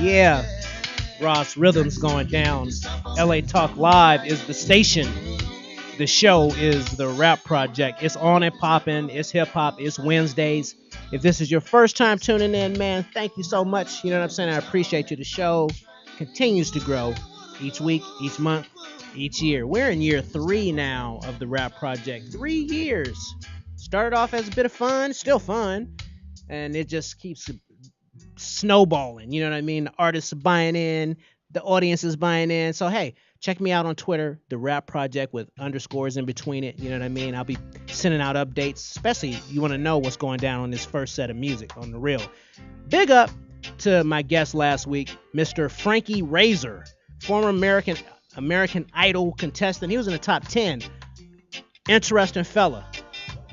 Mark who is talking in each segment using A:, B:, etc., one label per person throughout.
A: Yeah. Ross Rhythms going down. LA Talk Live is the station. The show is the Rap Project. It's on and popping. It's hip hop. It's Wednesdays. If this is your first time tuning in, man, thank you so much. You know what I'm saying? I appreciate you. The show continues to grow each week, each month, each year. We're in year 3 now of the Rap Project. 3 years. Started off as a bit of fun, still fun, and it just keeps snowballing. You know what I mean? The artists are buying in, the audience is buying in. So hey, check me out on Twitter, the Rap Project with underscores in between it. You know what I mean? I'll be sending out updates, especially if you want to know what's going down on this first set of music on the real. Big up to my guest last week, Mr. Frankie Razor, former American Idol contestant. He was in the top 10. Interesting fella,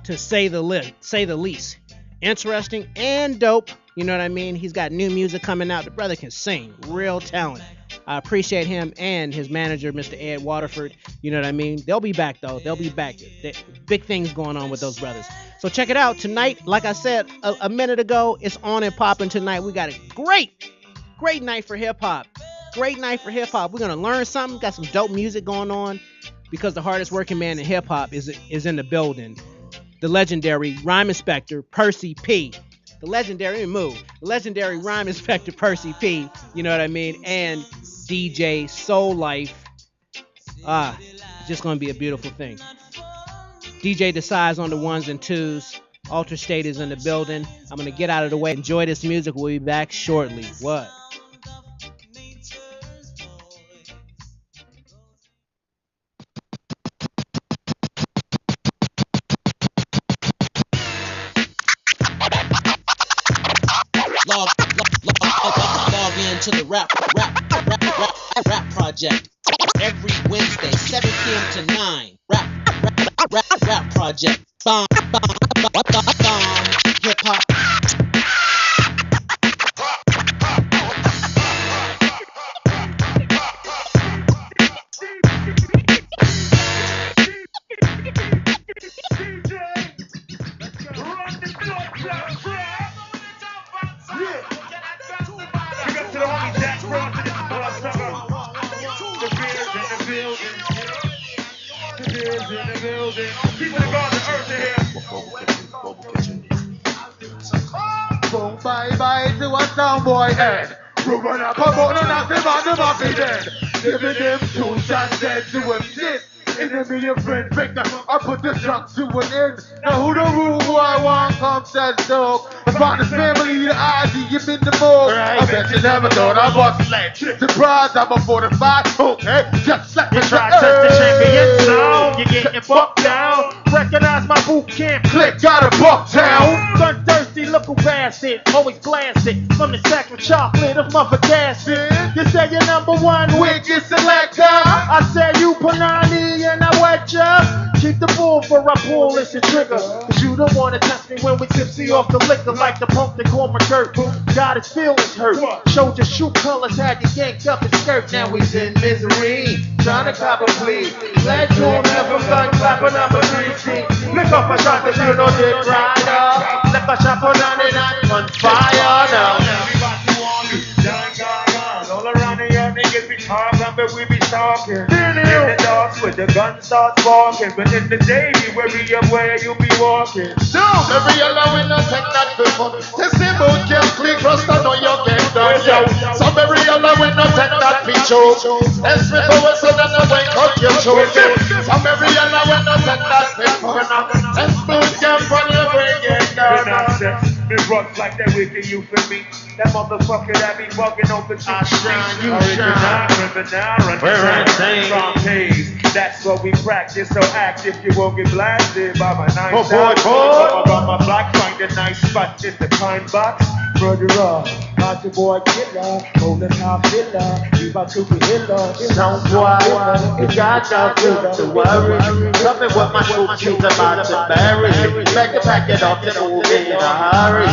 A: to say the least. Interesting and dope. You know what I mean? He's got new music coming out. The brother can sing. Real talent. I appreciate him and his manager, Mr. Ed Waterford. You know what I mean? They'll be back, though. They'll be back. Big things going on with those brothers. So check it out. Tonight, like I said a minute ago, it's on and popping tonight. We got a great night for hip-hop. Great night for hip-hop. We're going to learn something. Got some dope music going on because the hardest working man in hip-hop is in the building. The legendary Rhyme Inspector, Percy P. The legendary Rhyme Inspector Percy P, you know what I mean, and DJ Soul Life. Just gonna be a beautiful thing. DJ Decides on the ones and twos. Alter State is in the building. I'm gonna get out of the way. Enjoy this music. We'll be back shortly. What? Log in to the rap project every Wednesday, 7 p.m. to 9. Rap project. Bomb. Hip hop.
B: Bye to a sound boy head. Run up, come on, and ask him on the monkey dead. Giving them 2 shots dead to him shit. Enemy and friend victor, I put the truck to an end. Now who the rule who I want come says dog. About his family, the ID, you in the mood. I bet you never thought I was sledge. Surprise, I'm a 45, okay? Just let me try to test the champion sound. You're getting fucked down. Recognize my boot camp click, got a buck town. Gun thirsty, local bastard, always blasted from the sack of chocolate of mother acid. You say you're number 1 wicked selector. I say you Panani and I wet ya. Keep the bull for I pull this the trigger. Cause you don't wanna test me when we tipsy off the liquor like the punk that call my dirt. Got his feelings hurt. Showed your shoe colors, had you yanked up his skirt. Now he's in misery, trying to cop a plea. Glad you don't have a gun clapping number 3. Lick off a shot that you know did right up. Lick a shot on it and on fire now. All around the young niggas be talking, but we be talking. In the dark with the gun starts walking, but in the day be wary of where you be walking. No, every yellow will not take that people. This symbol just click rust on your game done, yo. Some every yellow will not take that picture. Let's rip away so that the way cut your shoes. Some every yellow will not take that picture. Let's boot camp on your brain, yeah. Me rock like that wicked you for me. That motherfucker that be bugging over the streets. You shine. We're insane. From Hayes. That's what we practice. So act if you won't get blasted by my nice boy. I got my black, find a nice spot in the pine box. Brother up, not your boy killer. Hold the top filler. You about to be hiller. Sound boy, you got nothing to worry. Tell me what my shoot about to bury. Pack it up and move in a hurry.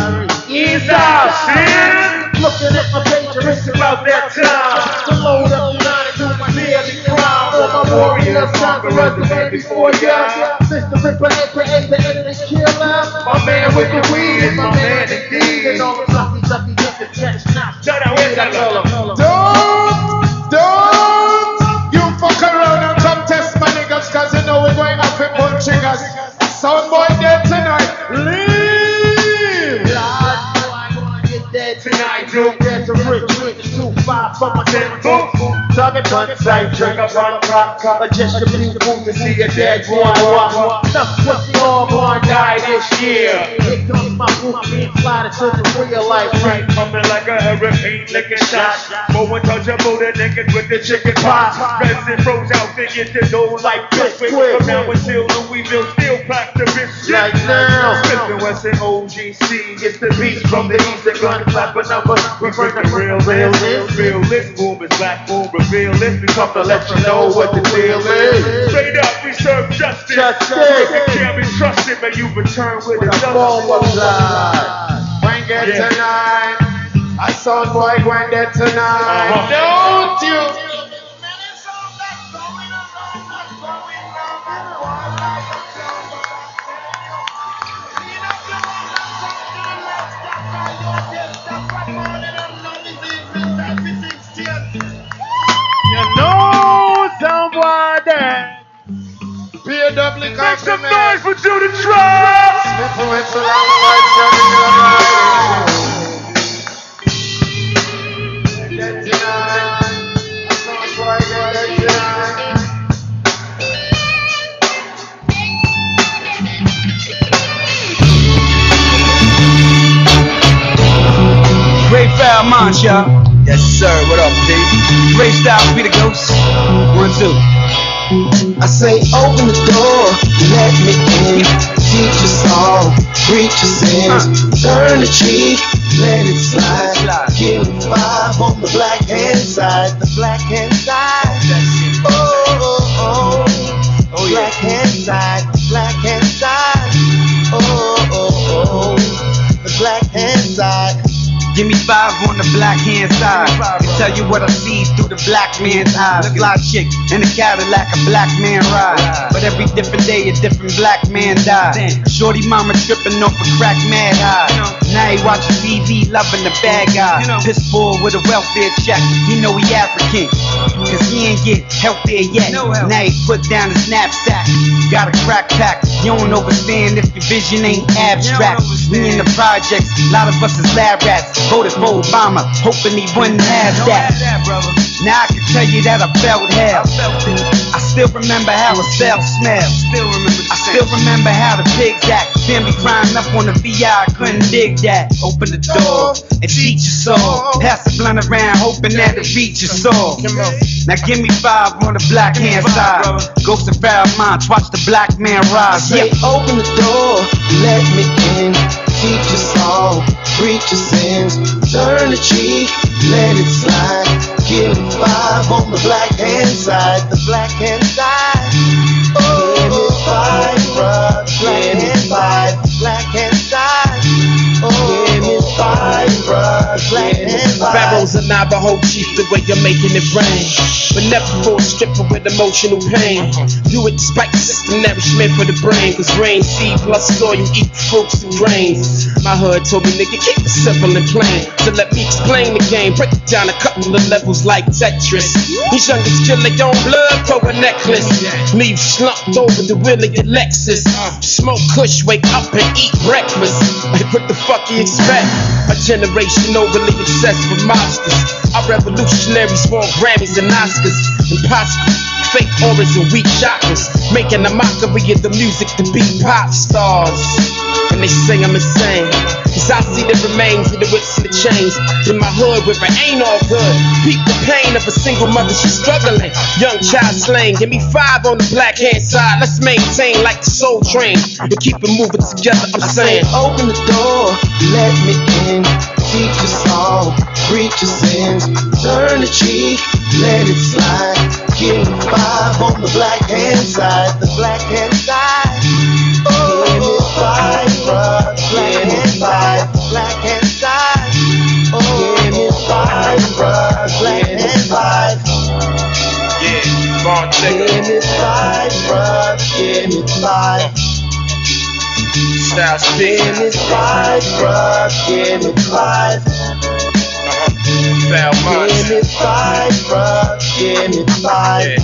B: Ease up, shit. Looking at my page, racing out that time. To load up the line and do my daily crime. For my warriors, conquerors, the man before ya. Mr. Ripper, aka the enemy killer. My man with the weed, my man indeed. And all the lucky just to catch knots. Don't you fuck around and come test my niggas, cause you know we're going up and pull triggers. Some boy dead tonight, leave. Dead tonight, you get to rich, 2-5 from my 10 boom. Target gun, sight, drink up on a clock. A gesture blue boom to see a dead boy. Enough pussy all born die this year. Here comes my boom, being fly to the real life. Right, coming like a hurricane, licking shots. More untouchable than niggas with the chicken pot. Resin froze out, they get the dough like biscuit. From now until Louisville, still pack the biscuit. Like now, Smith & Wesson OGC. It's the beast from the east, the gun clap a number. We bring the realist, boom is black, boom, reveal this. We come to let you know what the deal is. Straight up, we serve justice. If you can't be trusted, but you return with a bomb of blood. When get tonight, I saw boy when get tonight. Don't you? You know someone there. Make some noise for Judah Trust.
C: Great foul munch, y'all. Yes, sir. What up, P? Great style, be the ghost. 1, 2.
D: I say open the door, let me in. Teach us all, preach your sins. Turn the cheek, let it slide. Give me 5 on the black hand side. The black hand side. Oh, oh, oh. Oh, black hand side. Black hand side. Oh, oh, oh. The black hand side.
C: Give me 5 on the black hand side. To tell you what I see through the black man's eyes. Fly chick in a Cadillac, a black man ride. But every different day, a different black man die. Shorty mama tripping off a crack mad high. Now he watching TV, loving the bad guy. Piss poor with a welfare check. He know he African, cause he ain't get healthier yet. Now he put down his knapsack. Got a crack pack. You don't understand if your vision ain't abstract. We in the projects, a lot of us is lab rats. Voted for Obama, hoping he wouldn't have that. Now I can tell you that I felt hell. I still remember how a cell smelled. I still remember how the pigs act. Family crying up on the VI, I couldn't dig that. Open the door and teach us all. Pass the blunt around, hoping that it reach us all. Now give me 5 on the black hand side. Ghost of foul minds, watch the black man rise.
D: Say open the door, let me in. Teach us all, preach your sins. Turn the cheek, let it slide. Give me 5 on the black hand side. The black hand side. Give me 5, bruh. Black hand side. Black hand side. Give me 5, bruh. Black hand side.
E: Pharaoh's a Navajo chief, the way you're making it rain. But never for a stripper with emotional pain. Do it despite the system nourishment for the brain. Cause rain, seed plus soil, you eat fruits and grains. My hood told me, nigga, keep it simple and plain. So let me explain the game, break it down a couple of levels like Tetris. These youngest kill their own blood for a necklace. Leave slumped over the wheel of your Lexus. Smoke kush, wake up and eat breakfast. Like what the fuck you expect? A generation overly obsessed with monsters. Our revolutionaries want Grammys and Oscars. Impossible, fake auras and weak chakras. Making a mockery of the music to be pop stars. And they say I'm insane, cause I see the remains of the whips and the chains. In my hood where it ain't all good. Peep the pain of a single mother, she's struggling. Young child slain, give me 5 on the black hand side. Let's maintain like the soul train and keep it moving together, I'm saying.
D: Open the door, let me in. Teach us all, preach your sins. Turn the cheek, let it slide. Give me 5 on the black hand side. The black hand side. Give me 5, bruh. Black hand side. Black hand side. Give me 5, bruh. Black hand side.
B: Yeah, born
E: nigga.
D: Give me 5, bruh, give me 5.
E: Style speak.
D: Give me 5, bruh, give me 5.
E: Foul
D: Give me
E: mindset.
D: 5, bruh, give me 5.
E: Yeah.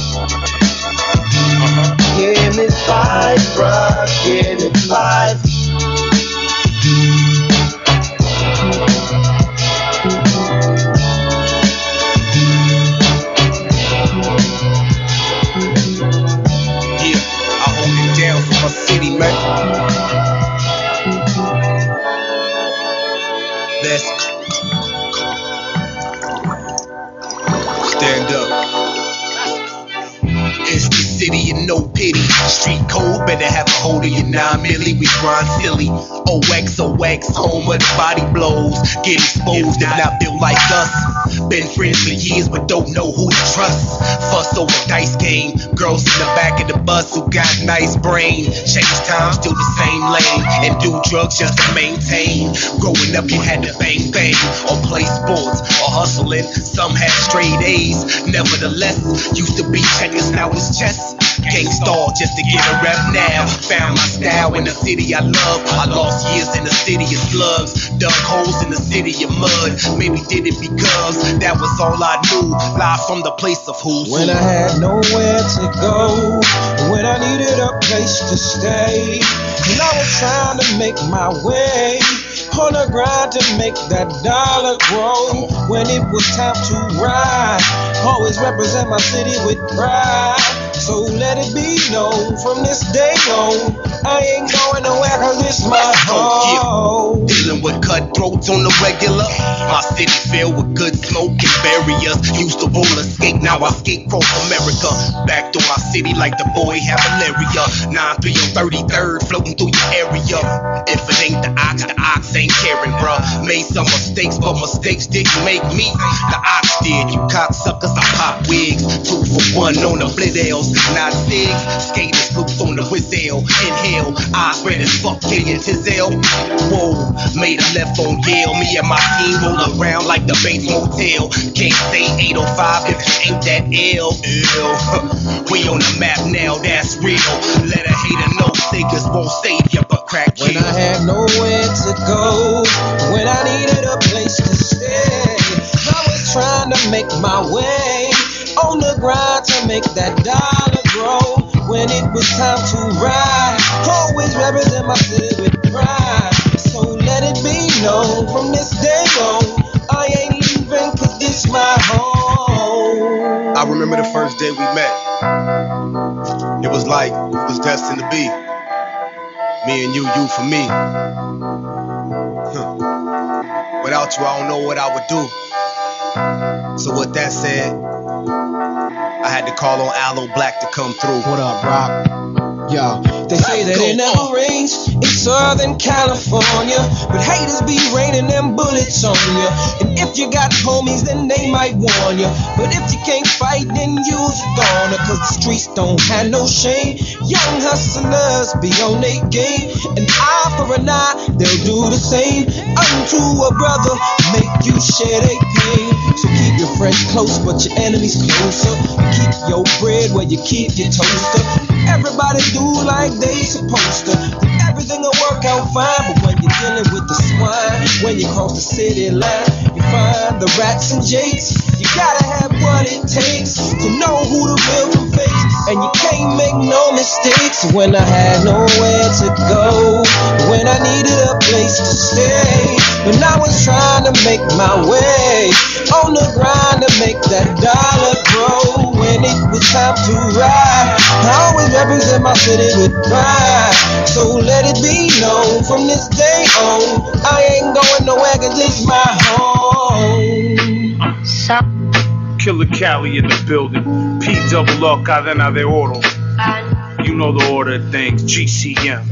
D: Give me 5, bruh, give me 5.
F: Yeah, I hold it down for my city, man. Let's stand up. It's the city and no pity. Street code, better have a hold of your 9 milli. We grind silly. OX, home where the body blows. Get exposed if not built like us. Been friends for years but don't know who to trust. Fuss over dice game. Girls in the back of the bus who got nice brain. Change time, still the same lane. And do drugs just to maintain. Growing up you had to bang bang. Or play sports or hustling. Some had straight A's. Nevertheless, used to be checkers, now it's chess. Gangstar just to get a rep now. Found my style in the city I love. I lost years in the city of slugs. Dug holes in the city of mud. Maybe did it because that was all I knew. Live from the place of who's
G: When I had nowhere to go, when I needed a place to stay, and I was trying to make my way on the grind to make that dollar grow. When it was time to ride, always represent my city with pride. So let it be known from this day on, I ain't going nowhere 'cause it's my home.
F: Dealing with cutthroats on the regular. My city filled with good smoke and barriers. Used to roller skate, now I skate across America. Back to my city like the boy have malaria. 9-3 on 33rd, floating through your area. If it ain't the ox ain't caring, bruh. Made some mistakes, but mistakes didn't make me. The ox did, you cocksuckers, I pop wigs. 2 for 1 on the Bliddales, not cigs. Skaters loose on the Wizell. Inhale, eyes red as fuck, K and Tizel. Whoa, made a left on Yale. Me and my team roll around like the Bates Motel. Can't say 805 if you ain't that ill. We on the map now, that's real. Let a hater know niggas won't save you, but crack
G: When
F: kill.
G: I had nowhere to go, when I needed a place to stay, I was trying to make my way on the grind to make that dollar grow. When it was time to ride, always represent my city with pride. So let it be known from this day on, I ain't leaving 'cause this my home.
F: I remember the first day we met. It was like it was destined to be. Me and you for me. Without you, I don't know what I would do. So with that said, I had to call on Aloe Black to come through.
G: What up, Rock? Yo, they say that it never rains in Southern California, but haters be raining them bullets on you. And if you got homies, then they might warn you. But if you can't fight, then use a goner, 'cause the streets don't have no shame. Young hustlers be on their game. An eye for an eye, they'll do the same unto a brother, make you share their pain. So keep your friends close, but your enemies closer. Keep your bread where you keep your toaster. Everybody do like they supposed to. Everything will work out fine, but when you're dealing with the swine, when you cross the city line, you find the rats and jakes. You gotta have what it takes to know who the real from fake, and you can't make no mistakes. When I had nowhere to go, when I needed a place to stay, when I was trying to make my way on the grind to make that dollar grow. When it was time to ride, I always represent my city with pride. So let it be known from this day on, I ain't going nowhere 'cause it's my home.
E: Killer Cali in the building. P double R cadena de oro. You know the order of things. GCM.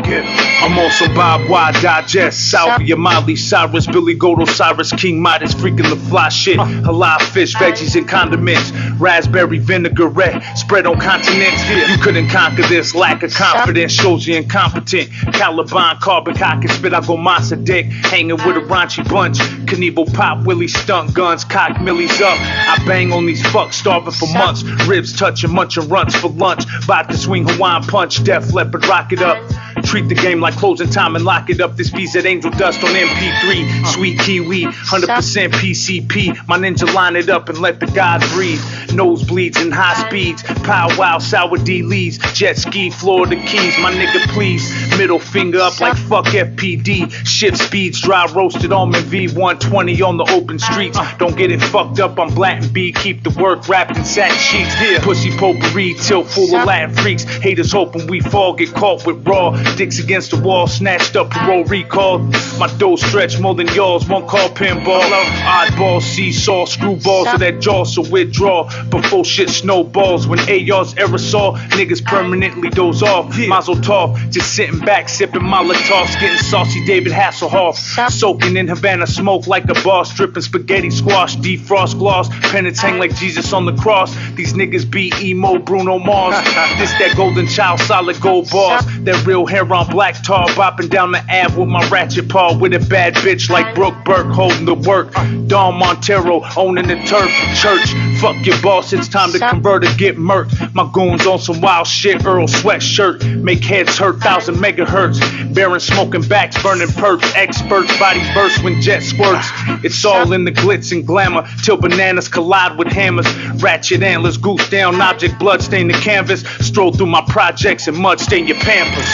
H: I'm on some Bob Wide Digest, Salvia, Miley, Cyrus, Billy Goat, Osiris, King Midas, freaking the fly shit. Halal fish, veggies and condiments, raspberry vinaigrette, spread on continents. You couldn't conquer this, lack of confidence shows you incompetent. Caliban, carbon cock and spit, I go monster dick, hanging with a raunchy bunch. Knievel, pop, Willie, stunt guns, cock millies up. I bang on these fucks, starving for months. Ribs touching, munching runts for lunch. Vodka swing, Hawaiian punch, Def Leppard, rock it up. Treat the game like closing time and lock it up. This beat's at Angel Dust on MP3. Sweet Kiwi, 100% PCP. My ninja line it up and let the God breathe. Nosebleeds and high speeds. Pow wow, sour D Lees. Jet ski, Florida Keys. My nigga, please. Middle finger up like fuck FPD. Shift speeds, dry roasted almond V120 on the open streets. Don't get it fucked up, I'm Black and B. Keep the work wrapped in satin sheets. Pussy potpourri, tilt full of Latin freaks. Haters hoping we fall, get caught with raw. Dicks against the wall, snatched up, parole recalled. My dough stretch more than yours, won't call pinball. Oddball, seesaw, screwballs of that jaw, so withdraw before shit snowballs. When AR's aerosol, niggas permanently doze off. Mazel tov, just sitting back, sipping Molotovs, getting saucy David Hasselhoff. Soaking in Havana smoke like a boss, dripping spaghetti squash, defrost gloss, pennants hang like Jesus on the cross. These niggas be emo Bruno Mars. This that golden child, solid gold bars. That real hair on black tar, bopping down the Ave with my ratchet paw. With a bad bitch like Brooke Burke holding the work. Don Montero owning the turf. Church, fuck your boss, it's time to convert or get murked. My goons on some wild shit, Earl sweatshirt. Make heads hurt, 1,000 megahertz. Baron smoking backs, burning perps. Experts, bodies burst when jet squirts. It's all in the glitz and glamour till bananas collide with hammers. Ratchet antlers, goose down object, blood stain the canvas. Stroll through my projects and mud stain your pampers.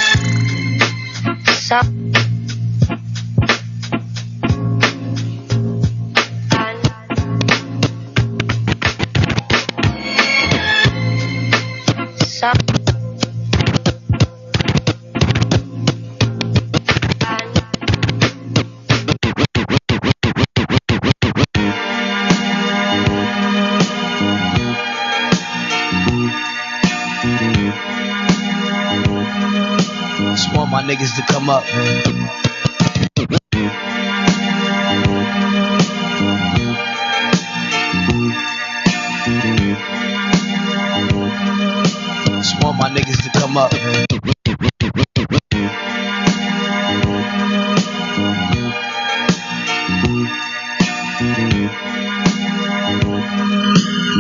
I: Just want my niggas to come up, man. Just want my niggas to come up, man.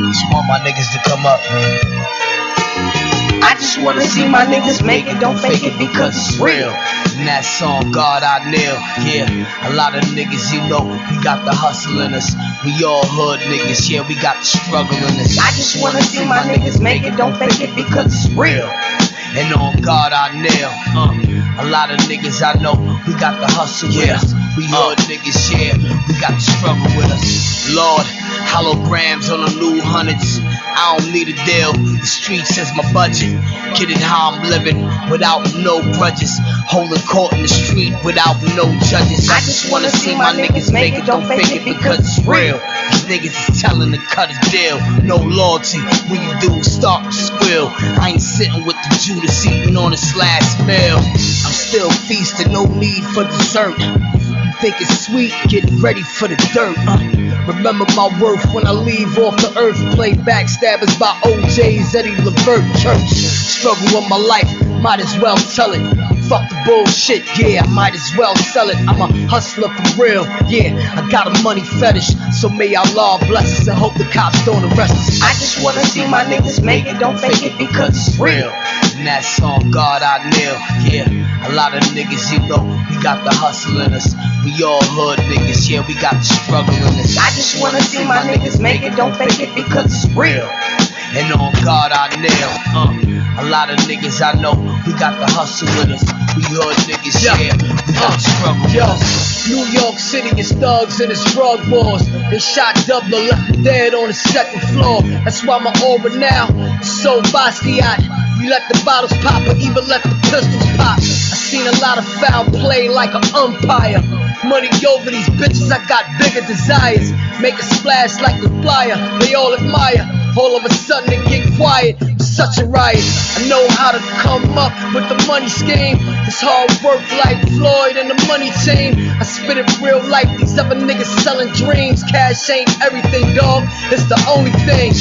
I: Just want my niggas to come up, man.
G: I just wanna see my niggas make it, don't fake it because it's real.
I: And that song, God I Kneel, yeah. A lot of niggas, you know, we got the hustle in us. We all hood niggas, yeah, we got the struggle in us.
G: I just wanna see my niggas make it, don't fake it because it's real.
I: And on God I Kneel, a lot of niggas I know, we got the hustle with us. We hood niggas, yeah, we got the struggle with us. Lord, holograms on the new hundreds. I don't need a deal, the streets is my budget. Kidding how I'm living without no grudges. Holding court in the street without no judges.
G: I just wanna see my niggas make it, don't fake it because it's real.
I: These niggas is telling to cut a deal. No loyalty, when you do start to squill. I ain't sitting with the Judas eating on his last meal. I'm still feasting, no need for dessert. You think it's sweet, get ready for the dirt. Remember my worth when I leave off the earth. Play backstabbers by OJ's Eddie Levert Church. Struggle with my life, might as well tell it. Fuck the bullshit, yeah, I might as well sell it. I'm a hustler for real, yeah, I got a money fetish. So may Allah bless us and hope the cops don't arrest us.
G: I just wanna see my niggas make it, don't fake it because it's real.
I: And that song, God I Kneel, yeah. A lot of niggas, you know, we got the hustle in us. We all hood niggas, yeah, we got the struggle in us.
G: I just wanna see my niggas make it, don't fake it because it's real.
I: And on God I Kneel, a lot of niggas I know, we got the hustle with us. We hood niggas, yeah, we got the struggle with us. New York City is thugs and it's drug wars. They shot Dubler, left him dead on the second floor. That's why my aura now is so Basquiat. We let the bottles pop or even let the pistols pop. I seen a lot of foul play like an umpire. Money over these bitches, I got bigger desires. Make a splash like the flyer, they all admire. All of a sudden it get quiet. such a riot. I know how to come up with the money scheme. It's hard work like Floyd and the money team. I spit it real like these other niggas selling dreams. Cash ain't everything, dog, it's the only thing.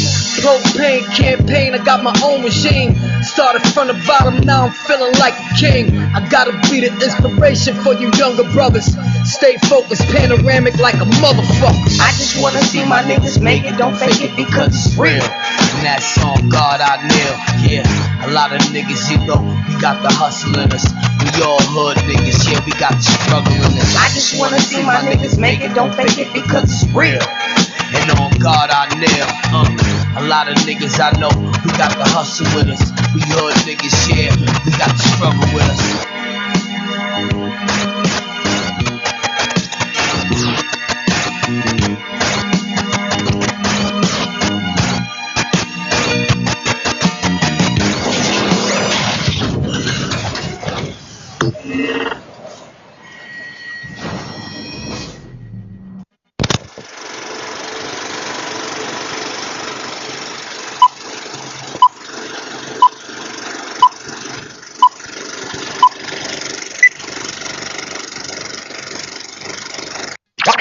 I: Propane campaign, I got my own machine. Started from the bottom, now I'm feeling like a king. I gotta be the inspiration for you younger brothers. Stay focused, panoramic like a motherfucker.
J: I just wanna see my niggas make it, don't fake it because it's real.
I: And that song, God I Kneel. Yeah, a lot of niggas, you know, we got the hustle in us. We all hood niggas, yeah, we got the struggle in us.
J: I just wanna see my niggas make it, don't fake it because it's real.
I: And on God I Kneel. A lot of niggas I know, we got the hustle with us. We hood niggas, yeah, we got the struggle with us.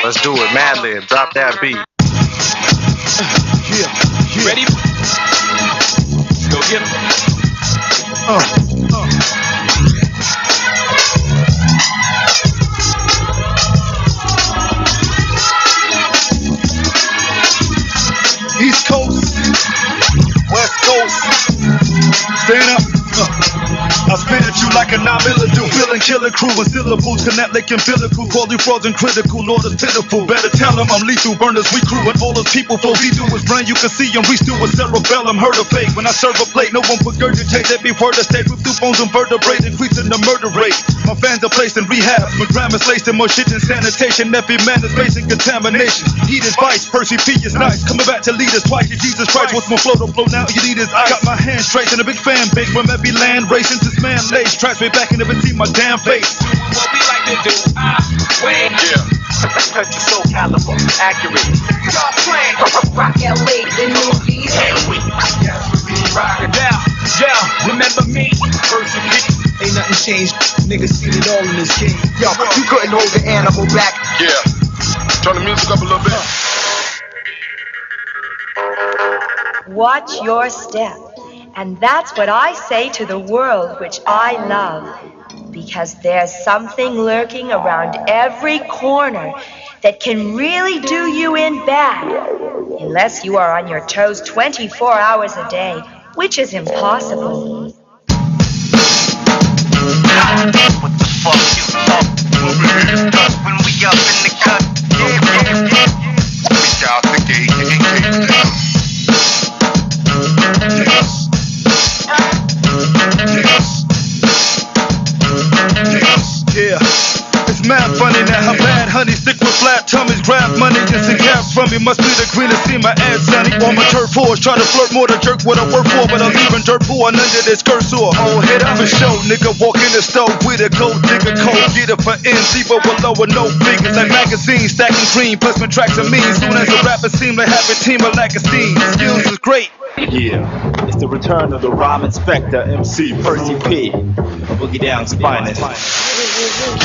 K: Let's do it, Mad Lib, drop that beat.
E: Yeah, you ready? Go get him.
H: East Coast, West Coast, stand up. I spit at you like a 9mm, feeling killer crew with syllables, connect like umbilical, call you frozen critical, Lord is pitiful, better tell them I'm lethal, burners we crew, and all those people for we do is brain, you can see them, reach through with cerebellum, heard of fake, when I serve a plate, no one regurgitate, every word I state, with through bones and vertebrae, increasing the murder rate, my fans are placed in rehab, my grandma's laced in more shit than sanitation, every man is facing contamination, heat is vice, Percy P is nice, coming back to lead us twice, Jesus Christ, what's my flow, don't flow now, you need is ice, got my hands straight and a big fan base, from every land, racing to man lace, tracks way back and never see my damn face.
E: What we like to do, wait.
K: Yeah. Touch your soul caliber, accurate.
J: Stop playing, rock LA, the movies.
E: Rock it down, yeah, remember me? First you pick. Ain't nothing changed, niggas seen it all in this game.
J: Yo, you couldn't hold the animal back.
K: Yeah. Turn the music up a little bit.
L: Watch your step. And that's what I say to the world which I love, because there's something lurking around every corner that can really do you in bad, unless you are on your toes 24 hours a day, which is impossible.
F: What the fuck you talk? When we up in the cut,
K: Reach out the gate and kick down.
H: Yeah, it's mad funny that her bad honey stick with flat tummies, grab money, instant cap from me. Must be the greenest see my ass sunny on my turf horse. Try to flirt more to jerk what I work for, but I'm leaving dirt poor under this cursor. Oh, hit up for show, nigga walk in the stove with a gold digger coat. Get it for NC, but with lower no figures like magazines, stacking cream, placement tracks and mean. Soon as the rappers seem like have a team of Lacazine. Skills is great.
M: Yeah, it's the return of the rhyme inspector, MC Percy P, Boogie Down's finest.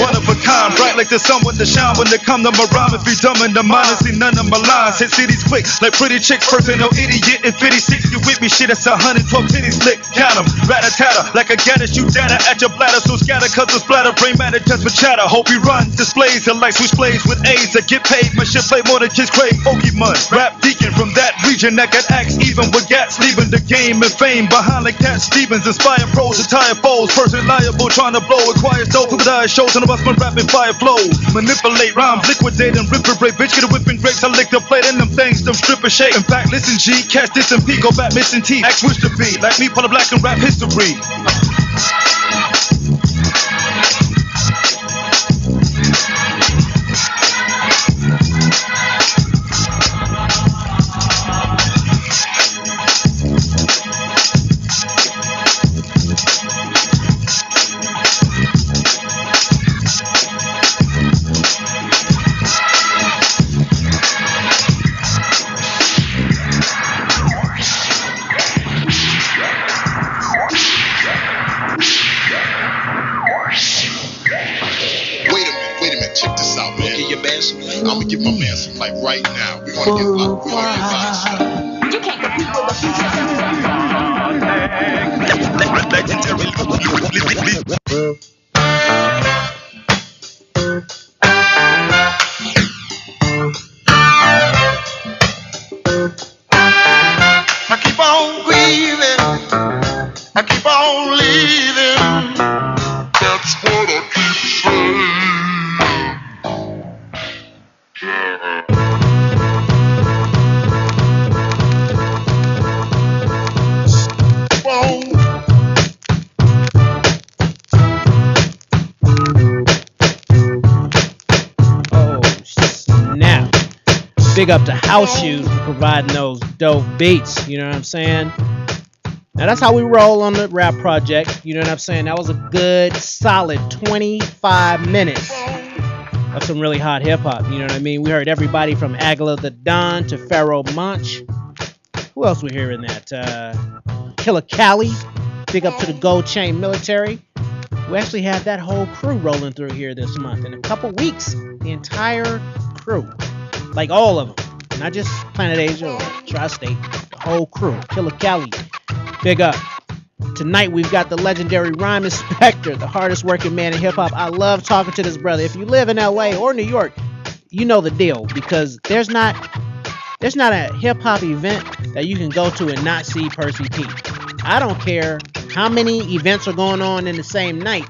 H: One of a kind, bright like the sun when they shine. When they come to my rhyme, if you dumb in the mind, I see none of my lines. Hit cities quick, like pretty chicks, person, no idiot. In 56, you with me, shit, that's 112 titties slick. Count them, rat-a-tatter, like a gator, shoot data at your bladder. So scatter, cause the splatter, brain matter, just for chatter. Hope you run, displays, and like switch plays with A's that get paid. My shit play more than kids crave. Pokemon, rap deacon from that region that got axed even with gats, leaving the game and fame behind like Cat Stevens. Inspire pros, retire foes, person liable, trying to blow, acquires dope, who die shows, and the bust my rapid fire flows. Manipulate rhymes, liquidate and reprobate. Bitch, get a whipping grapes, I lick the plate and them things, them stripper shake. In fact, listen G, catch this and P, go back missing teeth. Ask wish to be, like me, pull a black and rap history.
K: to get my man some life right now. We want to get live. We want to get live shot.
J: You can't compete with the future.
K: I keep on breathing. I keep on leaving. That's what I keep saying.
A: Oh, snap. Big up to House Shoes for providing those dope beats. You know what I'm saying? Now, that's how we roll on the rap project. You know what I'm saying? That was a good, solid 25 minutes of some really hot hip-hop. You know what I mean? We heard everybody from Agla the Don to Pharaoh Monch. Who else we hearing that? Killer Cali. Big up to the Gold Chain Military. We actually had that whole crew rolling through here this month. In a couple weeks, the entire crew. Like all of them. Not just Planet Asia or Tri-State. The whole crew. Killer Cali. Big up. Tonight we've got the legendary Rhyme Inspector, the hardest working man in hip-hop. I love talking to this brother. If you live in LA or New York, you know the deal. Because there's not a hip-hop event that you can go to and not see Percy P. I don't care how many events are going on in the same night.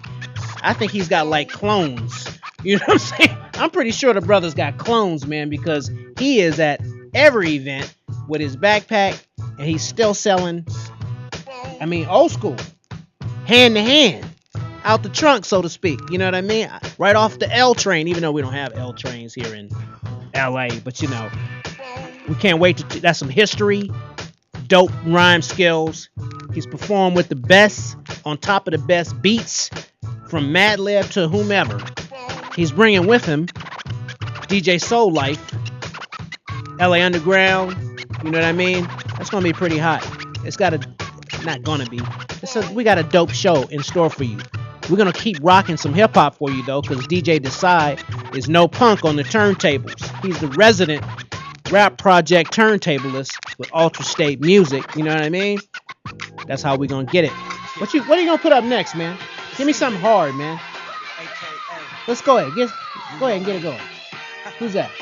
A: I think he's got like clones. You know what I'm saying? I'm pretty sure the brother's got clones, man, because he is at every event with his backpack and he's still selling, I mean, old school, hand to hand, out the trunk, so to speak. You know what I mean? Right off the L train, even though we don't have L trains here in LA, but you know, we can't wait to, that's some history, dope rhyme skills. He's performed with the best, on top of the best beats, from Madlib to whomever. He's bringing with him DJ Soul Life, LA Underground, you know what I mean? That's going to be pretty hot. It's got to, not going to be. We got a dope show in store for you. We're going to keep rocking some hip hop for you though, because DJ Decide is no punk on the turntables. He's the resident rap project turntablist with Ultra State Music, you know what I mean? That's how we're going to get it. What are you going to put up next, man? Give me something hard, man. Let's go ahead. Go ahead and get it going. Who's that?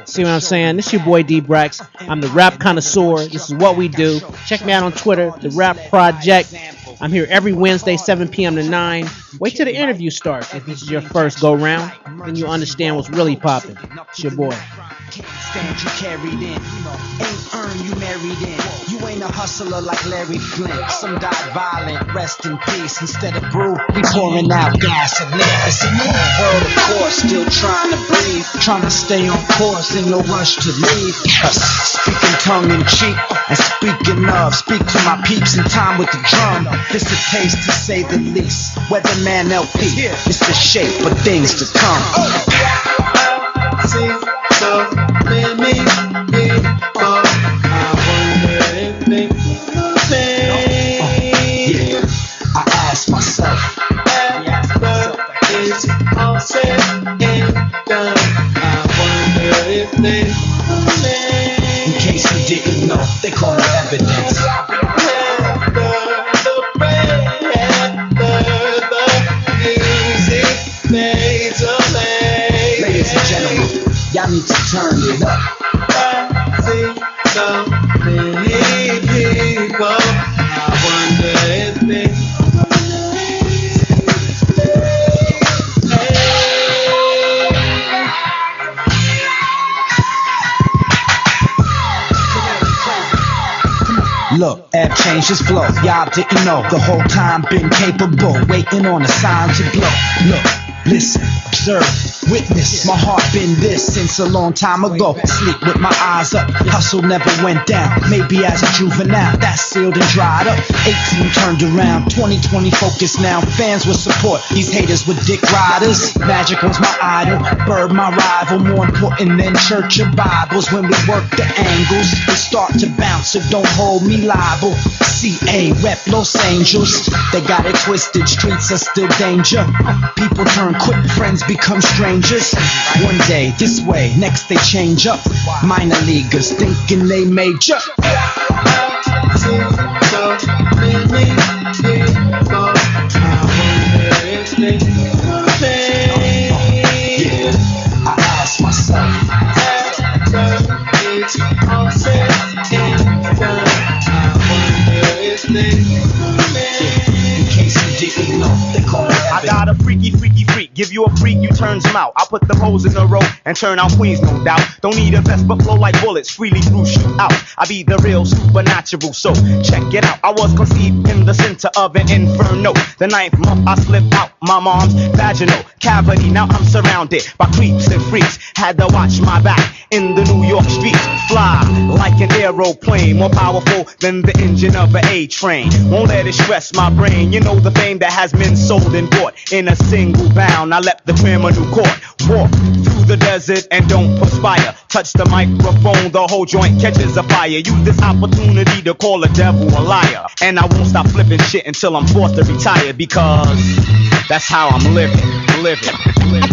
A: See what I'm saying? This is your boy DBraxx. I'm the rap connoisseur. This is what we do. Check me out on Twitter, The Rap Project. I'm here every Wednesday, 7 p.m. to 9. Wait till the interview starts. If this is your first go round, then you'll understand what's really popping. It's your boy.
C: Can't stand you carried in. Ain't earned you married in. You ain't a hustler like Larry Flint. Some died violent, rest in peace. Instead of brew, we pouring out gasoline. It's a new world, of course, still trying to breathe. Trying to stay on course, in no rush to leave. Speaking tongue in cheek, and speaking of, speak to my peeps in time with the drum. This a taste to say the least. Weatherman LP, it's the shape of things to come.
D: See so many people, I wonder if they
C: yeah, I ask myself,
D: after it's all said and done, I wonder if they
C: in case you didn't know, they call it evidence. Ladies and gentlemen, y'all need to turn it up.
D: I see so many people, I wonder if they
C: Look, air changes flow. Y'all didn't know the whole time been capable, waiting on a sign to blow. Look, listen, observe, witness. My heart been this since a long time ago. Sleep with my eyes up, hustle never went down. Maybe as a juvenile, that sealed and dried up. 18 turned around, 2020 focused now. Fans with support, these haters with dick riders. Magic was my idol, Bird my rival. More important than church or Bibles. When we work the angles, we start to bounce, so don't hold me liable. CA, rep Los Angeles. They got it twisted, streets are still danger. People turn
G: Learn quick, friends become strangers. One day this way, next they change up. Minor leaguers thinking they major. I ask myself, after it's all said and done, I wonder if in case you didn't know, they call it
M: I got a freaky freak. Give you a freak, you turn them out. I'll put the hoes in a row and turn out queens, no doubt. Don't need a vest, but flow like bullets freely through shoot out. I be the real supernatural, so check it out. I was conceived in the center of an inferno. The 9th month I slipped out my mom's vaginal cavity. Now I'm surrounded by creeps and freaks. Had to watch my back in the New York streets. Fly like an aeroplane, more powerful than the engine of an A train. Won't let it stress my brain. You know the fame that has been sold and bought in a single bound. I left the criminal court, walk through the desert and don't perspire. Touch the microphone, the whole joint catches a fire. Use this opportunity to call a devil a liar. And I won't stop flipping shit until I'm forced to retire, because that's how I'm living.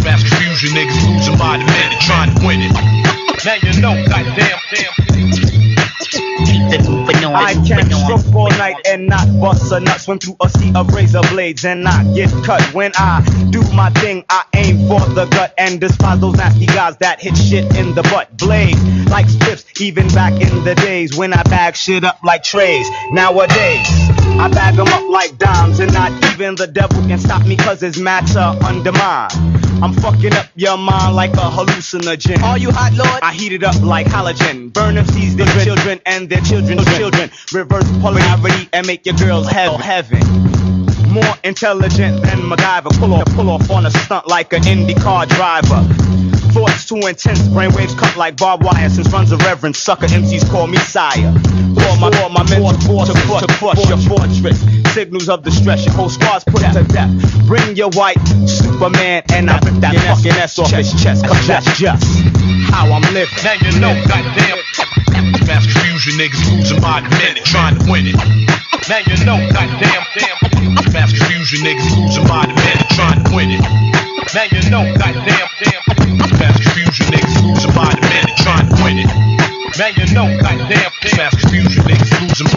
F: Mass confusion, niggas losing by the minute, trying to win it. Now you know, goddamn.
M: I can stroke all night and not bust a nut. Swim through a sea of razor blades and not get cut. When I do my thing, I aim for the gut and despise those nasty guys that hit shit in the butt. Blaze like spliffs, even back in the days when I bag shit up like trays. Nowadays, I bag them up like dimes, and not even the devil can stop me, cause his matter undermined. I'm fucking up your mind like a hallucinogen.
I: Are you hot, Lord?
M: I heat it up like halogen. Burn MCs, their children and their children's children. Reverse polarity and make your girls heaven. More intelligent than MacGyver. Pull off on a stunt like an IndyCar driver. Thoughts too intense, brainwaves cut like barbed wire. Since runs a reverend, sucker MCs call me sire. Pour my mental force to crush your fortress. Signals of distress, your whole squad's put to death. Bring your white Superman and I rip that fucking S off his chest, cause that's just how I'm living.
F: Now you know, goddamn. Mass confusion, niggas losing by the minute, trying to win it. Now you know, goddamn. Mass confusion, niggas losing by the minute, trying to win it. Now you know, goddamn. Mass confusion, niggas losing by the minute, trying to win it. Now you know, goddamn. Mass confusion, niggas losing.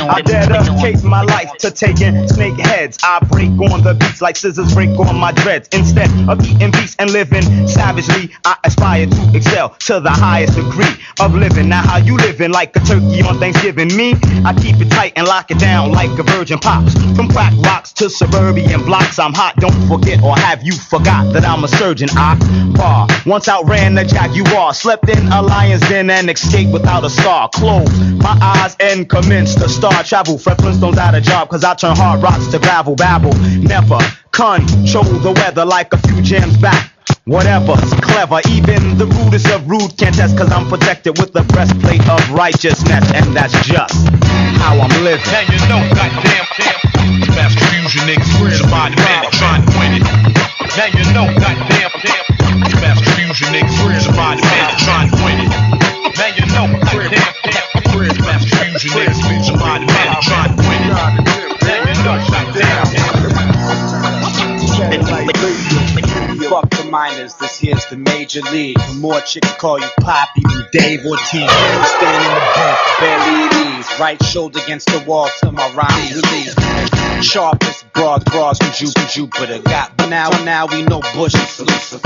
M: I dedicate my life to taking snake heads. I break on the beats like scissors break on my dreads. Instead of eating beats and living savagely, I aspire to excel to the highest degree of living. Now how you living? Like a turkey on Thanksgiving? Me, I keep it tight and lock it down like a virgin pops. From crack rocks to suburban blocks, I'm hot. Don't forget, or have you forgot that I'm a surgeon? I bar. Once outran the Jaguar, slept in a lion's den and escaped without a scar. Closed my eyes and commenced to star travel. Fred Flintstone's out of job, cause I turn hard rocks to gravel. Babble, never control the weather like a few jams back. Whatever's clever, even the rudest of rude can't test, cause I'm protected with the breastplate of righteousness. And that's just how I'm living.
F: Now you know, goddamn. Mass confusion, niggas losing by the minute, trying to win it. Now you know, goddamn. Mass confusion, niggas losing by the minute, trying to win it. Now you know, goddamn. Mass confusion, niggas losing by the minute, trying to win it. Now you know, goddamn.
C: Fuck the minors, this here's the major league. The more chicks call you Poppy than Dave Ortiz. Stand in the booth, barely at ease. Right shoulder against the wall till my rhymes release. Sharpest broads from Jupiter. But now we know Bush is elusive.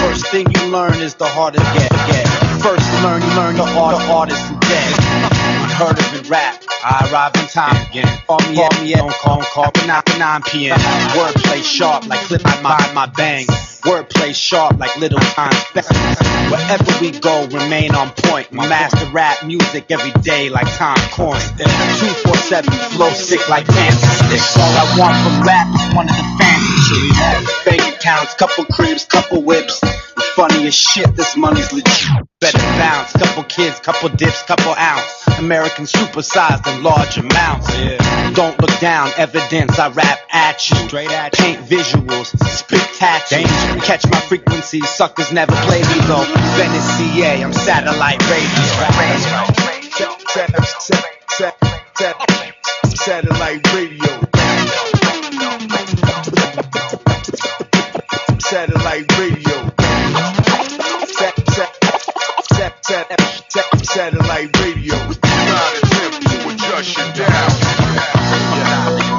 C: First thing you learn is the hardest get. First learn the art of artists who dead. Unheard of in rap, I arrive in time again. Call me at 9 p.m. Wordplay sharp like clip my bang. Wordplay sharp like little time spent. Wherever we go, remain on point. We master rap music every day like time coin. 247 flow sick like fancy sticks. All I want from rap is one of the fancy chicks. Bank accounts, couple cribs, couple whips. The funniest shit, this money's legit. Better bounce, couple kids, couple dips, couple ounce. American supersized in large amounts. Don't look down, evidence, I rap at you. Straight at paint visuals, spit tattoos. Catch my frequencies, suckers never play me though. Venice, CA, I'm satellite radio.
B: Satellite radio.
K: Satellite radio. Satellite radio. Not attempt to adjust you down.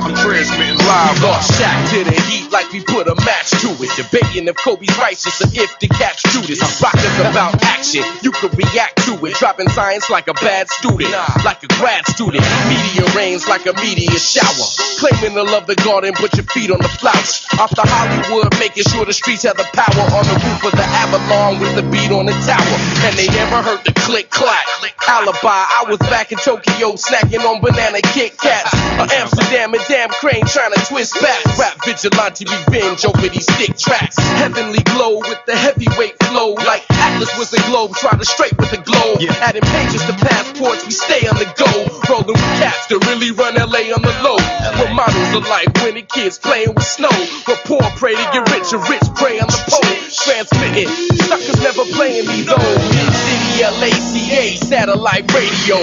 K: I'm transmitting live.
E: Lost Shaq to the heat like we put a match to it. Debating if Kobe's righteous or if the cats do this. Rockers about action, you could react to it. Dropping science like a bad student, like a grad student. Meteor rains like a meteor shower. Claiming to love the garden, put your feet on the flowers. Off the Hollywood, making sure the streets have the power. On the roof of the Avalon with the beat on the tower. And they never heard the click clack. Alibi, I was back in Tokyo snacking on banana Kit Kats. Amsterdam and damn crane trying to twist back. Rap vigilante revenge over these thick tracks. Heavenly glow with the heavyweight flow. Like Atlas was a globe, try to straight with the globe. Adding pages to passports, we stay on the go. Rolling with cats to really run LA on the low. What models of life when the kids playing with snow. But poor pray to get rich and rich pray on the pole. Transmitting, suckers never playing me though. Mid-city LACA, satellite radio.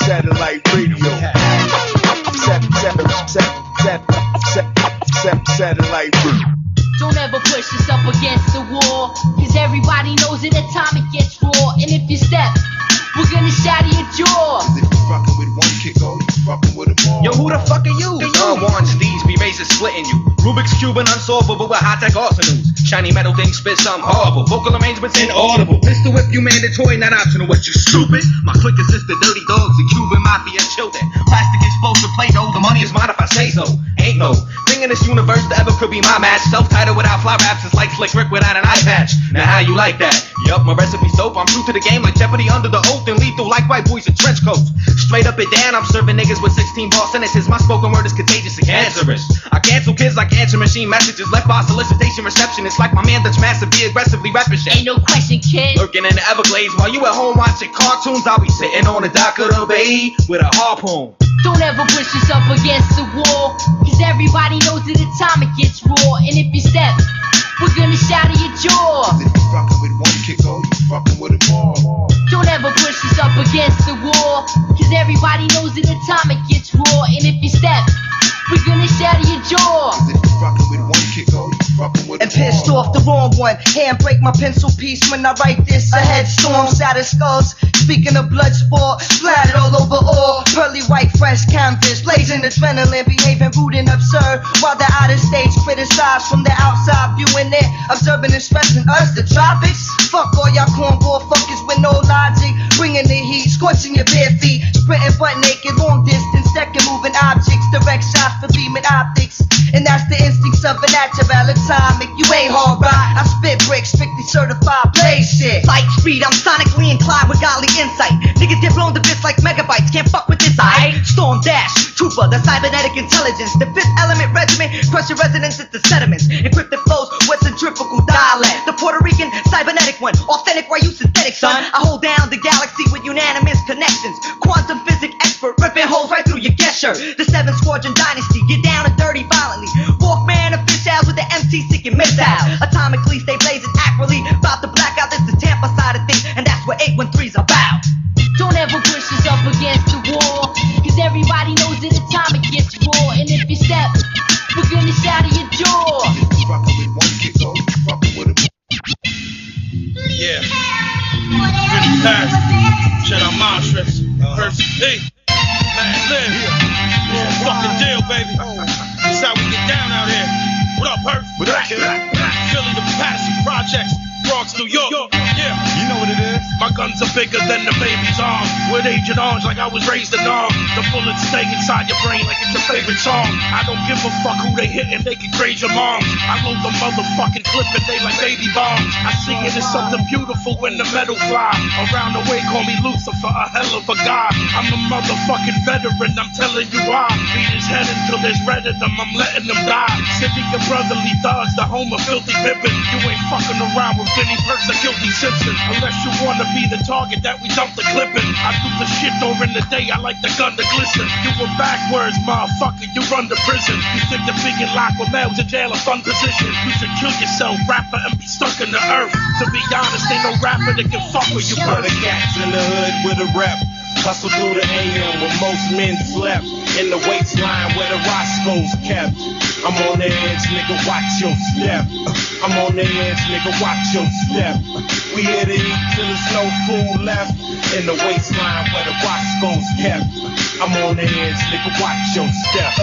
K: Satellite radio. Satellite radio.
N: Don't ever push yourself against the wall, cause everybody knows that at time it gets raw. And if you step, we're gonna shatter your jaw.
K: If you fucking with one kick, oh, you fucking with them all.
O: Yo, who the fuck are you? Ones, these be razors splitting you. Rubik's Cube and unsolvable with high-tech arsenals. Shiny metal things spit something horrible. Vocal arrangements inaudible. Pistol whip you mandatory, not optional. What, you stupid? My clique consists of dirty dogs and Cuban mafia children. Plastic explosive Play-Doh. The money is mine if I say so. Ain't no thing in this universe that ever could be my match. Self-titled without fly raps is like Slick Rick without an eye patch. Now how you like that? Yup, my recipe's dope. I'm true to the game like Jeopardy under the oath and lethal like white boys in trench coats. Straight up and down, I'm serving niggas with 16 bar sentences. My spoken word is contagious and cancerous. I cancel kids like answer machine messages left by solicitation receptionists. Like my man that's massive, be aggressively rapping shit.
N: Ain't no question, kid.
O: Lurking in the Everglades while you at home watching cartoons. I'll be sitting on the dock of the bay with a harpoon.
N: Don't ever push yourself against the wall, cause everybody knows that at time it gets raw. And if you step, we're gonna shatter your jaw.
K: If you fucking with one kick, oh, you fucking with them all.
N: Don't ever push yourself against the wall, cause everybody knows that at time it gets raw. And if you step, we're gonna shatter your jaw.
K: If you fucking with one kick, oh, you fucking with them all.
J: And pissed off the wrong one. Hand break my pencil piece when I write this. A headstorm, shattered skulls. Speaking of blood sport, splattered all over all. Pearly white, fresh canvas, blazing adrenaline, behaving rude and absurd. While the outer stage criticized from the outside, viewing it, observing and stressing us, the tropics. Fuck all y'all cornball fuckers with no logic. Bringing the heat, scorching your bare feet. Sprinting butt naked, long distance, second moving objects. Direct shots for beaming optics. And that's the instincts of a natural atomic. You ain't hard right. I spit bricks, strictly certified blaze shit.
P: Light speed, I'm sonically inclined with godly insight. Niggas get blown to bits like megabytes, can't fuck with this, aight? Storm Dash, Trooper, the cybernetic intelligence. The fifth element regiment, crush your resonance into sediments. Encrypted flows with centrifugal dialect. The Puerto Rican cybernetic one, authentic where you synthetic, son. I hold down the galaxy with unanimous connections. Quantum physics expert, ripping holes right through your guest shirt. The 7th Squadron dynasty, get down and dirty violently. Walkman of fish out with the MC seeking missiles. Atomically stay blazing accurately. About to black out, this the Tampa side of things, and that's what 813's about.
N: Don't ever push yourself against the wall, cause everybody knows that at time it gets raw. And if you step, we're gonna shatter your jaw.
K: If you fucking with one kick, oh, you fucking with them.
Q: Yeah. Pretty fast. Shout out Monstrous. Percy P. Man, live. It's the fucking deal, baby. This how we get down out here. What up, Percy?
K: What up, kid?
Q: Philly, the Patterson Projects. Bronx, New York. Yeah.
K: You know what it is?
Q: My guns are bigger than the baby's arm. With Agent Orange like I was raised in arm. The bullets stay inside your brain like it's your favorite song. I don't give a fuck who they hit and they can graze your moms. I load the motherfucking clip and they like baby bombs. I see it as something beautiful when the metal fly. Around the way call me Lucifer, a hell of a guy. I'm a motherfucking veteran, I'm telling you why. Beat his head until there's red in them, I'm letting them die. City of brotherly thugs, the home of filthy pimpin'. You ain't fucking around with any person guilty Simpson. Unless you wanna be the target that we dump the clip in. I do the shit during the day, I like the gun to glisten. You were backwards, motherfucker, you run to prison. You think the big and lock with males in jail a fun position. You should kill yourself, rapper, and be stuck in the earth. To be honest, ain't no rapper that can fuck with you.
E: The cats in the hood with a rep. Hustle through the AM where most men slept.
R: in the waistline where the Roscoe's kept. I'm on the edge, nigga, watch your step. I'm on the edge, nigga, watch your step. We here to eat till there's no food left. In the waistline where the Roscoe's kept. I'm on the edge, nigga, watch your step.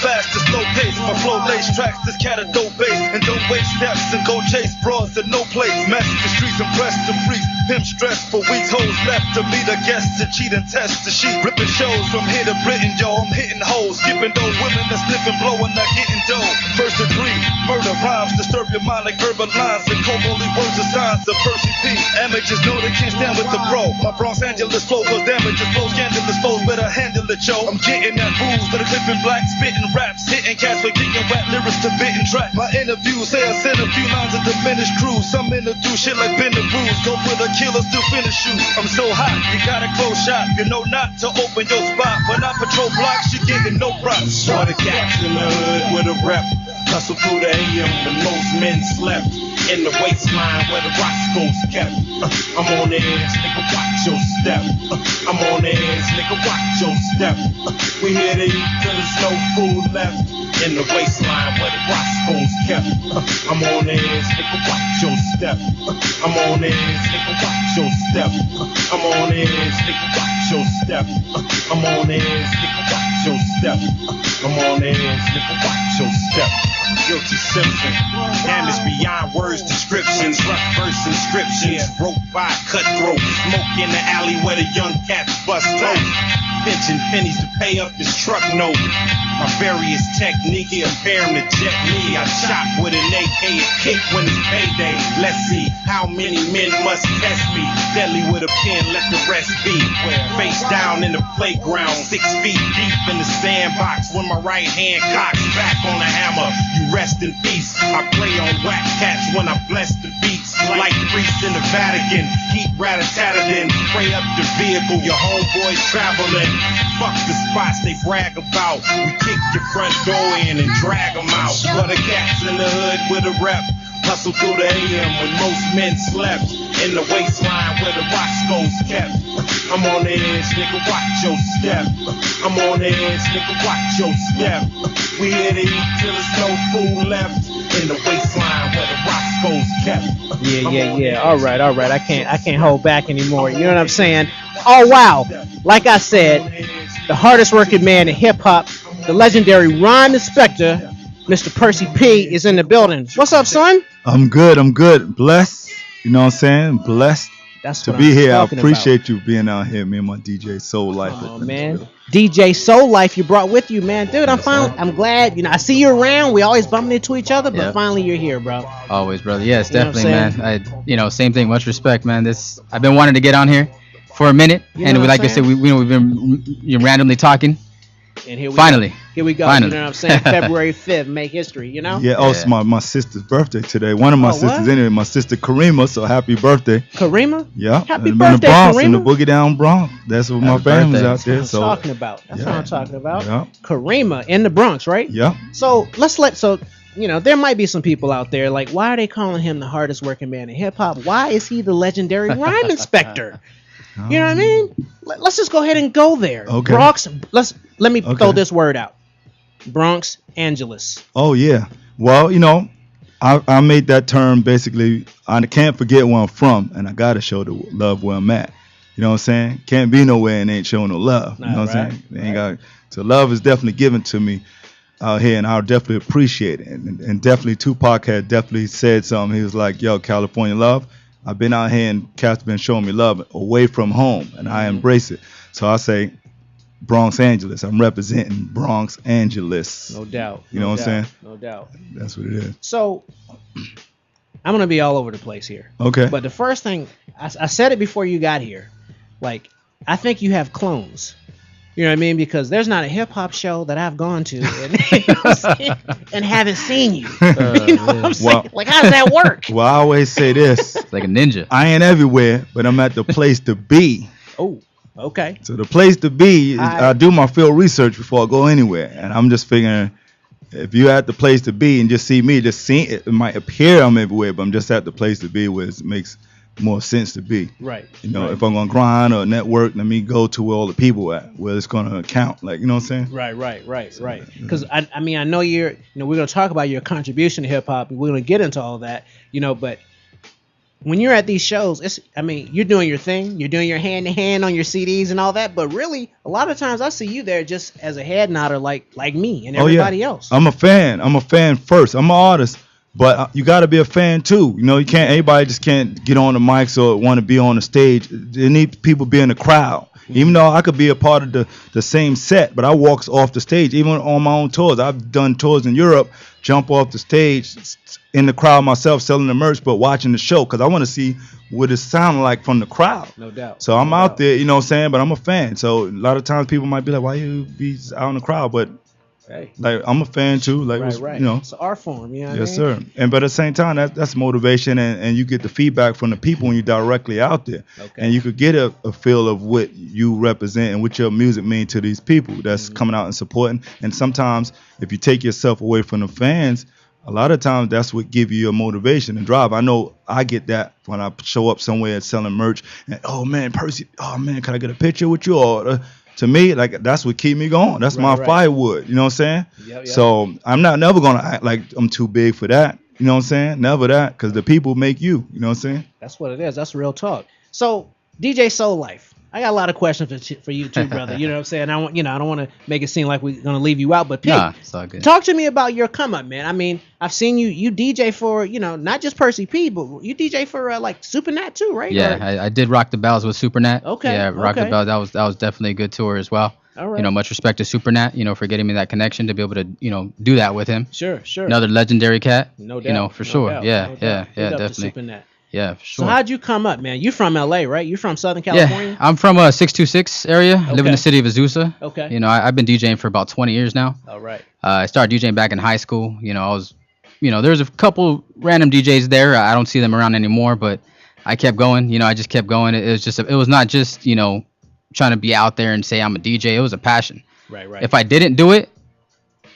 S: Fast to slow pace, my flow lace tracks, this cat a dope bass. And don't waste steps and go chase broads at no place. Mess the streets, impress the freaks. Him stressed for weeks, hoes left to meet a guest to cheat and test the sheet. Ripping shows from here to Britain, yo, I'm hitting hoes. Skipping those women that's sniffing, blowing, not getting dough. First degree, murder rhymes, disturb your mind like verbal lines. And cold only words are signs of Percy P. Amateurs know they can't stand with the bro. My Bronx Angeles flow goes damages, flow scandalous flows, better handle it, yo. I'm getting that booze, that are living black, spitting raps, hitting cats for kicking rap lyrics to bitten track. My interviews say I send a few lines of diminished crews. Some men do shit like bend the rules, go for the killer, still finish you. I'm so hot, you gotta close shop. You know not to open your spot. When I patrol blocks, you getting no props.
R: Saw the cats in the hood with a rep. Hustle through the AM when most men slept. In the waistline where the Roscoe's kept. I'm on the edge, nigga, watch your step. I'm on the edge, nigga, watch your step. We here to eat till there's no food left. In the waistline where the Roscoe's kept. I'm on the edge, nigga, watch your step. I'm on the edge, nigga, watch your step. I'm on the edge, nigga, watch your step. I'm on the edge, nigga, watch your step. I'm on the edge, nigga, watch your step. Guilty Simpson, damage beyond words, descriptions, rough verse inscriptions, broke by cutthroat, smoke in the alley where the young cats bust toast, pinching pennies to pay up his truck note. My various technique, compare him to Jet Li. I chop with an AK and kick when it's payday. Let's see how many men must test me. Deadly with a pen, let the rest be. Face down in the playground, 6 feet deep in the sandbox. When my right hand cocks back on the hammer, you rest in peace. I play on whack cats when I bless the beats. Like priests in the Vatican, keep rat-a-tat-a-din. Pray up the vehicle, your homeboys traveling. Fuck the spots they brag about. We kick your front door in and drag them out. But the cats in the hood with a rep. Hustle through the AM when most men slept. In the waistline where the Roscoe's kept. I'm on the edge, nigga, watch your step. I'm on the edge, nigga, watch your step. We here to eat till there's no food left. In the waistline where the Roscoe's kept.
A: Yeah. All right. I can't hold back anymore. You know what I'm saying? Oh wow. Like I said, the hardest working man in hip hop, the legendary rhyme inspector, Mr. Percy P, is in the building. What's up, son?
T: I'm good. Blessed. You know what I'm saying? Blessed to be here. I appreciate you being out here, me and my DJ Soul Life.
A: Oh man. DJ Soul Life you brought with you, man. Dude, I'm glad. You know, I see you around. We always bumping into each other, but finally you're here, bro.
U: Always, brother. Yes, definitely, man. Same thing. Much respect, man. I've been wanting to get on here for a minute, and like I said, we've been randomly talking.
A: And here we
U: finally.
A: Go. Here we go.
U: Finally.
A: You know what I'm saying? February 5th, make history, you know?
T: Yeah, it's my sister's birthday today. One of my sisters anyway, my sister Karima, so happy birthday.
A: Karima?
T: Yeah.
A: Happy
T: in
A: birthday,
T: the Bronx,
A: Karima.
T: In the Boogie Down Bronx. That's what my family's out there.
A: That's what I'm talking about. That's what I'm talking about.
T: Yeah.
A: Karima in the Bronx, right?
T: Yeah.
A: So there might be some people out there like, why are they calling him the hardest working man in hip hop? Why is he the legendary rhyme inspector? You know what I mean? Let's just go ahead and go there.
T: Okay.
A: Bronx. Let me throw this word out. Bronx Angeles.
T: Oh yeah. Well, I made that term basically. I can't forget where I'm from, and I gotta show the love where I'm at. You know what I'm saying? Can't be nowhere and ain't showing no love. You know what I'm saying? So love is definitely given to me out here, and I'll definitely appreciate it. And definitely Tupac had definitely said something. He was like, "Yo, California love. I've been out here and cats been showing me love away from home, and I embrace it." So I say, Bronx Angeles. I'm representing Bronx Angeles.
A: No doubt.
T: You know what I'm saying?
A: No doubt.
T: That's what it is.
A: So I'm gonna be all over the place here.
T: Okay.
A: But the first thing I said it before you got here, like I think you have clones. You know what I mean? Because there's not a hip hop show that I've gone to and haven't seen you. You know what I'm saying? Like, how does that work?
T: Well, I always say this.
U: It's like a ninja.
T: I ain't everywhere, but I'm at the place to be.
A: Oh, okay.
T: So the place to be is I do my field research before I go anywhere. And I'm just figuring if you're at the place to be and just see me, it might appear I'm everywhere, but I'm just at the place to be where it makes more sense to be.
A: Right.
T: You know,
A: right.
T: if I'm gonna grind or network, let me go to where all the people at, where it's gonna count. Like, you know what I'm saying?
A: Right. Because I mean, I know we're gonna talk about your contribution to hip hop. We're gonna get into all that, but when you're at these shows, you're doing your thing, you're doing your hand to hand on your CDs and all that. But really, a lot of times I see you there just as a head nodder, like me and everybody else.
T: I'm a fan. I'm a fan first. I'm an artist. But you got to be a fan too. Everybody just can't get on the mics or want to be on the stage. They need people be in the crowd. Even though I could be a part of the same set, but I walks off the stage. Even on my own tours, I've done tours in Europe, jump off the stage in the crowd myself, selling the merch, but watching the show because I want to see what it sounded like from the crowd.
A: No doubt.
T: So I'm out there, you know what I'm saying? But I'm a fan. So a lot of times people might be like, why you be out in the crowd? But
A: hey,
T: like I'm a fan too. Like
A: right. It's an art form, you know what
T: Yes,
A: I mean?
T: sir. And but at the same time, that's motivation, and you get the feedback from the people when you're directly out there, and you could get a feel of what you represent and what your music means to these people that's coming out and supporting. And sometimes, if you take yourself away from the fans, a lot of times that's what give you your motivation and drive. I know I get that when I show up somewhere selling merch, and oh man, Percy, oh man, can I get a picture with you? Or to me, like that's what keep me going. That's my firewood. You know what I'm saying?
A: Yep.
T: So I'm never gonna act like I'm too big for that. You know what I'm saying? Never that, because the people make you. You know what I'm saying?
A: That's what it is. That's real talk. So DJ Soul Life, I got a lot of questions for you too, brother. You know what I'm saying? I don't want to make it seem like we're gonna leave you out, but Pete,
U: it's all good.
A: Talk to me about your come up, man. I mean, I've seen you DJ for not just Percy P, but you DJ for like Supernat too, right?
U: Yeah, I did Rock the Bells with Supernat.
A: Okay.
U: Yeah, Rock the Bells. That was definitely a good tour as well.
A: All right.
U: Much respect to Supernat, for getting me that connection to be able to, do that with him.
A: Sure.
U: Another legendary cat.
A: No doubt.
U: For sure.
A: Doubt.
U: Yeah,
A: No
U: yeah,
A: doubt.
U: yeah,
A: Big up to
U: definitely.
A: Supernat.
U: Yeah, for sure.
A: So how'd you come up, man? You from LA, right? You from Southern California?
U: Yeah, I'm from 626 area. I live in the city of Azusa.
A: Okay.
U: I've been DJing for about 20 years now.
A: All right.
U: I started DJing back in high school. I was, there's a couple random DJs there. I don't see them around anymore, but I kept going. I just kept going. It was not just, trying to be out there and say I'm a DJ. It was a passion.
A: Right.
U: If I didn't do it,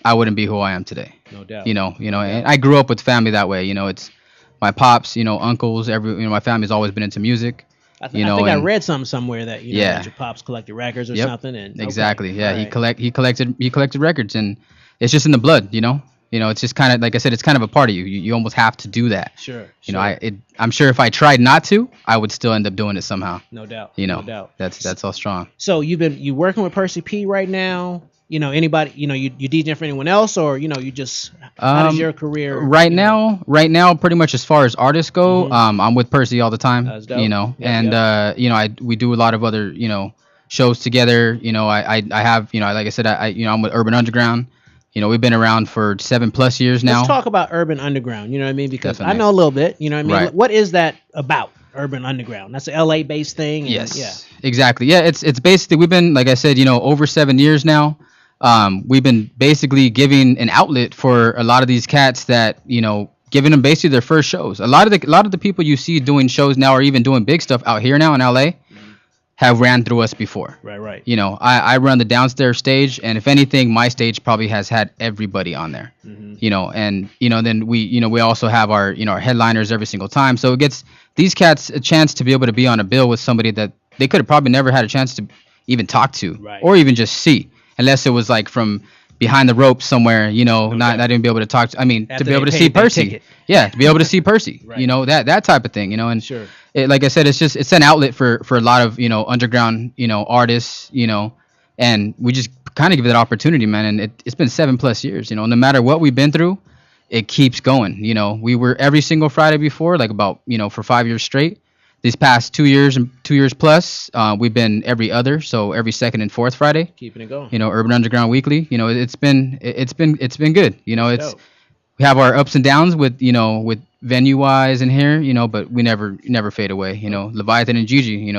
U: I wouldn't be who I am today.
A: No doubt.
U: And I grew up with family that way. It's my pops, uncles, my family's always been into music.
A: I think I read something somewhere that that your pops collected records or
U: Yep,
A: something. And
U: exactly. Yeah,
A: right.
U: he collected records, and it's just in the blood. It's just kind of like I said, it's kind of a part of you. You almost have to do that.
A: Sure.
U: I'm sure if I tried not to, I would still end up doing it somehow.
A: No doubt.
U: No
A: doubt.
U: That's all strong.
A: So you working with Percy P right now? Anybody? You DJing for anyone else, or you just how does your career?
U: Right now, pretty much as far as artists go, I'm with Percy all the time.
A: That's dope.
U: We do a lot of other shows together. I have like I said, I'm with Urban Underground. We've been around for 7+ years now.
A: Let's talk about Urban Underground. You know what I mean? Because
U: Definitely.
A: I know a little bit. You know what I mean?
U: Right.
A: What is that about? Urban Underground. That's an LA based thing. And,
U: Yes.
A: Yeah.
U: Exactly. Yeah. It's basically we've been like I said, over 7 years now. We've been basically giving an outlet for a lot of these cats that giving them basically their first shows. A lot of the people you see doing shows now or even doing big stuff out here now in LA have ran through us before.
A: Right.
U: I run the downstairs stage, and if anything, my stage probably has had everybody on there. And then we also have our our headliners every single time. So it gets these cats a chance to be able to be on a bill with somebody that they could have probably never had a chance to even talk to, or even just see, unless it was like from behind the ropes somewhere, not even be able to talk to. I mean,
A: After
U: to be able to
A: they
U: see
A: paid their
U: Percy.
A: ticket.
U: Yeah, to be able to see Percy.
A: Right.
U: That type of thing. And
A: Sure.
U: like I said, it's an outlet for a lot of underground artists, and we just kind of give that opportunity, man. And it's been 7+ years, no matter what we've been through, it keeps going. We were every single Friday before, like about for 5 years straight. These past 2 years and 2 years plus, we've been every other, so every second and fourth Friday.
A: Keeping it going.
U: Urban Underground Weekly. It's been good. It's
A: dope.
U: we have our ups and downs with with venue wise in here, but we never fade away. Leviathan and Gigi,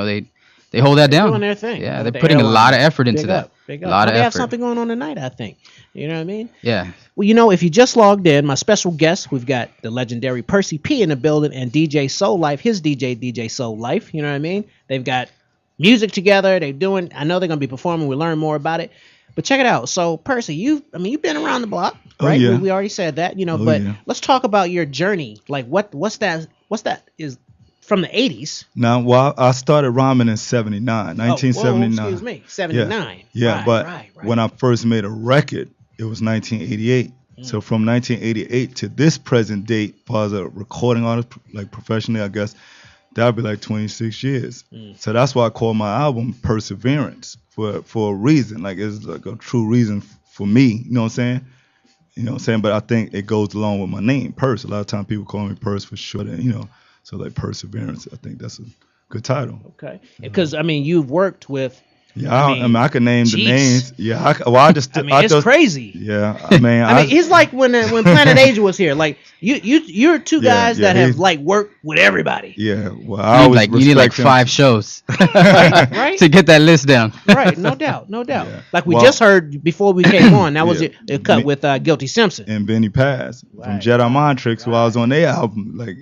U: they hold that
A: They're
U: down.
A: doing their thing.
U: Yeah,
A: With
U: they're
A: the
U: putting a
A: airline.
U: lot of effort into
A: Big
U: that.
A: up. Big
U: A
A: up.
U: lot of
A: They have
U: effort.
A: something going on tonight, I think. You know what I mean?
U: Yeah.
A: Well, if you just logged in, my special guest, we've got the legendary Percy P in the building and DJ Soul Life, his DJ Soul Life. You know what I mean? They've got music together. I know they're going to be performing. We'll learn more about it. But check it out. So, Percy, you've been around the block, right?
T: Oh, yeah.
A: We already said that,
T: Oh,
A: but
T: yeah.
A: let's talk about your journey. Like, what's that is from the 80s.
T: Now, well, I started rhyming in 79, 1979.
A: Whoa, excuse me, 79.
T: Yeah,
A: Right,
T: but
A: right.
T: when I first made a record, it was 1988. So from 1988 to this present date, as far as a recording artist, like professionally, I guess, that'd be like 26 years. So that's why I call my album Perseverance for a reason. Like it's like a true reason for me. You know what I'm saying? You know what I'm saying? But I think it goes along with my name, Purse. A lot of times people call me Purse for short, and so like Perseverance. I think that's a good title.
A: Okay, because I mean, you've worked with.
T: Yeah, I could name the names. Yeah, I just.
A: It's crazy.
T: Yeah, I mean,
A: it's like when Planet Asia was here. Like you're two guys that have like worked with everybody.
T: Yeah, well, I always
U: you need like 5 shows,
A: right?
U: To get that list down.
A: Right, no doubt. Yeah. Like we just heard before we came on. That was a cut with Guilty Simpson
T: and Benny Paz from Jedi Mind Tricks, who I was on their album, like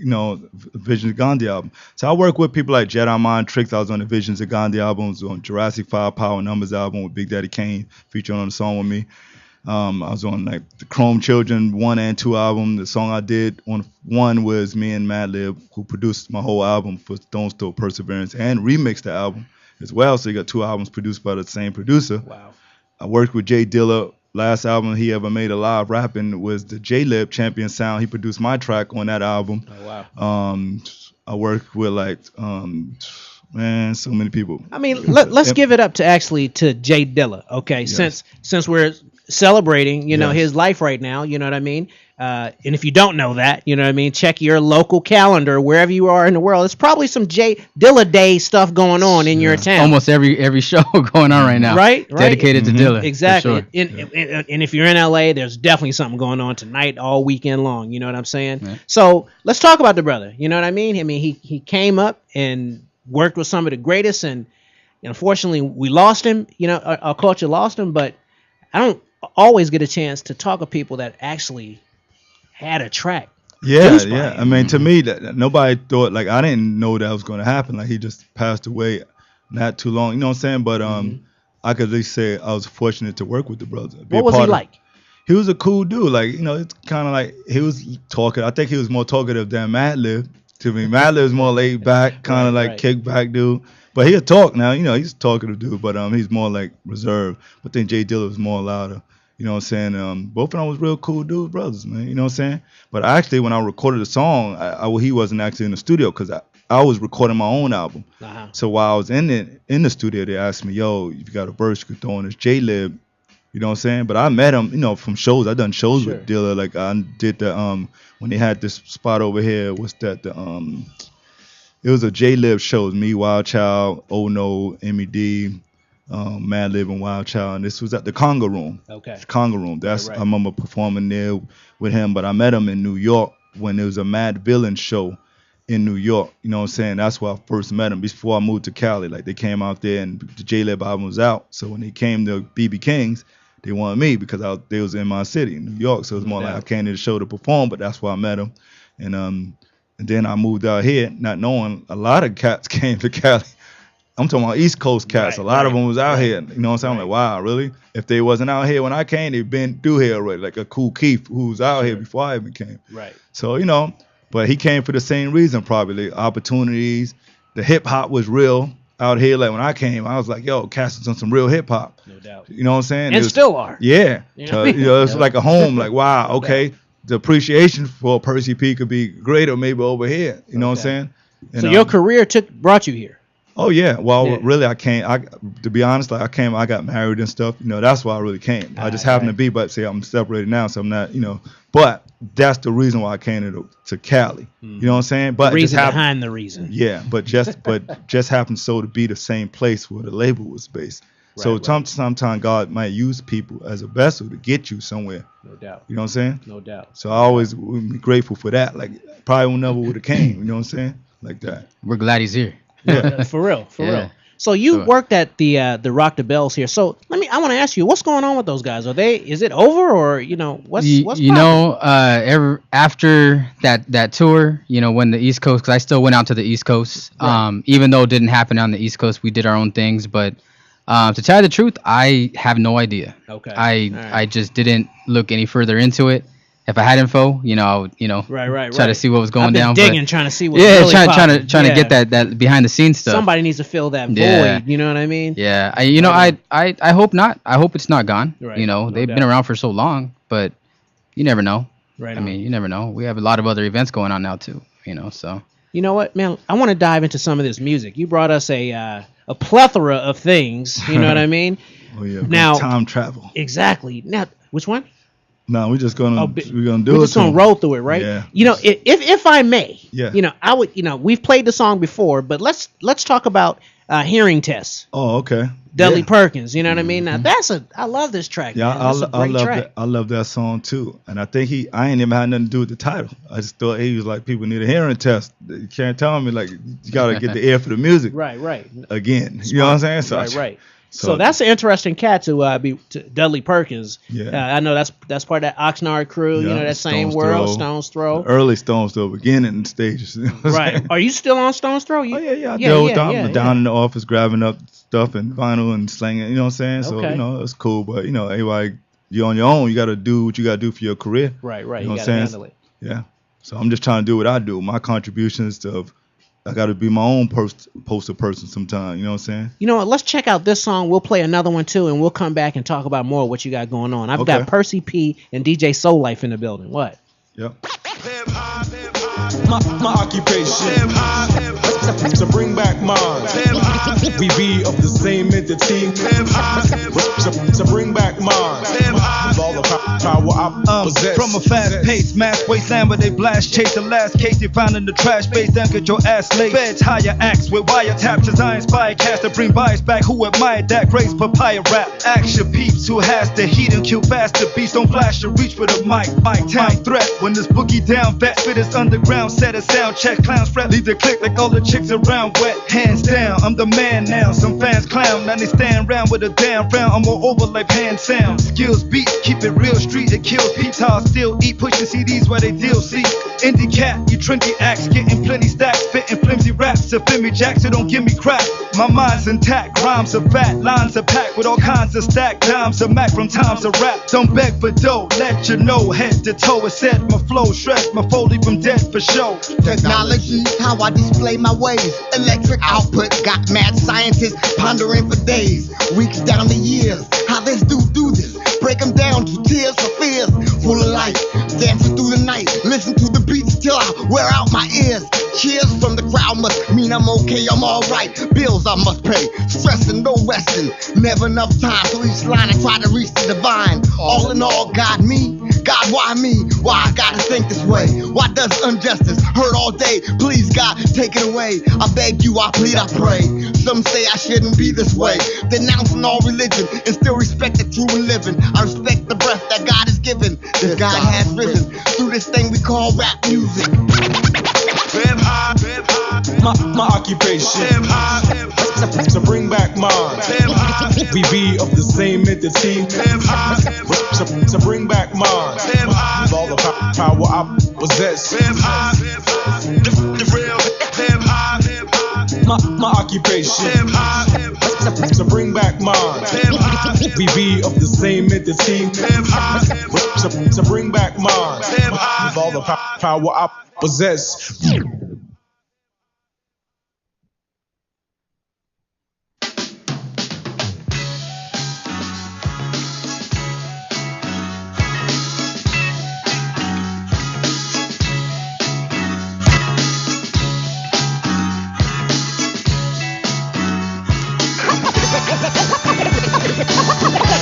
T: Visions of Gandhi album. So I work with people like Jedi Mind Tricks. I was on the Visions of Gandhi albums, on Jurassic 5 Power Numbers album with Big Daddy Kane featuring on the song with me. I was on like the Chrome Children 1 and 2 album. The song I did on 1 was me and Madlib, who produced my whole album for Don't Stop Perseverance, and remixed the album as well. So you got 2 albums produced by the same producer.
A: Wow.
T: I worked with Jay Dilla. Last album he ever made a live rapping was the J-Lib Champion Sound. He produced my track on that album.
A: Oh wow.
T: I worked with like man, so many people.
A: I mean, let's give it up to Jay Dilla. Okay,
T: Yes.
A: since we're celebrating, his life right now. You know what I mean? And if you don't know that, you know what I mean, check your local calendar wherever you are in the world. There's probably some Jay Dilla Day stuff going on in your town.
U: Almost every show going on right now.
A: Right.
U: Dedicated to Dilla.
A: Exactly.
U: For sure.
A: And if you're in LA, there's definitely something going on tonight, all weekend long. You know what I'm saying?
U: Yeah.
A: So let's talk about the brother. You know what I mean? I mean, he came up and worked with some of the greatest, and unfortunately we lost him. Our culture lost him, but I don't always get a chance to talk to people that actually had a track.
T: Yeah. I mean, to me, that nobody thought, like, I didn't know that was going to happen. Like, he just passed away not too long. You know what I'm saying? But I could at least say I was fortunate to work with the brother.
A: What was he like?
T: He was a cool dude. Like, it's kind of like he was talking. I think he was more talkative than Madlib. To me, Madlib was more laid back, kind of like kick back dude. But he'll talk now. He's a talkative dude, but he's more like reserved. But then Jay Dilla was more louder. You know what I'm saying? Both of them was real cool dudes, brothers, man. You know what I'm saying? But actually, when I recorded the song, he wasn't actually in the studio because I was recording my own album.
A: Uh-huh.
T: So while I was in the studio, they asked me, yo, if you got a verse, you could throw in this J-Lib. You know what I'm saying? But I met him, from shows. I done shows with Dilla. Like I did the when they had this spot over here. What's that? It was a J-Lib show. It was me, Wild Child, Oh No, MED, Madlib, and Wild Child. And this was at the Conga Room.
A: Okay.
T: The Conga Room. I remember performing there with him. But I met him in New York when there was a Mad Villain show in New York. You know what I'm saying? That's where I first met him before I moved to Cali. Like they came out there and the J-Lib album was out. So when they came to BB King's, they wanted me because they was in my city, New York. So it was more like I came to the show to perform, but that's why I met him. And then I moved out here, not knowing a lot of cats came to Cali. I'm talking about East Coast cats. A lot of them was out here. You know what I'm saying? I'm like, wow, really? If they wasn't out here when I came, they'd been through here already. Like a Cool Keith who was out here before I even came.
A: Right.
T: So, but he came for the same reason probably. Opportunities. The hip hop was real out here. Like when I came, I was like, yo, cats is on some real hip hop.
A: No doubt.
T: You know what I'm saying?
A: And still are.
T: Yeah.
A: You
T: So,
A: know?
T: it's like a home. Like, wow, okay. The appreciation for Percy P could be greater maybe over here. You know what I'm saying? And,
A: So your career brought you here.
T: Oh yeah. Well, really, I came. To be honest, like I got married and stuff. That's why I really came. I just happened to be, but say I'm separated now, so I'm not. But that's the reason why I came to Cali. You know what I'm saying? But
A: The reason
T: it just
A: behind the reason.
T: Yeah, but just happened so to be the same place where the label was based. So sometimes God might use people as a vessel to get you somewhere.
A: No doubt.
T: You know what I'm saying?
A: No doubt.
T: So I always would be grateful for that. Like probably never would have came. You know what I'm saying? Like that.
U: We're glad he's here.
T: Yeah.
A: For real. So you worked at the Rock the Bells here. So I want to ask you, what's going on with those guys? Is it over or what's
U: after that tour, when the East Coast, because I still went out to the East Coast, even though it didn't happen on the East Coast, we did our own things. But to tell you the truth, I have no idea.
A: Okay.
U: I just didn't look any further into it. if I had info, I would,
A: right.
U: try to see what was going
A: I've been
U: down.
A: digging,
U: but,
A: trying to see what's
U: yeah,
A: really
U: trying
A: popping.
U: to get that behind the scenes stuff.
A: Somebody needs to fill that void.
U: Yeah.
A: You know what I mean?
U: Yeah, I hope not. I hope it's not gone.
A: Right,
U: They've
A: doubt.
U: been around for so long, but you never know.
A: Right
U: I
A: on.
U: mean, you never know. We have a lot of other events going on now too. So.
A: You know what, man? I want to dive into some of this music. You brought us a plethora of things. You know what I mean?
T: Oh yeah.
A: Now
T: time travel.
A: Exactly. Now, which one?
T: No, we're just gonna we're gonna do
A: We're
T: it.
A: just gonna roll through it, right?
T: Yeah.
A: If I may,
T: Yeah.
A: I would, we've played the song before, but let's talk about hearing tests.
T: Oh, okay.
A: Dudley
T: Yeah.
A: Perkins, you know what I mean? Now I love this track.
T: Yeah,
A: man. That's a
T: I
A: great
T: love
A: track.
T: that. I love that song too, and I think I ain't even had nothing to do with the title. I just thought he was like, people need a hearing test. You can't tell me like you gotta get the ear for the music.
A: Right.
T: Again, you know what I'm saying?
A: Right. So that's an interesting cat to be to Dudley Perkins.
T: Yeah.
A: I know that's part of that Oxnard crew.
T: Yeah,
A: That same
T: Stones
A: world,
T: Throw.
A: Stones Throw.
T: Early Stones Throw, beginning stages. You know what I'm
A: Right.
T: saying?
A: Are you still on Stones Throw?
T: I deal with them. I'm down in the office grabbing up stuff and vinyl and slinging. You know what I'm saying? So
A: Okay.
T: it's cool. But everybody, you're on your own. You got to do what you got to do for your career.
A: Right.
T: You know
A: You
T: what
A: gotta
T: I'm
A: handle
T: saying?
A: it.
T: Yeah. So I'm just trying to do what I do. My contributions to I got to be my own poster person sometime. You know what I'm saying?
A: You know what? Let's check out this song. We'll play another one too, and we'll come back and talk about more of what you got going on. I've got Percy P and DJ Soul Life in the building. What?
T: Yep.
L: My occupation to bring back mine. We be of the same entity to bring back mine. With all the power I possess.
M: From a fast-paced mass wasteland where they blast chase the last case they found in the trash base, then get your ass laid. Feds hire acts with wiretaps, design spy cast to bring bias back who admired that grace papaya rap. Action peeps who has the heat and kill faster beats, don't flash or reach with a mic. Town threat when this boogie down vet fit is underground, set a sound check, clowns fret, leave the click like all the chicks around wet. Hands down, I'm the man now. Some fans clown, now they stand round with a damn frown. I'm all over like hand sound. Skills beat, keep it real street, it kills peeps. How I still eat, pushing CDs where they deal. See, indie cat, you trendy acts, getting plenty stacks, spitting flimsy raps. To Flimmy Jacks, so don't give me crap. My mind's intact, rhymes are fat, lines are packed with all kinds of stack. Dimes are mac from times of rap. Don't beg for dough, let you know, head to toe. It said my flow, stress my foley from dead for show.
V: Technology, how I display my ways. Electric output, got mad scientists pondering for days. Weeks down the years, how this dude do this. Break them down to tears for fears. Full of life, dancing through the night. Listen to the beats till I wear out my ears. Cheers from the crowd must mean I'm okay, I'm alright. Bills I must pay, stressing, no resting. Never enough time for each line I try to reach the divine. All in all, God me? God, why me? Why I gotta think this way? Why does injustice hurt all day? Please, God, take it away. I beg you, I plead, I pray. Some say I shouldn't be this way. Denouncing all religion and still respect the true and living. I respect the breath that God has given. This God has risen through this thing we call rap music.
L: My occupation to bring back mine. We be of the same entity to bring back mine. With all the power I possess. My occupation to bring back mine. We be of the same entity to bring back mine. With all the power I possess.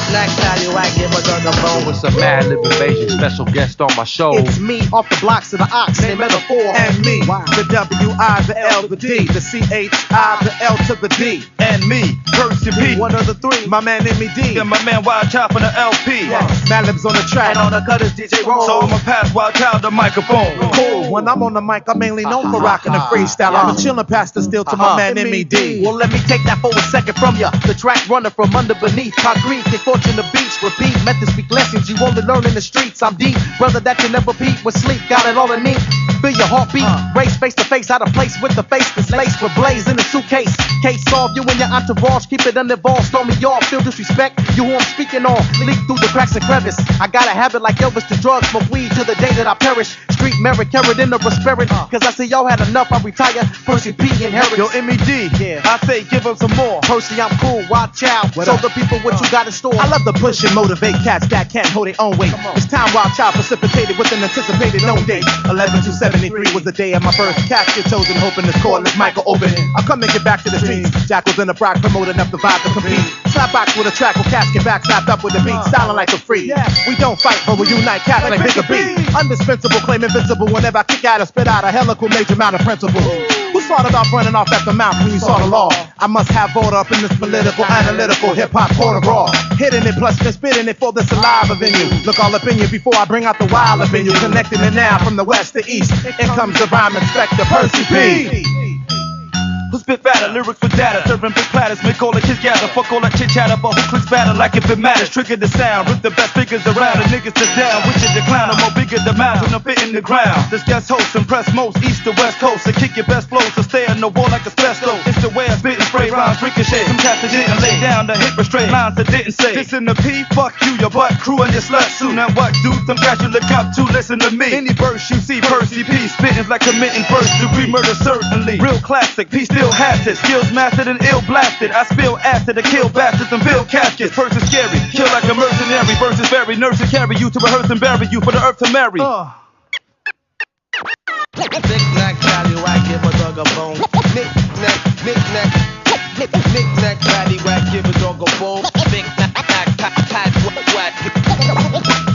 W: Black Value, I give a gun the phone with some mad lib invasion. Special guest on my show.
X: It's me off the blocks of the ox, named Metaphor.
M: And me, the W-I, the L, the D, the C-H-I, the L to the D. And me, Percy P.
X: One of the three.
M: My man M.E.D. And my man Wild Child from the LP.
X: Madlib's on the track.
M: And on the cutters, DJ Roll. So I'ma pass Wild Child the microphone.
X: Cool. When I'm on the mic, I'm mainly known for rocking the freestyle. I'm a chillin' pastor still to my man M.E.D.
W: Well, let me take that for a second from ya. The track runner from under beneath concrete. Get fortunate
X: in the beach, repeat, methods speak lessons you only learn in the streets. I'm deep, brother that you never beat with sleep, got it all in me. Feel your heartbeat, race face to face, out of place with the face that's laced with blaze in the suitcase. Case solved, you and your entourage, keep it uninvolved, storm me off, feel disrespect, you who I'm speaking on, leak through the cracks and crevice. I got a habit like Elvis to drugs, smoke weed till the day that I perish. Street merit, carried in the spirit, cause I see y'all had enough, I retire, Percy P inherit. Yo, MED, yeah. I say give him some more.
V: Percy, I'm cool, watch out. Show the people what you got in store.
X: I love to push and motivate cats that can't hold their own weight. It's time wild child precipitated with an anticipated known date. 11/2/73 was the day of my birth. Casket chosen, hoping this cordless mic will open. I'll come and get back to the streets. Jackals in the Brock promote enough to vibe to compete. Slap box with a track with casket back, slapped up with the beat, styling like a free. We don't fight, but we unite, cats like Bigger B. Indispensable, claim invincible. Whenever I kick out or spit out a helical major amount of principle. Who started off running off at the mouth when you saw the law? I must have order up in this political, analytical, hip-hop corner raw. Hitting it plus spitting it for the saliva venue. Look all up in you before I bring out the wild up in you. Connecting it now from the west to east. In comes the rhyme inspector, Percy P.
S: Who spit fatter, lyrics with data, serving big platters, make all the kids gather, fuck all that chit chatter, but who clicks batter like if it matters, trigger the sound, rip the best figures around, the niggas to down, which is decline, I'm more bigger the mounds when I'm fitting the ground. This guest host impress most, east to west coast, to kick your best flows, to stay on the wall like asbestos, it's the way I spit and spray rhymes, ricochet, some cats that didn't lay down the hip restraint, lines that didn't say, this in the P, fuck you, your butt crew and your slut soon, and what dude, some guys you look up to, listen to me, any verse you see, Percy P, spitting like committing first degree murder certainly, real classic, P still has it, skills mastered and ill blasted. I spill acid to kill bastards and build caskets. Person scary, kill like a mercenary. Versus very nurse to carry you to rehearse and bury you for the earth to marry.
X: Knick-knack, paddywhack, give a dog a bone. Knick-knack, knick-knack, knick-knack, paddywhack, give a dog a bone. Knick-knack, paddywhack, give a dog a bone.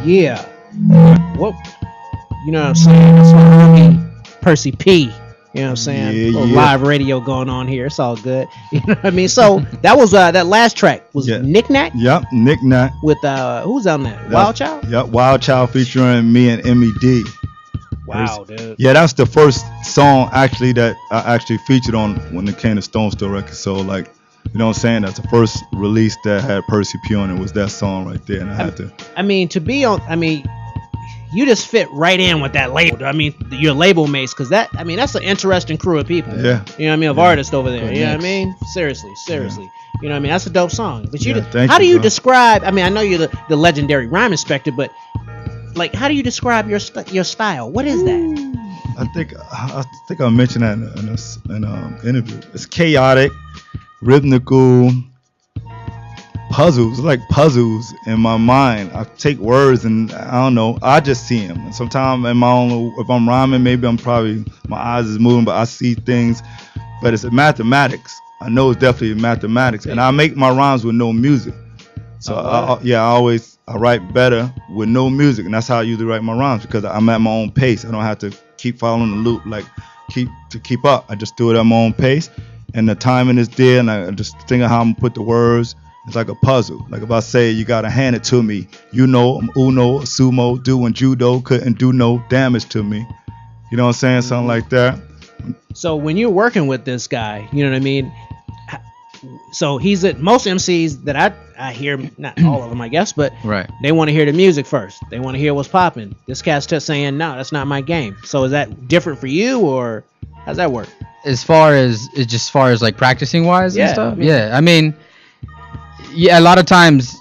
A: Yeah. What? You know what I'm saying? That's my homie Percy P. You know what I'm saying? Live radio going on here. It's all good. You know what I mean? So that was that last track was Knick-Knack?
T: Yep, Knick-Knack.
A: With who's on that? Wild Child?
T: Yep, Wild Child featuring me and MED.
A: Wow, dude.
T: Yeah, that's the first song actually that I actually featured on when it came to Stone Store Records. So like, you know what I'm saying? That's the first release that had Percy P on it, was that song right there. And I had to.
A: You just fit right in with that label. I mean, your label mates, because that's an interesting crew of people.
T: Yeah.
A: You know what I mean? Of artists over there. You know what I mean? Seriously. Yeah. You know what I mean? That's a dope song. But how do you describe? I mean, I know you're the legendary rhyme inspector, but like, how do you describe your style? What is that?
T: I think I mentioned that in an interview. It's chaotic, rhythmical. Puzzles, like puzzles in my mind. I take words and I don't know, I just see them. And sometimes in my own, if I'm rhyming, maybe my eyes is moving, but I see things. But it's mathematics. I know it's definitely mathematics, and I make my rhymes with no music. So I write better with no music, and that's how I usually write my rhymes, because I'm at my own pace. I don't have to keep following the loop, like keep up. I just do it at my own pace, and the timing is there, and I just think of how I'm gonna put the words. It's like a puzzle. Like if I say you gotta hand it to me, you know I'm Uno, sumo, doing judo, couldn't do no damage to me. You know what I'm saying? Something like that.
A: So when you're working with this guy, you know what I mean? So he's at most MCs that I hear, not all of them I guess, but
U: right.
A: They want to hear the music first. They want to hear what's popping. This cat's just saying, no, that's not my game. So is that different for you, or how's that work?
U: As far as like practicing wise and stuff? I mean, a lot of times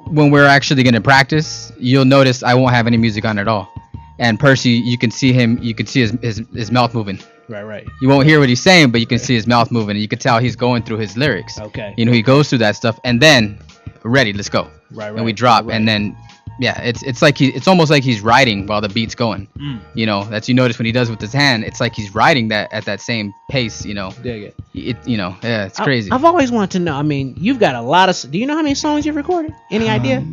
U: when we're actually going to practice, you'll notice I won't have any music on at all. And Percy, you can see his mouth moving.
A: Right.
U: You won't hear what he's saying, but you can see his mouth moving, and you can tell he's going through his lyrics.
A: Okay.
U: You know, he goes through that stuff, and then ready, let's go.
A: Right.
U: And we drop, and then it's like it's almost like he's writing while the beat's going. You know, that's, you notice when he does with his hand, it's like he's writing that at that same pace. You know.
A: Dig it.
U: It's crazy.
A: I've always wanted to know. I mean, you've got a lot of. Do you know how many songs you've recorded? Any idea?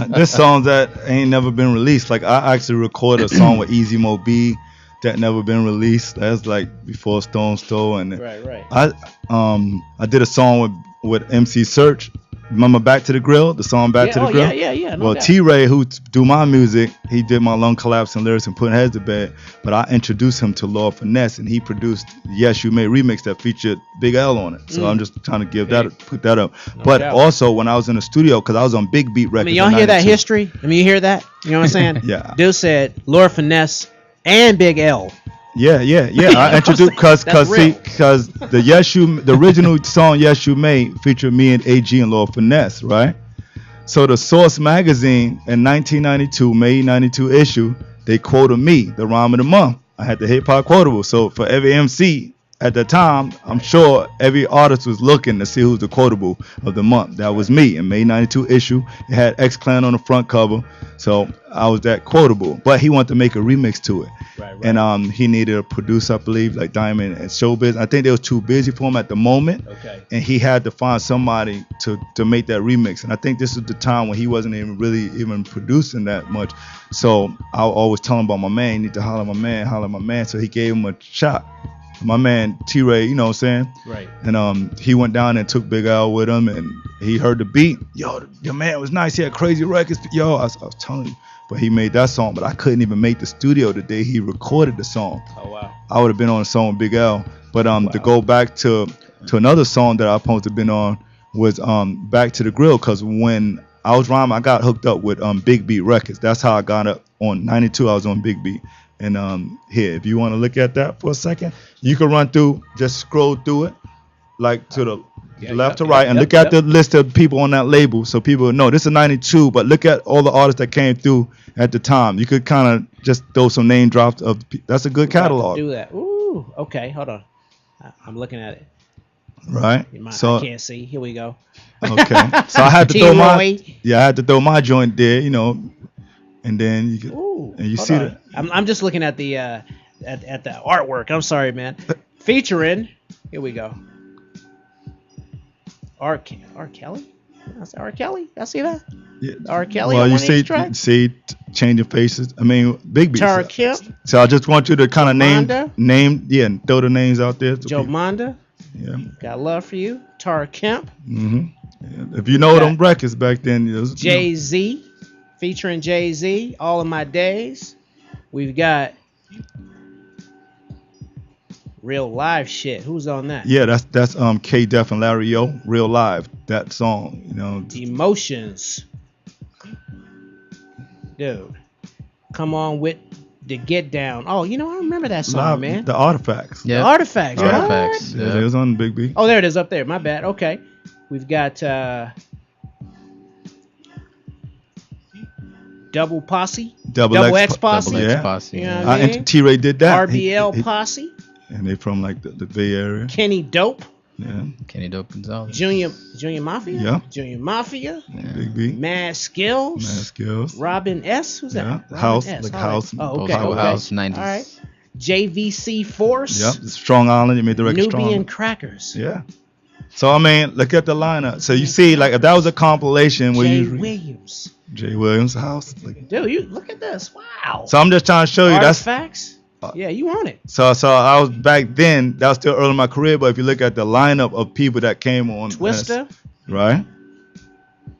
T: There's songs that ain't never been released. Like I actually recorded a song with Easy Mo B that never been released. That's like before Stone Store, and
A: right.
T: I did a song with with MC Search. Remember Back to the Grill, the song Back to the Grill?
A: Yeah. No
T: Well,
A: doubt.
T: T-Ray, who do my music, he did my Lung Collapse and lyrics and Putting Heads to Bed. But I introduced him to Lord Finesse, and he produced Yes You May remix that featured Big L on it. So I'm just trying to put that up. But
A: doubt.
T: also when I was in the studio, because I was on Big Beat Records.
A: Y'all
T: in
A: hear that
T: 92.
A: history? You hear that? You know what I'm saying?
T: Yeah.
A: Dude said Lord Finesse and Big L.
T: Yeah. I introduced because the original song Yes You May featured me and AG and Lord Finesse, right? So the Source magazine in 1992, May 92 issue, they quoted me, the rhyme of the month. I had the hip hop quotable. So for every MC at the time, I'm sure every artist was looking to see who's the quotable of the month. That was me in May 92 issue. It had X-Clan on the front cover. So I was that quotable. But he wanted to make a remix to it.
A: Right.
T: And he needed a producer, I believe, like Diamond and Showbiz. I think they was too busy for him at the moment.
A: Okay.
T: And he had to find somebody to make that remix. And I think this was the time when he wasn't even producing that much. So I always tell him about my man. You need to holler at my man. So he gave him a shot. My man T-Ray, you know what I'm saying?
A: Right.
T: And he went down and took Big L with him, and he heard the beat. Yo, your man was nice. He had crazy records. Yo, I was telling you. But he made that song, but I couldn't even make the studio the day he recorded the song.
A: Oh, wow.
T: I would have been on a song with Big L. But to go back to another song that I supposed to have been on was Back to the Grill, because when I was rhyming, I got hooked up with Big Beat Records. That's how I got up on 92. I was on Big Beat. And here, if you want to look at that for a second, you can run through, just scroll through it, like to the left to right, and look at the list of people on that label, so people will know this is 92. But look at all the artists that came through at the time. You could kind of just throw some name drops of. That's a good catalog.
A: Do that. Ooh. Okay. Hold on. I'm looking at it.
T: Right.
A: So I can't see. Here we go.
T: Okay. So I had to throw my joint there, you know, and then you could. And you see that.
A: I'm just looking at the at the artwork. I'm sorry, man. Featuring. Here we go. R. Kelly? That's R. Kelly? I see that.
T: Yeah.
A: R. Kelly.
T: Well,
A: on
T: you
A: one of these tracks?
T: see changing faces. I mean, Big Beats.
A: Tara Kemp.
T: So I just want you to kind of name, and throw the names out there.
A: Joe Monda.
T: Yeah.
A: Got love for you. Tara Kemp.
T: Mm-hmm. Yeah. If you know them records back then, it was,
A: Jay-Z, featuring Jay-Z. All of My Days. We've got Real Live Shit. Who's on that?
T: Yeah, that's K Def and Larry Yo, Real Live. That song, you know.
A: Emotions. Dude. Come on with the Get Down. Oh, you know, I remember that song, man.
T: The Artifacts.
A: Yeah. The Artifacts.
T: Artifacts. Yeah, it was on Big B.
A: Oh, there it is up there. My bad. Okay. We've got Double Posse.
T: Double
A: X Posse.
T: Double X
A: Posse. You know what I mean?
T: And T-Ray did that.
A: RBL Posse.
T: And they from like the Bay Area.
A: Kenny Dope.
T: Yeah.
U: Kenny Dope Gonzalez.
A: Junior Mafia.
T: Yeah.
A: Junior Mafia.
T: Yeah. Big B.
A: Mad Skills. Robin S. Who's that?
T: Yeah.
A: Robin
T: House.
A: S.
T: Like
A: All
T: House.
A: Right. Oh, okay.
U: House 90s.
A: All right. JVC Force.
T: Yep. Strong Island. You made the record strong.
A: Nubian Crackers.
T: Yeah. So I mean, look at the lineup. So you see, like, if that was a compilation where Jay Williams House. Like,
A: dude, you look at this. Wow.
T: So I'm just trying to show you
A: Artifacts. Yeah, you on it.
T: So I was back then. That was still early in my career. But if you look at the lineup of people that came on,
A: Twister.
T: Right.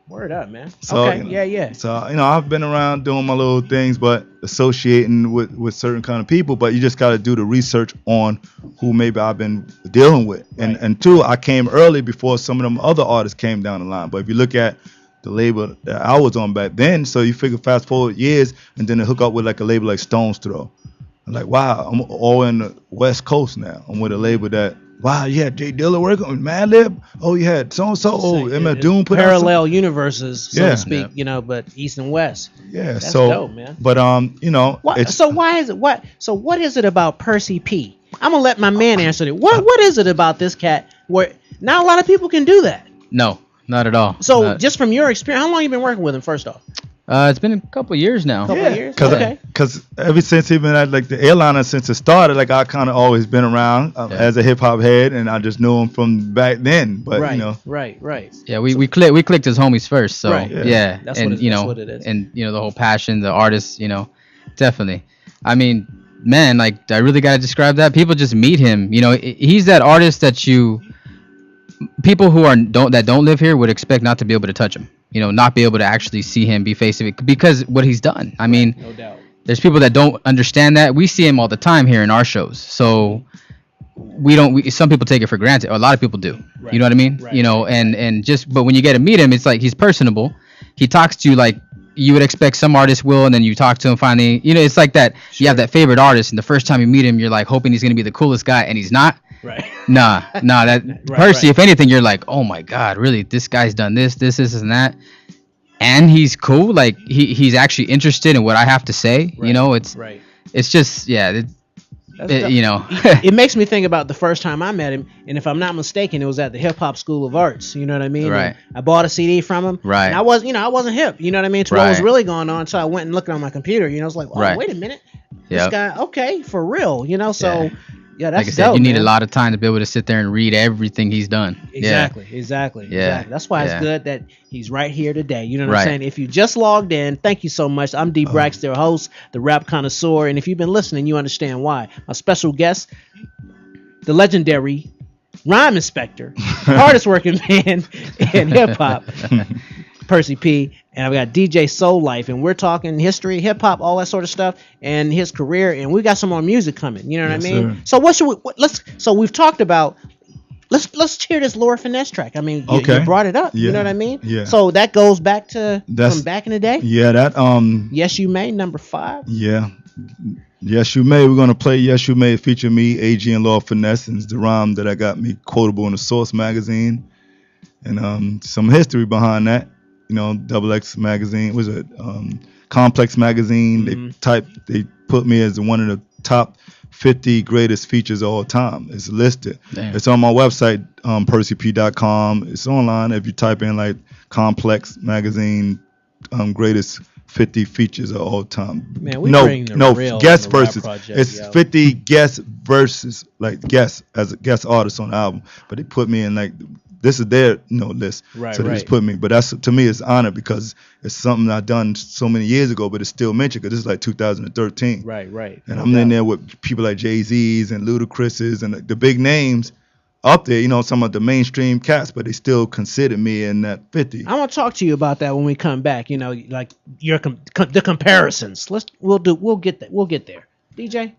A: Word up, man.
T: So,
A: okay.
T: You know,
A: Yeah.
T: So I've been around doing my little things, but associating with certain kind of people. But you just got to do the research on who maybe I've been dealing with. And two, I came early before some of them other artists came down the line. But if you look at the label that I was on back then, so you figure fast forward years, and then they hook up with like a label like Stone's Throw. I'm like, wow, I'm all in the West Coast now. I'm with a label that, wow, you had Jay Dilla working on Madlib. Oh, you had so-and-so. Oh, MF Doom put
A: parallel universes, so
T: Yeah.
A: to speak, you know, but East and West.
T: Yeah,
A: That's
T: so
A: dope, man.
T: But you know,
A: So why is it what is it about Percy P? I'm gonna let my man answer it. What is it about this cat where not a lot of people can do that?
U: No, not at all.
A: So just from your experience, how long you been working with him? First off,
U: it's been a couple years now.
T: Because ever since he been at like the airliner since it started, like I kind of always been around as a hip hop head, and I just knew him from back then. But you know,
A: right.
U: Yeah, we clicked as homies first. So
A: Right.
U: yeah,
A: That's
U: and
A: what it-
U: you
A: that's
U: know,
A: what it is.
U: and you know the whole passion, the artist, you know, definitely. I mean, man, like I really gotta describe that. People just meet him. You know, he's that artist that you people who don't live here would expect not to be able to touch him. You know, not be able to actually see him, be face to face, because what he's done. I mean,
A: no doubt.
U: There's people that don't understand that. We see him all the time here in our shows, so some people take it for granted. Or a lot of people do. Right. You know what I mean? Right. You know, but when you get to meet him, it's like he's personable. He talks to you like you would expect some artists will, and then you talk to him finally. You know, it's like that. Sure. You have that favorite artist, and the first time you meet him, you're like hoping he's gonna be the coolest guy, and he's not.
A: Right.
U: Nah. That Percy, if anything, you're like, oh my God, really? This guy's done this, and that, and he's cool. Like he's actually interested in what I have to say. Right. You know, it's just you know.
A: It makes me think about the first time I met him, and if I'm not mistaken, it was at the Hip Hop School of Arts. You know what I mean?
U: Right.
A: And I bought a CD from him.
U: Right.
A: And I wasn't hip. You know what I mean? To what was really going on. So I went and looked on my computer. You know, I was like, oh, wait a minute, this guy, okay, for real. You know, so. Yeah, that's
U: like I said,
A: dope,
U: you need
A: man.
U: a lot of time to be able to sit there and read everything he's done.
A: Exactly. That's why it's good that he's right here today. You know what I'm saying? If you just logged in, thank you so much. I'm DBraxx, their host, the rap connoisseur, and if you've been listening, you understand why. My special guest, the legendary rhyme inspector, hardest working man in hip hop, Percy P. And I've got DJ Soul Life, and we're talking history, hip hop, all that sort of stuff, and his career. And we got some more music coming. You know what I mean? Sir. So what should we? So we've talked about. Let's hear this Laura Finesse track. I mean, you brought it up. Yeah. You know what I mean? Yeah. So that goes back to from back in the day.
T: Yeah. That
A: Yes You May, number 5.
T: Yeah. Yes You May. We're gonna play Yes You May, feature me, AG, and Laura Finesse. And it's the rhyme that I got me quotable in the Source magazine, and some history behind that. You know, DBraxx magazine, was it Complex magazine? Mm-hmm. They put me as one of the top 50 greatest features of all time. It's listed. Damn. It's on my website, percyp.com. It's online. If you type in like Complex magazine, greatest 50 features of all time.
A: Man, we bring the real
T: guest verses. It's 50 guest verses, like guests as a guest artist on the album. But they put me in like. This is their list, so they just put me. But that's, to me, it's honor because it's something I've done so many years ago, but it's still mentioned because this is like 2013.
A: Right.
T: And I'm in there with people like Jay-Z's and Ludacris's and the big names up there. You know, some of the mainstream cats, but they still consider me in that 50.
A: I want to talk to you about that when we come back. You know, like the comparisons. We'll get that. We'll get there. DJ.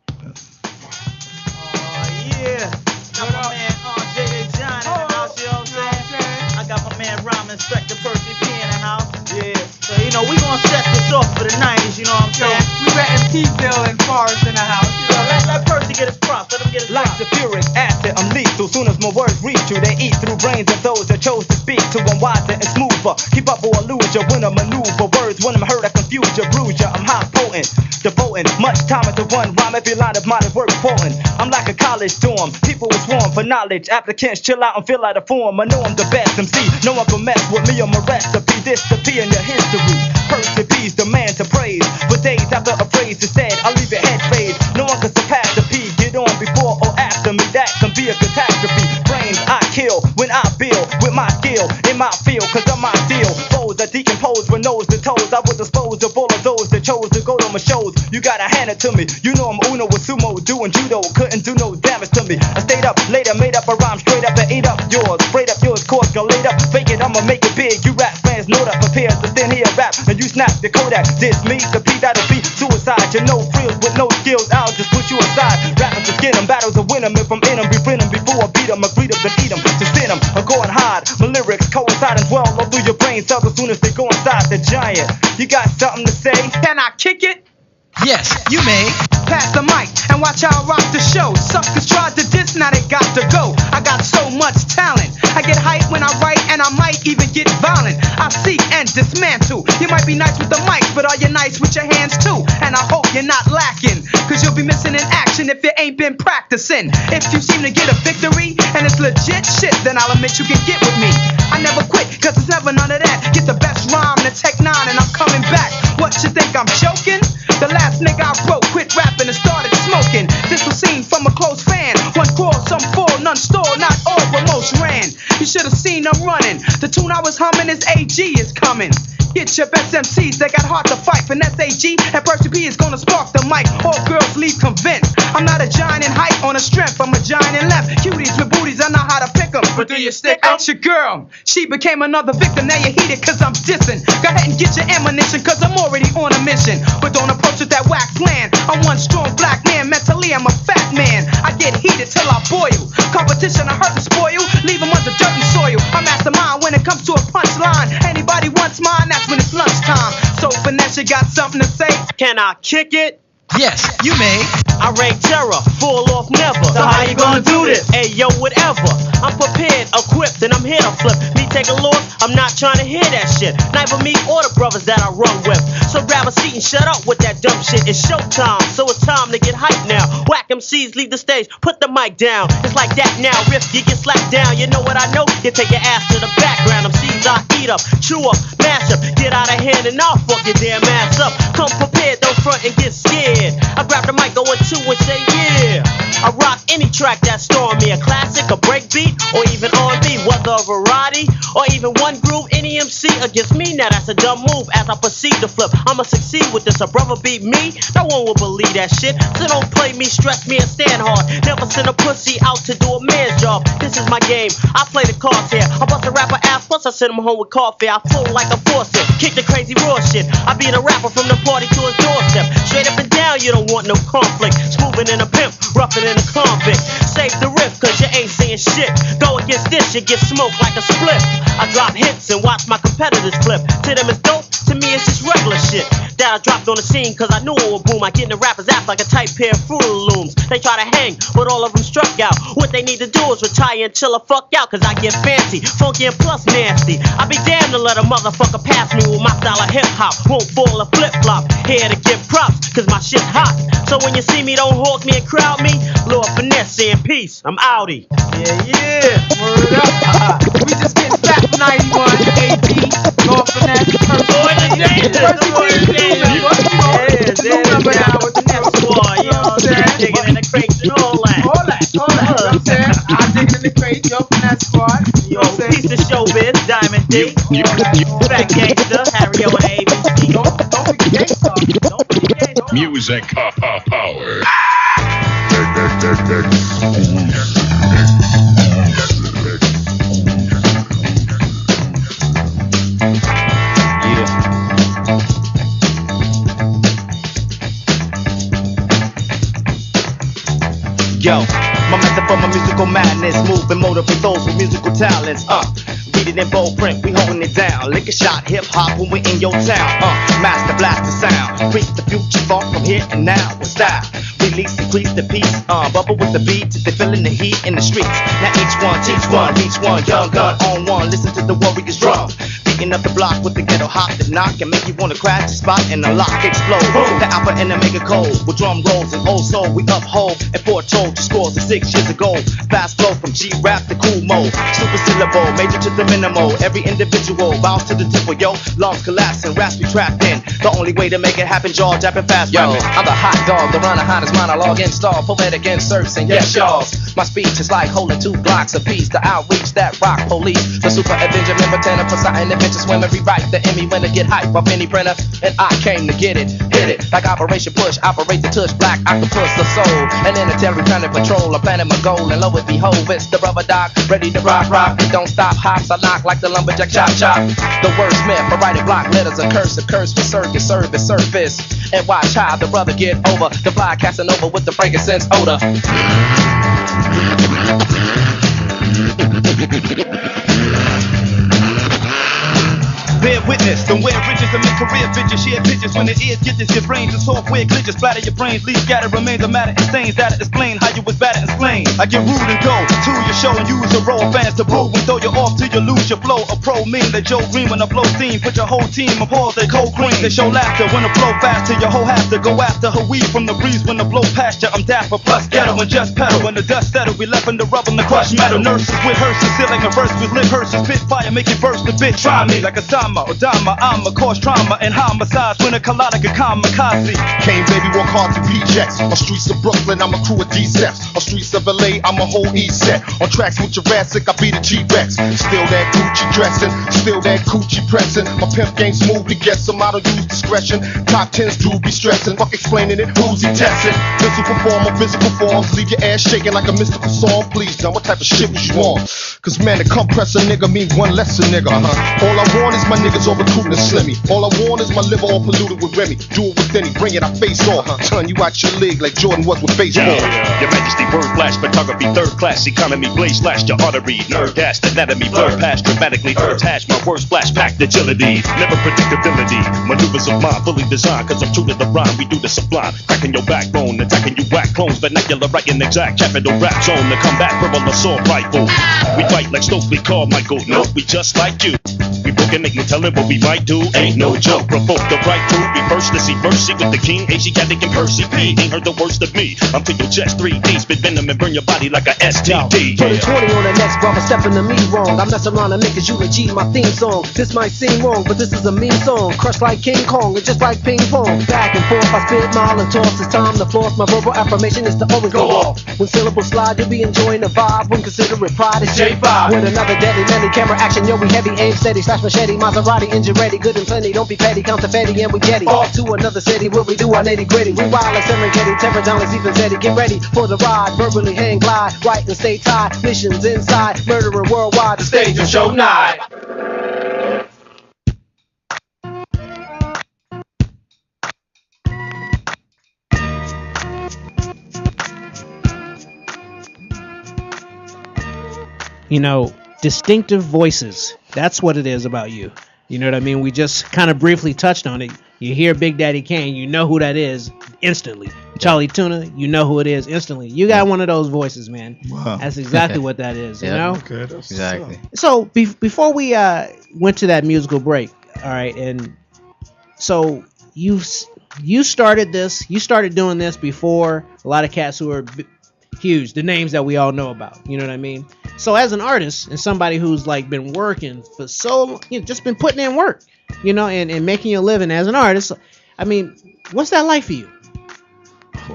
D: Yeah. Got my man J.A. John in the house, you know what I'm saying? I got my man Rhyme Inspector Percy P in the house. Yeah. So, you know, we gonna set this off for the 90s, you know what I'm saying?
G: We betting P-Bill and Forrest in the house.
D: You know, let Percy get his props. Let him get his
M: like
D: props.
M: sulfuric acid, I'm lethal. Soon as my words reach you, they eat through brains of those that chose to speak to them wiser and smoother. Keep up or lose you when I maneuver. Words when I'm hurt, I confuse you, bruise you. I'm high potent, devoting much time into one rhyme. Every line of mine is worth quoting. I'm like a college dorm. People will swarm for knowledge. Applicants chill out and fill out a form. I know I'm the best MC. No one can mess with me or my recipe. This the P in your history. Percy P's the man to praise. For days after a phrase is said, I'll leave your head fade. No one can surpass the P. Get on before or after me. That can be a catastrophe. Brains I kill when I build with my skill in my field. Cause I'm my deal. Foes that decompose with nose to toes. I will dispose of all of those that chose to go to my shows. You gotta hand it to me. You know I'm Uno with sumo doing judo. Couldn't do no damage to me. I stayed up later, made up a rhyme straight up and ate up yours. Sprayed up yours, course, go laid up. Fake it, I'ma make it big. You rap fans know that. Prepare to stand here rap and you snap the Kodak. This me, the P that'll be suicide. You're no frills with no skills. I'll just put you aside. Rappers to skin them, battles to win them. If I'm in them, befriend them before I beat them. I greet them, to eat them, to spin them. I'm going hard. My lyrics coincide as well. All through your brain cells as soon as they go inside the giant. You got something to say?
G: Can I kick it?
D: Yes, you may.
G: Pass the mic and watch how I rock the show. Suckers tried to diss, now they got to go. I got so much talent. I get hyped when I write and I might even get violent. I seek and dismantle. You might be nice with the mic, but are you nice with your hands too? And I hope you're not lacking, cause you'll be missing in action if you ain't been practicing. If you seem to get a victory and it's legit shit, then I'll admit you can get with me. I never quit, cause it's never none of that. Get the best rhyme in the Tech 9 and I'm coming back. What you think I'm joking? The last nigga I broke quit rapping and started smoking. This was seen from a close fan. One crawl, some fall, none stole, not all, but most ran. You should have seen them running. The tune I was humming is AG is coming. Get your best MCs, they got hard to fight. Finesse AG and Percy P is gonna spark the mic. All girls leave convinced. I'm not a giant in height on a strength, I'm a giant in length. Cuties with booties, I know how to pick them. But do you stick 'em? Ask your girl, she became another victim. Now you heated cause I'm dissing. Go ahead and get your ammunition cause I'm already on a mission. But don't approach with that whack plan. I'm one strong black man, mentally I'm a fat man. I get heated till I boil. Competition I hurt and spoil, leave them under dirt and soil. I'm mastermind when it comes to a punchline. Anybody wants mine, that's when it's lunchtime. So Finesse, you got something to say?
D: Can I kick it?
G: Yes, you may.
D: I reign terror, full off never.
G: So how you gonna do this?
D: Hey yo, whatever. I'm prepared, equipped, and I'm here to flip. Me take a loss, I'm not trying to hear that shit. Neither me or the brothers that I run with. So grab a seat and shut up with that dumb shit. It's showtime, so it's time to get hyped now. Whack MCs, leave the stage, put the mic down. It's like that now, Riff, you get slapped down. You know what I know? You take your ass to the background. MCs I eat up, chew up, mash up. Get out of hand and I'll fuck your damn ass up. Come prepared, don't front and get scared. I grab the mic, go in two and say yeah. I rock any track that's throwing me a classic, a breakbeat, or even R&B. Whether a variety or even one groove, any MC against me, now that's a dumb move. As I proceed to flip, I'ma succeed with this. A brother beat me, no one will believe that shit. So don't play me, stress me, and stand hard. Never send a pussy out to do a man's job. This is my game, I play the cards here. I bust a rapper ass, plus I send him home with coffee. I flow like a faucet, kick the crazy raw shit. I be the rapper from the party to his doorstep. Straight up and down, you don't want no conflict. Smoothing in a pimp, roughing in a convict. Save the riff, cause you ain't saying shit. Go against this, you get smoked like a split. I drop hits and watch my competitors flip. To them it's dope, to me it's just regular shit. That I dropped on the scene cause I knew it would boom. I get in the rapper's ass like a tight pair of Fruit Looms. They try to hang, but all of them struck out. What they need to do is retire and chill the fuck out. Cause I get fancy, funky and plus nasty. I be damned to let a motherfucker pass me with my style of hip hop. Won't fall a flip flop. Here to give props, cause my shit's hot. So when you see me, don't hawk me and crowd me. Lord Finesse saying peace, I'm outie.
G: Yeah, word up. We just getting back 91, AP, Lord Finesse,
D: Remember now with the next war, you know what I'm saying? Digging in the crates and all that.
G: All that, you know what I'm saying? I'm digging in the crate, yo, Finesse squad. You know what I'm saying?
D: Piece of showbiz, Diamond D. Fat Gangsta, Harry O and ABC.
G: Don't forget gangsta. Don't forget gangsta.
C: Music power.
M: Yo, my method for my musical madness, moving, motivate those with musical talents. Read it in bold print, we holding it down. Lick a shot, hip hop when we in your town. Master blast the sound, preach the future far from here and now with style. Release, increase the peace, bubble with the beat, they feeling the heat in the streets. Now each one, teach one, reach one, young gun on one. Listen to the warriors drum. Beating up the block with the ghetto hop that knock and make you wanna crash the spot and the lock explode. The alpha and the mega code with drum rolls and old soul we uphold and foretold your scores of 6 years ago. Fast flow from G-rap to cool mode, super syllable, major to the minimal. Every individual bounce to the tempo, yo. Lungs collapsing, raps we trapped in. The only way to make it happen, jaw japping fast.
W: Yo, I'm the hot dog, the runner, hottest monologue install, poetic inserts, and yes, y'all. My speech is like holding 2 blocks apiece. The outreach that rock police, the super Avenger member, tenor, Poseidon, adventure swimmer, rewrite the Emmy winner, get hype off any printer, and I came to get it, hit it like Operation Push, operate the tush, black octopus, the soul, an interstellar planet patrol, I'm planning my goal, and lo and behold, it's the rubber dog, ready to rock, and don't stop, hops, I knock like the lumberjack, chop, the wordsmith, I write it block letters, a curse for circus, service, surface, and watch how the brother get over, the fly casting over with the frankincense odor.
M: Bear witness, don't wear riches and make career bitches. Share bitches when the ears get this. Your brains and software glitches. Splatter your brains, leave scattered remains of matter and stains. That'll explain how you was battered and slain. I get rude and go to your show and use a row of fans to boo and throw you off till you lose your flow. A pro mean that Joe Green when I blow steam. Put your whole team on pause, they cold cream. They show laughter when I flow fast till your whole have to go after her weed from the breeze when the blow past ya. I'm dapper plus ghetto and just pedal. When the dust settle, we left in the rubble and the crushed metal. Nurses with hearses, sealing a verse with lip hearses. Spit fire, make it burst a bit. Try me like a Simon. llama, Odama, I'ma cause trauma and homicides when a colonic kamikaze.
K: Came baby, walk hard through PJs. On streets of Brooklyn, I'm a crew of D-Seps. On streets of LA, I'm a whole East set. On tracks with Jurassic, I be the T-Rex. Still that Gucci dressing, still that Gucci pressing. My pimp game smoothly gets some I don't use discretion. Top 10s do be stressing, fuck explaining it, who's he testing? Physical form or physical forms, leave your ass shaking like a mystical song. Please, now what type of shit was you on? Cause man, to compress a nigga mean one less a nigga. All I want is my niggas all recruiting and slimmy. All I want is my liver all polluted with Remy. Do it with any, bring it, I face off. Turn you out your league like Jordan was with baseball.
B: Your Majesty, word flash, photography, third class economy, blaze slash your artery, nerve gas, anatomy, blur past dramatically, attach my words splash, packed agility, never predictability, maneuvers of mine fully designed, cause I'm true to the rhyme, we do the sublime, cracking your backbone, attacking you whack clones, vernacular writing exact, capital rap zone, the comeback, verbal assault rifle, we fight like Stokely Carmichael, no, we just like you, we broken ain't no telling what we might do, ain't no joke, provoke the right crew, we first to see mercy with the king, Asiatic and Percy P, ain't heard the worst of me, I'm to your chest 3D, spit venom and burn your body like a STD.
F: 2020 on the next brother stepping to me wrong. I mess around and make a eulogy, my theme song. This might seem wrong, but this is a mean song. Crushed like King Kong, and just like ping pong. Back and forth, I spit, mile and toss. It's time to floss. My verbal affirmation is to always go off. When syllables slide, you'll be enjoying the vibe. When consider it pride, it's J5. With another deadly, deadly camera action, yo, we heavy, aim steady. Slash machete, Maserati, engine ready. Good and plenty, don't be petty. Count the fatty and we jetty. Off to another city, where we do our nitty gritty. We wild like Serengeti, terror down like Stephen Zeddy. Get ready for the ride, verbally hang glide. Right and stay tied, missions inside. Murdering worldwide, the stage of show 9.
A: You know, distinctive voices. That's what it is about you. You know what I mean? We just kind of briefly touched on it. You hear Big Daddy Kane, you know who that is instantly. Charlie Tuna, you know who it is instantly. You got one of those voices, man. Wow. That's exactly what that is, you know?
U: Okay, exactly.
A: So before we went to that musical break, all right, and so you started this, you started doing this before a lot of cats who are huge, the names that we all know about, you know what I mean? So as an artist and somebody who's like been working for so long, you know, just been putting in work, you know, and making a living as an artist, I mean, what's that like for you?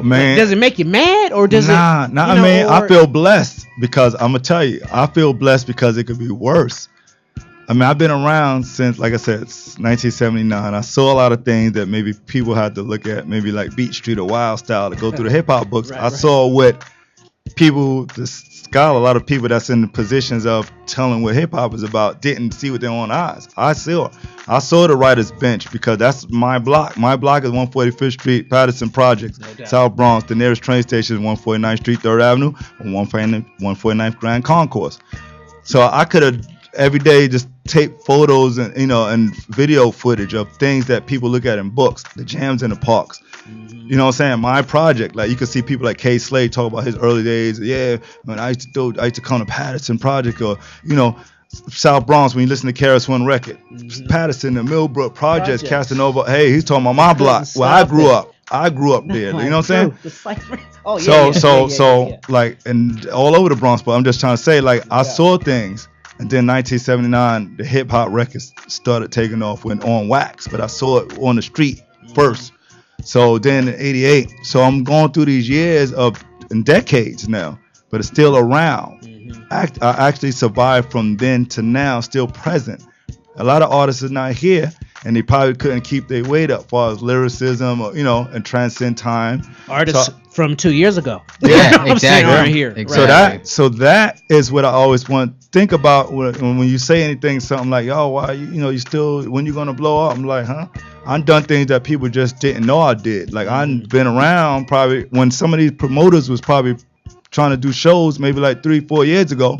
T: Man,
A: like, does it make you mad or does it?
T: Nah. I mean, I feel blessed because I'm gonna tell you, I feel blessed because it could be worse. I mean, I've been around since, like I said, 1979. I saw a lot of things that maybe people had to look at, maybe like Beat Street or Wild Style to go through the hip hop books. I saw what people, a lot of people that's in the positions of telling what hip hop is about didn't see with their own eyes. I saw the writer's bench because that's my block. My block is 145th Street, Patterson Projects, South Bronx. The nearest train station is 149th Street, 3rd Avenue, and 149th Grand Concourse. So I could have every day just tape photos and, you know, and video footage of things that people look at in books, the jams in the parks. You know what I'm saying? My project, like you can see people like K Slade talk about his early days. Yeah, when I used to come to Patterson Project, or, you know, South Bronx when you listen to KRS One record. Patterson, the Millbrook Projects, Casanova. Hey, he's talking about my block where I grew up. I grew up there. You know what I'm saying?
A: Oh, yeah.
T: So like, and all over the Bronx, but I'm just trying to say, like, I saw things. And then 1979, the hip hop records started taking off when on wax, but I saw it on the street first. So then in 88, so I'm going through these years and decades now, but it's still around. I actually survived from then to now, still present. A lot of artists are not here, and they probably couldn't keep their weight up as far as lyricism, or, you know, and transcend time.
A: Artists from 2 years ago.
U: Yeah, exactly.
A: Right here.
U: Exactly.
T: So that is what I always want to think about when you say anything, something like, "Oh, why you still, when you gonna blow up?" I'm like, huh? I've done things that people just didn't know I did. Like, I've been around probably when some of these promoters was probably trying to do shows maybe like 3-4 years ago.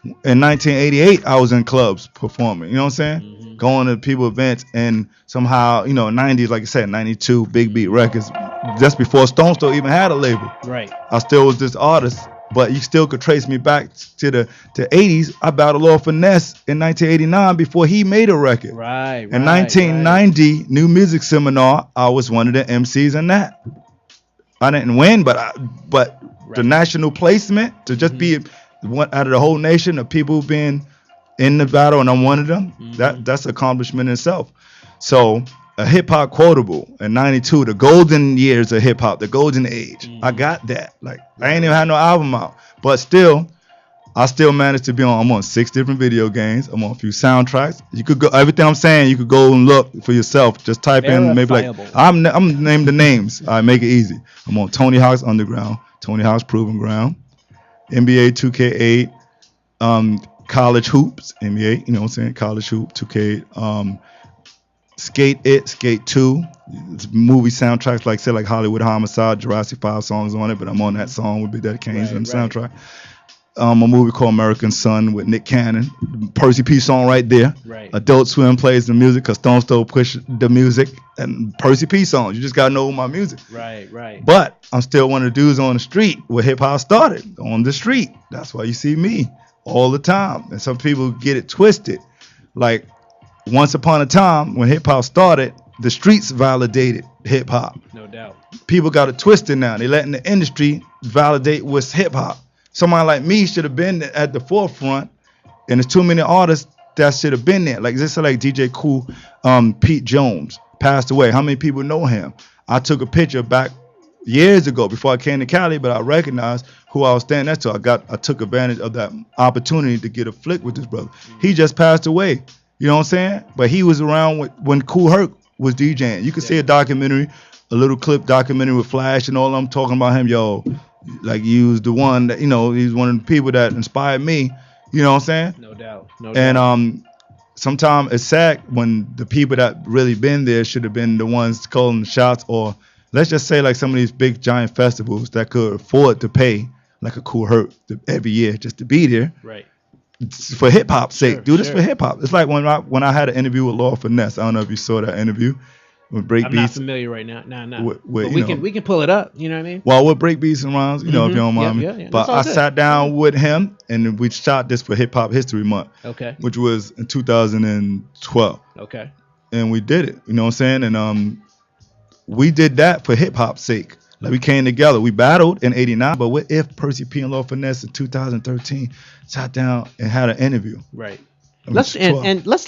T: In 1988, I was in clubs performing. You know what I'm saying? Going to people events, and somehow, you know, 90s, like I said, 92, Big Beat Records, just before Stone Store even had a label.
A: Right.
T: I still was this artist, but you still could trace me back to the 80s. I battled Lord Finesse in 1989 before he made a record.
A: Right.
T: In 1990, New Music Seminar, I was one of the MCs in that. I didn't win, but the national placement to just be one out of the whole nation of people being in the battle and I'm one of them, that's an accomplishment in itself. So a hip hop quotable in '92, the golden years of hip hop, the golden age. I got that. Like I ain't even had no album out, but still, I still managed to be on. I'm on 6 different video games. I'm on a few soundtracks. You could go everything I'm saying. You could go and look for yourself. Just type in maybe like I'm name the names. I make it easy. I'm on Tony Hawk's Underground, Tony Hawk's Proving Ground, NBA 2K8, College Hoops, NBA. You know what I'm saying? College Hoop 2K8. Skate 2, movie soundtracks like say like Hollywood Homicide, Jurassic 5 songs on it, but I'm on that song with Big Daddy Kane's on the soundtrack. A movie called American Son with Nick Cannon, Percy P song right there. Right. Adult Swim plays the music because Stone Stove push the music and Percy P songs. You just gotta know my music.
A: Right.
T: But I'm still one of the dudes on the street where hip hop started, on the street. That's why you see me all the time. And some people get it twisted. Like once upon a time when hip hop started, the streets validated hip hop.
A: No doubt.
T: People got it twisted now. They letting the industry validate what's hip hop. Somebody like me should have been at the forefront, and there's too many artists that should have been there. Like just like DJ Cool, Pete Jones passed away. How many people know him? I took a picture back years ago before I came to Cali, but I recognized who I was standing next to. I took advantage of that opportunity to get a flick with this brother. He just passed away. You know what I'm saying? But he was around when Kool Herc was DJing. You can see a documentary, a little clip documentary with Flash and all them talking about him. Yo, like he was the one that, he's one of the people that inspired me. You know what I'm saying?
A: No doubt.
T: And sometimes it's sad when the people that really been there should have been the ones calling the shots, or let's just say like some of these big giant festivals that could afford to pay like a Kool Herc every year just to be there.
A: Right.
T: For hip hop's sake, do this for hip hop. It's like when I had an interview with Law Finesse. I don't know if you saw that interview with Breakbeats. I'm
A: not familiar right now. No.
T: But
A: we can pull it up. You know what I mean?
T: Well, with Breakbeats and Rhymes, if you don't mind me.
A: Yeah.
T: But I sat down with him and we shot this for Hip Hop History Month.
A: Okay.
T: Which was in 2012.
A: Okay.
T: And we did it. You know what I'm saying? And we did that for hip hop's sake. Like we came together. We battled in '89, but what if Percy P and Law Finesse in 2013 sat down and had an interview?
A: Right. Let's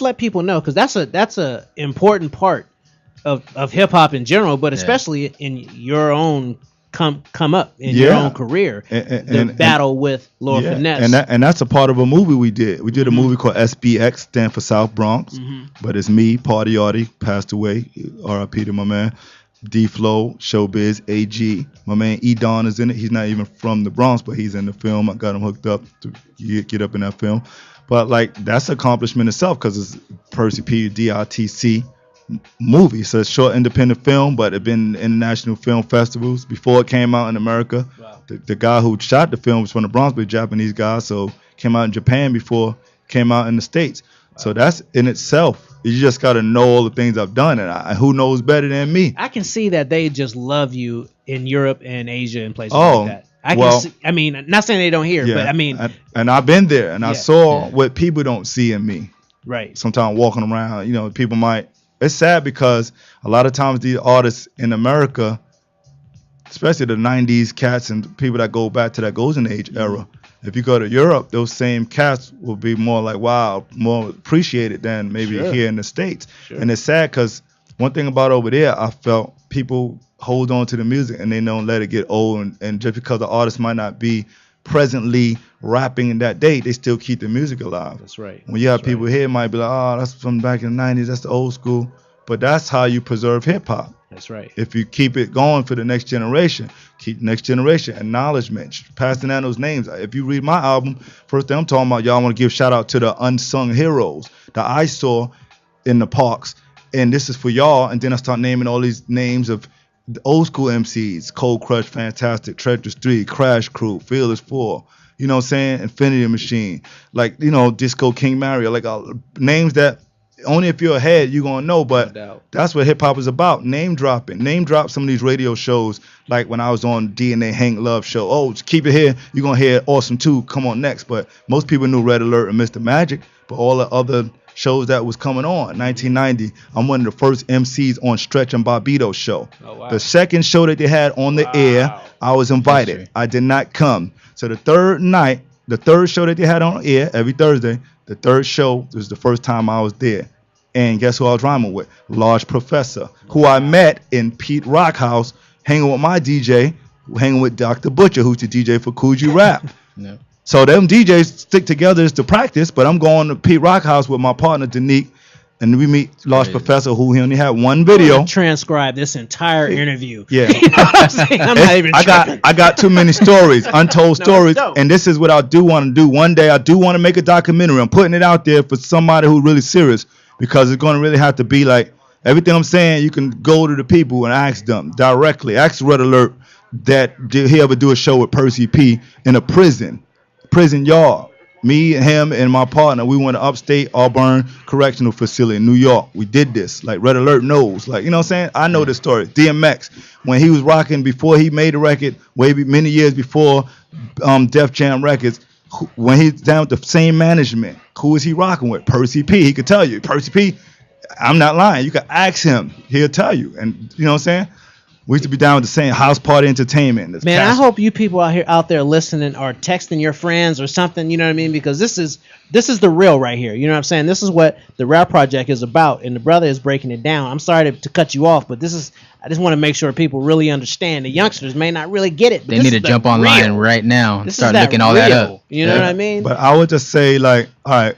A: let people know, because that's a important part of hip hop in general, but especially in your own come up in your own career, the battle with Law Finesse.
T: And that's a part of a movie we did. We did a movie called SBX, stand for South Bronx. But it's me, Party Artie, passed away. R.I.P. to my man. D-Flow, Showbiz, AG. My man E-Don is in it. He's not even from the Bronx, but he's in the film. I got him hooked up to get up in that film. But like that's an accomplishment itself because it's Percy P, DITC movie. So it's a short independent film, but it's been in international film festivals before it came out in America. Wow. The guy who shot the film was from the Bronx, but a Japanese guy, so came out in Japan before it came out in the States. Wow. So that's in itself. You just got to know all the things I've done, and who knows better than me?
A: I can see that they just love you in Europe and Asia and places like that. I mean, not saying they don't hear, but I mean,
T: and I've been there, and I saw what people don't see in me.
A: Right.
T: Sometimes walking around, people might. It's sad because a lot of times these artists in America, especially the '90s cats and people that go back to that golden age era. If you go to Europe, those same cats will be more like, wow, more appreciated than maybe here in the States. Sure. And it's sad because one thing about over there, I felt people hold on to the music and they don't let it get old. And just because the artist might not be presently rapping in that day, they still keep the music alive.
A: That's right.
T: When you have people here, might be like, oh, that's from back in the 90s, that's the old school. But that's how you preserve hip hop.
A: That's right.
T: If you keep it going for the next generation, keep next generation acknowledgement, passing down those names. If you read my album, first thing I'm talking about, y'all want to give shout out to the unsung heroes that I saw in the parks, and this is for y'all. And then I start naming all these names of the old school MCs: Cold Crush, Fantastic, Treacherous 3, Crash Crew, Fearless 4. You know what I'm saying? Infinity Machine, like Disco King Mario, like names that. Only if you're ahead, you're going to know, but that's what hip-hop is about, name dropping. Name drop some of these radio shows, like when I was on DNA Hank Love Show. Oh, just keep it here. You're going to hear Awesome 2 come on next. But most people knew Red Alert and Mr. Magic, but all the other shows that was coming on. 1990, I'm one of the first MCs on Stretch and Bobbito's show. Oh, wow. The second show that they had on the air, I was invited. I did not come. So the third night, the third show that they had on air every Thursday, the third show was the first time I was there. And guess who I was rhyming with? Large Professor, who I met in Pete Rock House, hanging with my DJ, hanging with Dr. Butcher, who's the DJ for Coogee Rap.
U: No.
T: So them DJs stick together to practice, but I'm going to Pete Rock House with my partner Danique, and we meet Large Professor, who he only had one video.
A: Transcribe this entire interview.
T: Yeah.
A: You know what I'm saying? I'm not even tripping.
T: I got too many stories, untold
A: No,
T: stories,
A: it's dope.
T: and this is what I do want to do. One day I do want to make a documentary. I'm putting it out there for somebody who's really serious, because it's going to really have to be like everything I'm saying. You can go to the people and ask them directly. Ask Red Alert that did he ever do a show with Percy P in a prison yard. Me and him and my partner, we went to upstate Auburn Correctional Facility in New York. We did this. Like Red Alert knows. Like, you know what I'm saying? I know the story. DMX, when he was rocking before he made the record, many years before Def Jam Records, when he's down with the same management, who is he rocking with? Percy P. He could tell you. Percy P, I'm not lying. You can ask him. He'll tell you. And you know what I'm saying? We used to be down with the same House Party Entertainment. There's
A: Man, I
T: Cash-
A: hope you people out there listening or texting your friends or something, you know what I mean? Because this is the real right here. You know what I'm saying? This is what the Rap Project is about, and the brother is breaking it down. I'm sorry to cut you off, but I just want to make sure people really understand. The youngsters may not really get it. But
U: They need to jump online right now and start looking all that up.
A: You know what I mean?
T: But I would just say, like, all right,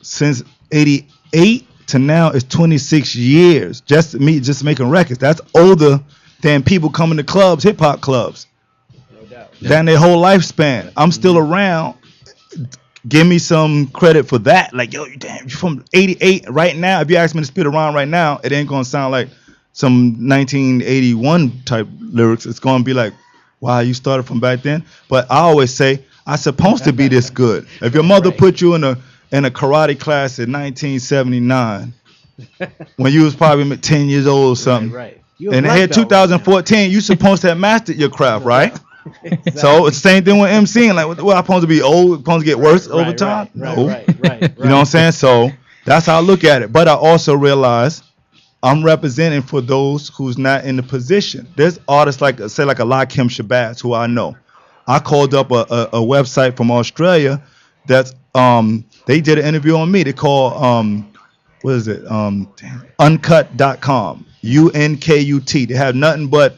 T: since 88 to now is 26 years. Just me just making records. That's older than people coming to clubs, hip hop clubs. No doubt. Than their whole lifespan. I'm still around. Give me some credit for that. Like, yo, damn, you from 88 right now. If you ask me to spit around right now, it ain't gonna sound like some 1981 type lyrics. It's gonna be like, wow, you started from back then. But I always say, I'm supposed to be this good. If your mother put you in a karate class in 1979, when you was probably 10 years old or something,
A: right.
T: And in 2014, you supposed to have mastered your craft, right? Exactly. So it's the same thing with MCing. Like, what, I'm supposed to be old? Supposed to get worse over time? No.
A: Right.
T: You know what I'm saying? So that's how I look at it. But I also realize I'm representing for those who's not in the position. There's artists like, say, like a Lakim Shabazz, who I know. I called up a website from Australia that's they did an interview on me. They call what is it? Uncut.com. UNKUT. They have nothing but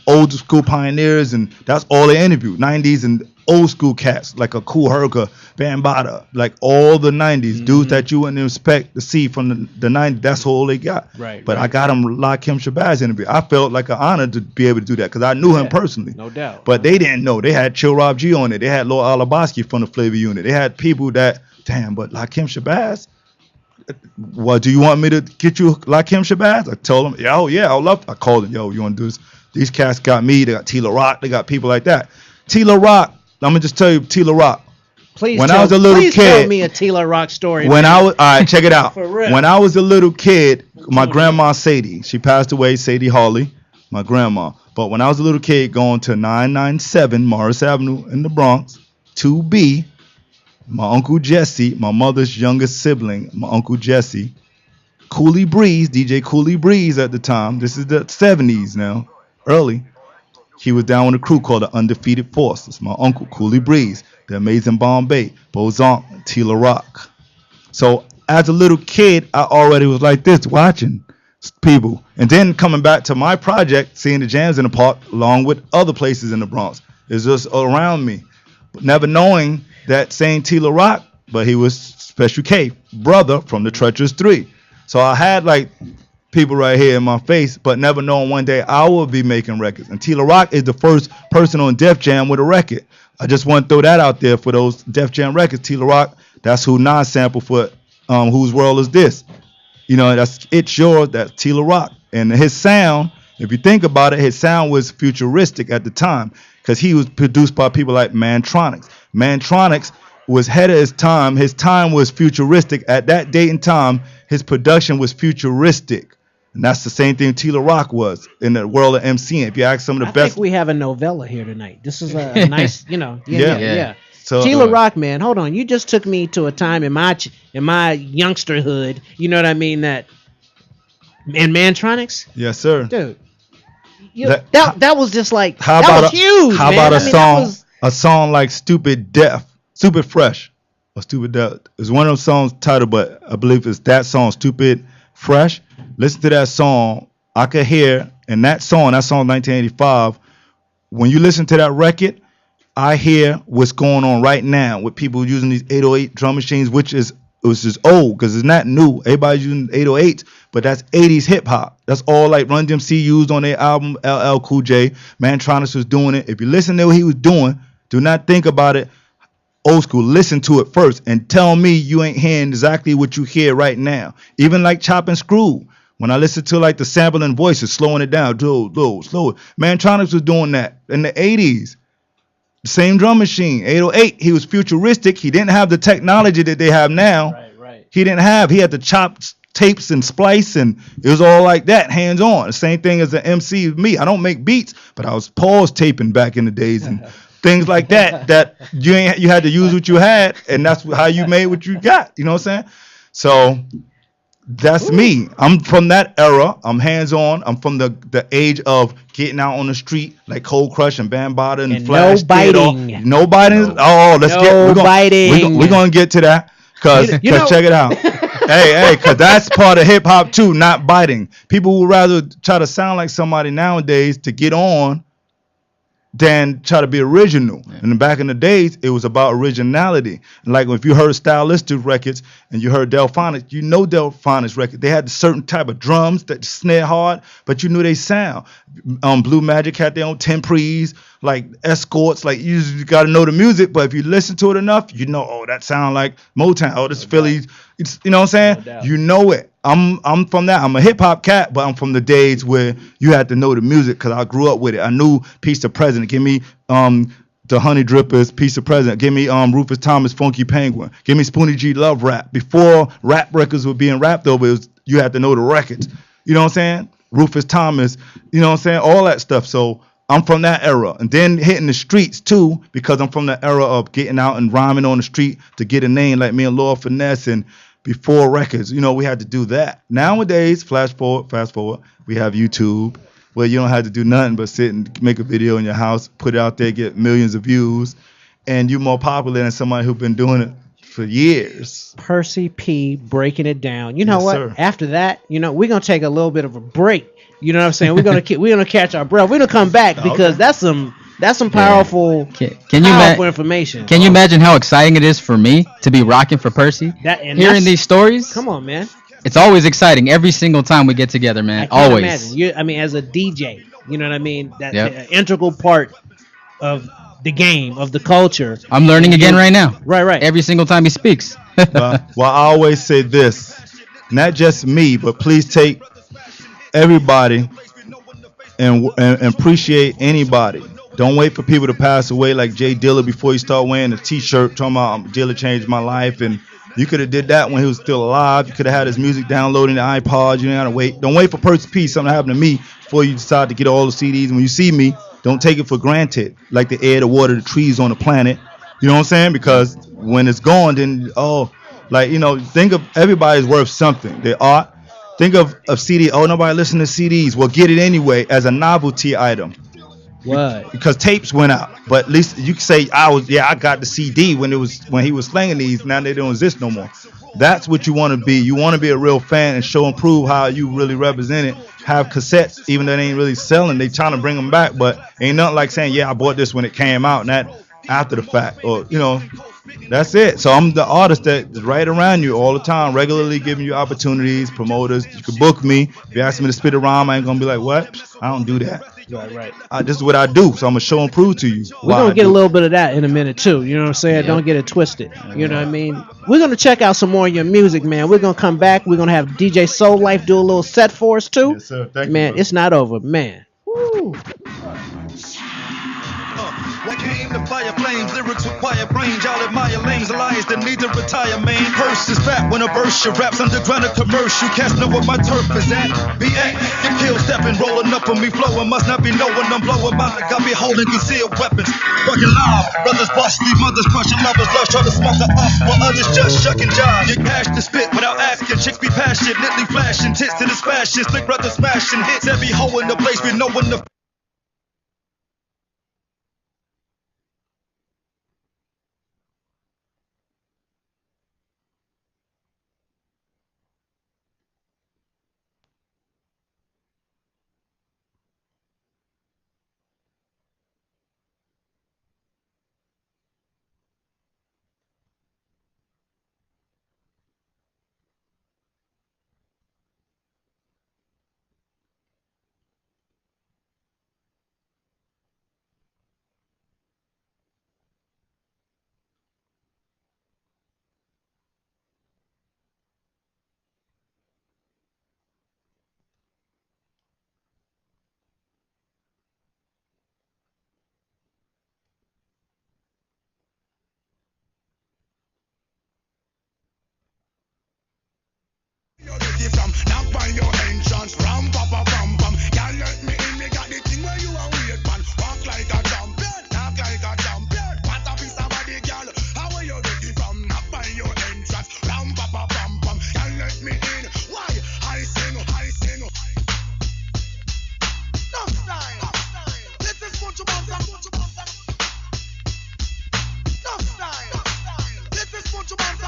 T: old school pioneers, and that's all they interview. 90s and old school cats like a Kool Herc, Bambaataa, like all the 90s dudes that you wouldn't expect to see from the 90s. That's all they got.
A: Right.
T: But I got him Lakim Shabazz interview. I felt like an honor to be able to do that because I knew him personally.
A: No doubt.
T: But they didn't know. They had Chill Rob G on it. They had Lord Alabaski from the Flavor Unit. They had people that, damn, but Lakim Shabazz? Well, do you want me to get you Lakim Shabazz? I told him, yeah, I'd love to. I called him, yo, you want to do this? These cats got me. They got Tila Rock. They got people like that. Tila Rock, I'm going to just tell you, Tila Rock.
A: Please
T: when I was a little kid,
A: tell me a Tila Rock story.
T: When I was, all right, check it out.
A: For real.
T: When I was a little kid, my grandma Sadie, she passed away, Sadie Hawley, my grandma. But when I was a little kid going to 997 Morris Avenue in the Bronx, 2B, my Uncle Jesse, my mother's youngest sibling, my Uncle Jesse, Cooley Breeze, DJ Cooley Breeze at the time, this is the 70s now, early, he was down with a crew called the Undefeated Force. It's my uncle, Cooley Breeze, the Amazing Bombay, Bozon, Tila Rock. So as a little kid, I already was like this, watching people. And then coming back to my project, seeing the jams in the park, along with other places in the Bronx. It's just around me. But never knowing that same Tila Rock, but he was Special K, brother from the Treacherous 3. So I had like people right here in my face, but never knowing one day I will be making records. And Tila Rock is the first person on Def Jam with a record. I just want to throw that out there for those Def Jam records. Tila Rock, that's who Nas sampled for Whose World Is This? You know, that's It's Yours, that's Tila Rock. And his sound, if you think about it, his sound was futuristic at the time because he was produced by people like Mantronics. Mantronics was ahead of his time. His time was futuristic. At that date and time, his production was futuristic. And that's the same thing Tila Rock was in the world of MCing. If you ask some of the best.
A: I think we have a novella here tonight. This is a nice, yeah.
T: So,
A: Tila Rock, man, hold on. You just took me to a time in my youngsterhood. You know what I mean? That in Mantronics.
T: Yes, sir.
A: Dude, that was just like
T: how
A: that
T: about
A: was huge.
T: How
A: man.
T: about a
A: I mean,
T: song? a song like Stupid Deaf, Stupid Fresh, or Stupid Deaf. It's one of those songs titled, but I believe it's that song, Stupid Fresh. Listen to that song. I could hear in that song 1985. When you listen to that record, I hear what's going on right now with people using these 808 drum machines, which is old because it's not new. Everybody's using 808s, but that's 80s hip hop. That's all like Run DMC used on their album. LL Cool J, Mantronis was doing it. If you listen to what he was doing, do not think about it old school. Listen to it first and tell me you ain't hearing exactly what you hear right now. Even like Chop and Screw. When I listen to like the sampling voices, slowing it down, slow it. Mantronis was doing that in the 80s. The same drum machine, 808. He was futuristic. He didn't have the technology that they have now.
A: Right.
T: He had to chop tapes and splice, and it was all like that, hands on. The same thing as the MC with me. I don't make beats, but I was pause taping back in the days and things like that. That you had to use what you had, and that's how you made what you got. You know what I'm saying? So that's me. I'm from that era. I'm hands-on. I'm from the age of getting out on the street like Cold Crush and Bambaataa and Flash.
A: No biting.
T: No biting. Oh, we're gonna get to that because check it out. hey, because that's part of hip hop too, not biting. People would rather try to sound like somebody nowadays to get on than try to be original. Yeah. And back in the days, it was about originality. And like if you heard Stylistic records and you heard Delphonics, you know Delphonics record. They had a certain type of drums that snare hard, but you knew they sound. Blue Magic had their own Temprees, like Escorts. Like you just got to know the music, but if you listen to it enough, you know, oh, that sound like Motown. Oh, this Philly. It's, you know what I'm saying? You know it. I'm from that. I'm a hip hop cat, but I'm from the days where you had to know the music because I grew up with it. I knew Peace to President. Give me the Honey Drippers, Peace to President. Give me Rufus Thomas, Funky Penguin. Give me Spoonie G, Love Rap. Before rap records were being rapped over, you had to know the records. You know what I'm saying? Rufus Thomas. You know what I'm saying? All that stuff. So I'm from that era. And then hitting the streets too, because I'm from the era of getting out and rhyming on the street to get a name like me and Lord Finesse. And before records, you know, we had to do that. Nowadays, fast forward, we have YouTube where you don't have to do nothing but sit and make a video in your house, put it out there, get millions of views, and you're more popular than somebody who's been doing it for years.
A: Percy P breaking it down. You know
T: Yes,
A: what?
T: sir.
A: After that, you know, we're gonna take a little bit of a break. You know what I'm saying? We're gonna catch our breath. We're gonna come back because that's some powerful, powerful information.
U: Can you imagine how exciting it is for me to be rocking for Percy? Hearing these stories.
A: Come on, man.
U: It's always exciting every single time we get together, man.
A: I can't
U: Always.
A: imagine. I mean, as a DJ, you know what I mean? That's
U: Yep.
A: an integral part of the game, of the culture.
U: I'm learning again right now.
A: Right.
U: Every single time he speaks.
T: Well, I always say this, not just me, but please take everybody and appreciate anybody. Don't wait for people to pass away like Jay Dilla before you start wearing a T-shirt talking about Dilla changed my life. And you could have did that when he was still alive. You could have had his music downloading the iPod. You didn't have to wait. Don't wait for Percy P, something to happen to me before you decide to get all the CDs. When you see me, don't take it for granted, like the air, the water, the trees on the planet. You know what I'm saying? Because when it's gone, then, think of everybody's worth something. They are. Think of CD. Oh, nobody listen to CDs. Well, get it anyway as a novelty item.
A: What?
T: Because tapes went out, but at least you can say I got the CD when he was slinging these. Now they don't exist no more. That's what you want to be. You want to be a real fan and show and prove how you really represent it. Have cassettes, even though they ain't really selling. They trying to bring them back, but ain't nothing like saying, I bought this when it came out, not after the fact. Or that's it. So I'm the artist that is right around you all the time, regularly giving you opportunities, promoters. You can book me. If you ask me to spit a rhyme, I ain't gonna be like, what? I don't do that.
A: Right.
T: This is what I do, so I'm gonna show and prove to you.
A: We're gonna get a little bit of that in a minute too. You know what I'm saying?
T: Yeah.
A: Don't get it twisted. You know what I mean? We're gonna check out some more of your music, man. We're gonna come back. We're gonna have DJ Soul Life do a little set for us too.
T: Yes, sir. Thank you,
A: man,
T: brother.
A: it's not over, man. Woo.
S: I came to fire flames, lyrics require brains. Y'all admire lames, lions that need to retire, man. Purse is fat when I burst your raps underground a commercial. Cats know where my turf is at. BX, get killed stepping, rolling up on me, flowing. Must not be knowing I'm blowing my. Got me holding concealed weapons. Fucking live, brothers bust, leave mothers crushing lovers. Love try to smother us while others just shucking jive. Get cash to spit without asking. Chicks be passionately flashing tits to this fashion. Slick brothers smashing hits. Every hoe in the place we know when the
H: it from? Knock by your entrance, ram, papa, pam, pam. Can't let me in, me got the thing where you are weird, man. Walk like a champion, talk like a champion. What a piece of body, girl. How are you get it from? Knock by your entrance, ram, papa, pam, pam. Can't let me in. Why? I sing, I sing. No style. This is mucho más. No style. This is mucho más.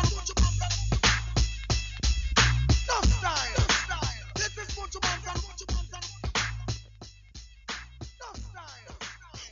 H: No style. This is mucho más. No style.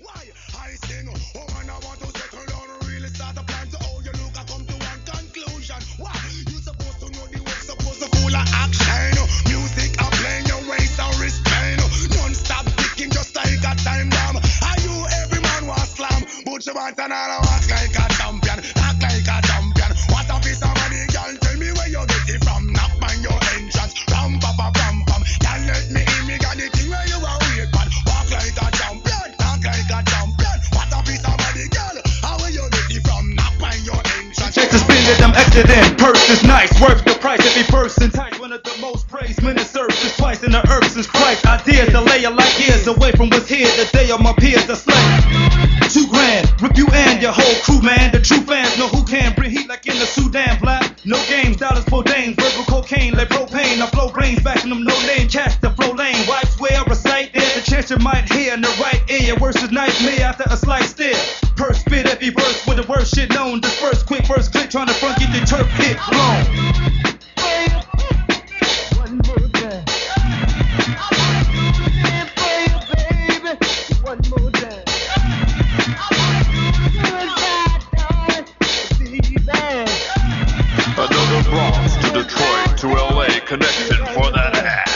H: Why? I sing. Oh man, I want to settle down, really start a plan. So oh, you look, I come to one conclusion. Why? You supposed to know the way, supposed to full of action. Music I playing, your waist and wristband. Non-stop ticking just like a time bomb. Are you every man was slam? But you want another walk like a champion, act like a champion. What a piece of money, girl, tell me where you get it from. Knock on your entrance, ram, papa, pam, pam. Can't let me in, me got the thing where you are weird, man. Walk like a champion, talk like a champion. What a piece of money, girl, how where you get it from? Knock on your entrance.
S: Check the spin that I'm exiting. Purse is nice, worth the price. Every person tight, one of the most praised. Minute services twice in the earth since Christ. Ideas delay a light years away from what's here. The day of my peers are slain. 2 grand, rip you and your whole crew, man. The true fans know who can bring heat like in the Sudan, black. No games, dollars for dames, verbal cocaine, like propane. I flow brains back in them no name, catch the flow lane. Wipes where I recite, there's a chance you might hear in the right ear. Worse is nightmare after a slight stare. Purse spit every verse with the worst shit known. Disperse quick first click, trying to front get the turf hit blown.
F: One more time. One more time.
C: Another Bronx to Detroit to LA connection for that ass.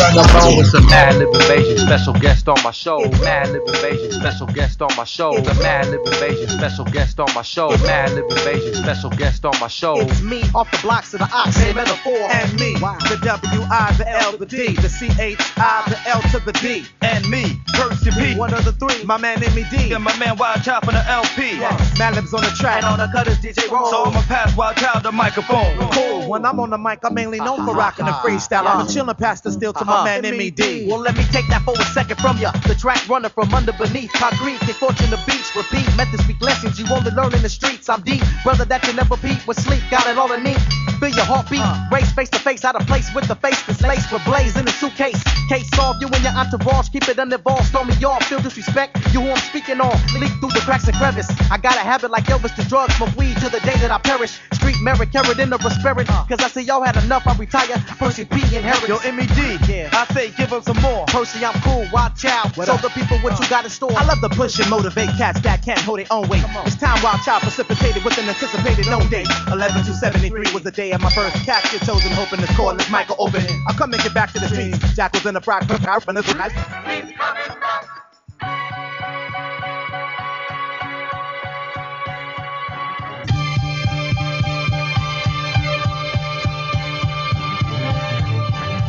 W: On the phone with some Mad Lib Invasion, special guest on my show. Mad Lib Invasion, special guest on my show. The Mad Lib Invasion, special guest on my show. Mad Lib Invasion, special guest on my show.
X: It's me off the blocks of the ox, a metaphor, and me, the W-I, the L, the D, the C-H-I, the L to the D,
S: And me, Percy P.
X: one of the 3, my man M.E.D.
S: And my man Wild Child for the LP.
X: Mad Lib's on the track,
P: And on the cutters, DJ Roll.
S: So I'ma pass Wild Child the microphone.
X: Cool. When I'm on the mic, I'm mainly known for rocking the freestyle. I'm the chillin' past the still to my man M.E.D.
P: Well, let me take that for a second from ya. The track runner from under beneath. Concrete, take fortune the beats. Repeat, method speak lessons you only learn in the streets. I'm deep, brother that you never beat with sleep. Got it all in me. Feel your heartbeat. Race face to face, out of place with the face that's laced with blaze in the suitcase. Case solved, you and your entourage. Keep it uninvolved, storm me off. Feel disrespect, you who I'm speaking on. Leak through the cracks and crevice. I got a habit like Elvis to drugs, smoke weed till the day that I perish. Street merit, carried in the spirit. Cause I see y'all had enough, I retire. Percy P inherits.
X: Yo, M.E.D. I say give him some more.
P: Percy, I'm cool, watch out. Show the people what you got in store.
X: I love to push and motivate cats that can't hold their own weight. It's time Wild Child precipitated with an anticipated known date. 11/2/73 was the day of my first capture. Chosen, hoping this cordless mic will open. I'll come and get back to the streets. Jackals in the frock, from this night.